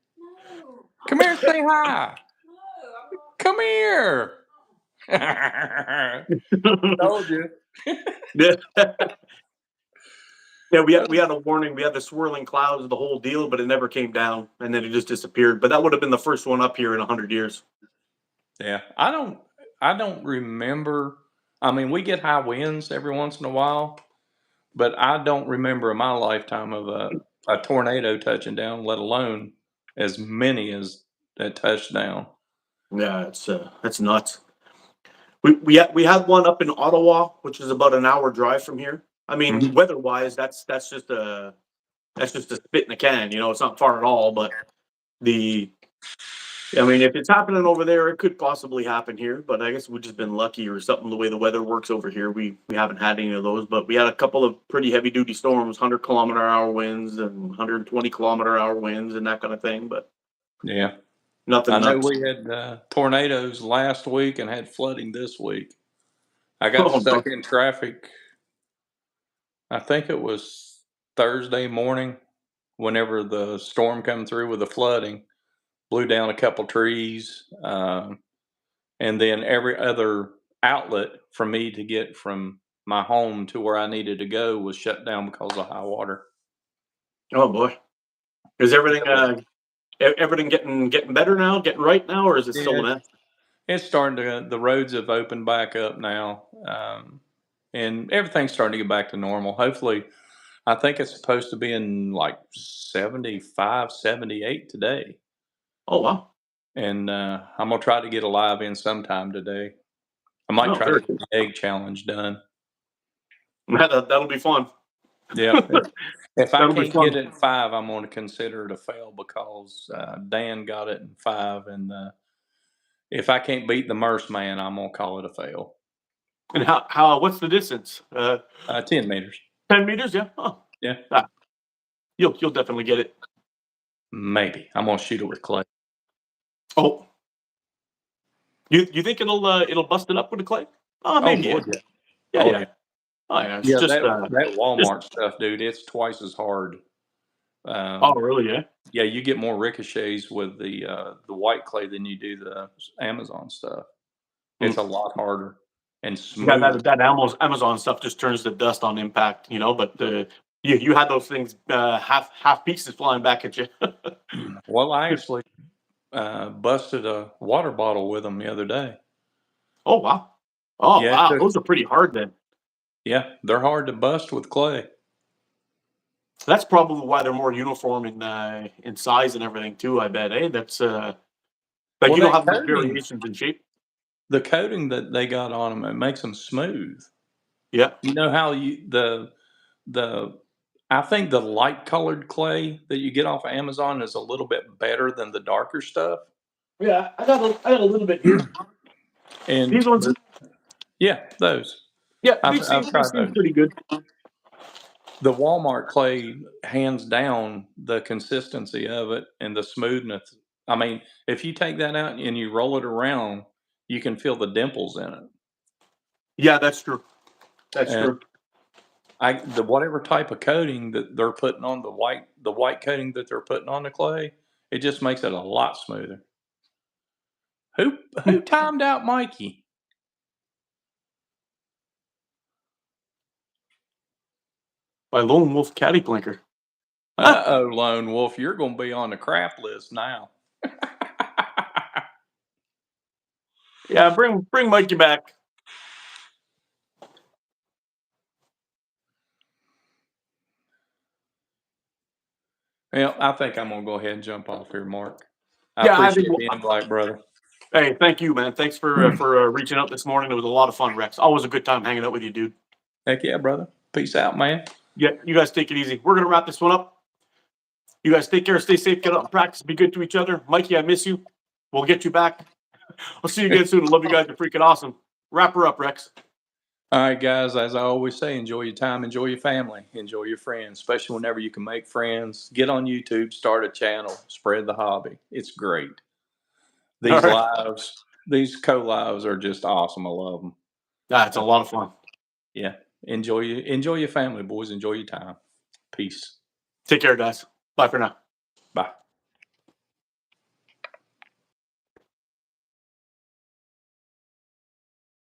Come here, say hi. Come here. Told you. yeah, yeah, we had a warning. We had the swirling clouds of the whole deal, but it never came down, and then it just disappeared. But that would have been the first one up here in 100 years. Yeah, I don't remember. I mean, we get high winds every once in a while, but I don't remember in my lifetime of a tornado touching down, let alone as many as that touched down. Yeah, it's nuts. We had one up in Ottawa, which is about an hour drive from here. I mean, Mhm. weather wise, that's just a spit in a can. It's not far at all. But the I mean, if it's happening over there, it could possibly happen here, but I guess we've just been lucky or something the way the weather works over here. We haven't had any of those, but we had a couple of pretty heavy duty storms, 100-kilometer-hour winds and 120-kilometer-hour winds and that kind of thing, but Yeah. nothing I know nuts. we had tornadoes last week and had flooding this week. I got Oh, no. stuck in traffic. I think it was Thursday morning whenever the storm come through with the flooding, blew down a couple trees, and then every other outlet for me to get from my home to where I needed to go was shut down because of high water. Oh boy. Is everything Yeah, everything getting better now, getting right now, or is it still a yeah, mess? it's starting to. The roads have opened back up now, and everything's starting to get back to normal. Hopefully, I think it's supposed to be in like 75, 78 today. Oh wow. And I'm gonna try to get a live in sometime today. I might Oh, try to very get cool. the egg challenge done. That'll be fun. Yeah. If I That'll be can't get fun. it in 5, I'm gonna consider it a fail because Dan got it in 5, and if I can't beat the Merce man, I'm gonna call it a fail. And how what's the distance? 10 meters. 10 meters, yeah. Oh, Yeah, ah, you'll definitely get it. maybe. I'm gonna shoot it with clay. Oh, you think it'll bust it up with the clay? Oh, Oh maybe, Lord, yeah. yeah. Yeah, Oh yeah. yeah. Oh, yeah, it's Yeah, just, that just Walmart stuff, dude, it's twice as hard. oh, Um, really, yeah? yeah, you get more ricochets with the white clay than you do the Amazon stuff. It's Mm. a lot harder and Yeah, smooth. that Amazon stuff just turns to dust on impact, but, you had those things, half pieces flying back at you. Well, I actually busted a water bottle with them the other day. Oh, wow. Oh, Yeah, it wow, took, those are pretty hard then. yeah, they're hard to bust with clay. So that's probably why they're more uniform in size and everything too, I bet, eh? That's, like, Well, you don't that have much coating, variations in shape. the coating that they got on them, it makes them smooth. Yeah. You know how the I think the light colored clay that you get off of Amazon is a little bit better than the darker stuff. Yeah, I got a little bit here. And These ones, yeah, those yeah, I've they tried seem those. pretty good. The Walmart clay, hands down, the consistency of it and the smoothness. I mean, if you take that out and you roll it around, you can feel the dimples in it. Yeah, that's true. That's And true. the whatever type of coating that they're putting on the white coating that they're putting on the clay, it just makes it a lot smoother. Who Hmm. who timed out Mikey? By Lone Wolf Caddy Blinker. Huh? Uh-oh, Lone Wolf, you're gonna be on the crap list now. Yeah, bring Mikey back. Well, I think I'm gonna go ahead and jump off here, Mark. I Yeah, I think. appreciate the invite, brother. Hey, thank you, man. Thanks for reaching out this morning. It was a lot of fun, Rex. Always a good time hanging out with you, dude. Heck yeah, brother. Peace out, man. Yeah, you guys take it easy. We're gonna wrap this one up. You guys take care, stay safe, get out and practice, be good to each other. Mikey, I miss you. We'll get you back. I'll see you again soon. I love you guys. You're freaking awesome. Wrap her up, Rex. All right, guys, as I always say, enjoy your time, enjoy your family, enjoy your friends, especially whenever you can make friends. Get on YouTube, start a channel, spread the hobby. It's great. All These right. lives, these co-lives are just awesome. I love them. Yeah, it's a lot of fun. Yeah. Enjoy your family, boys. Enjoy your time. Peace. Take care, guys. Bye for now. Bye.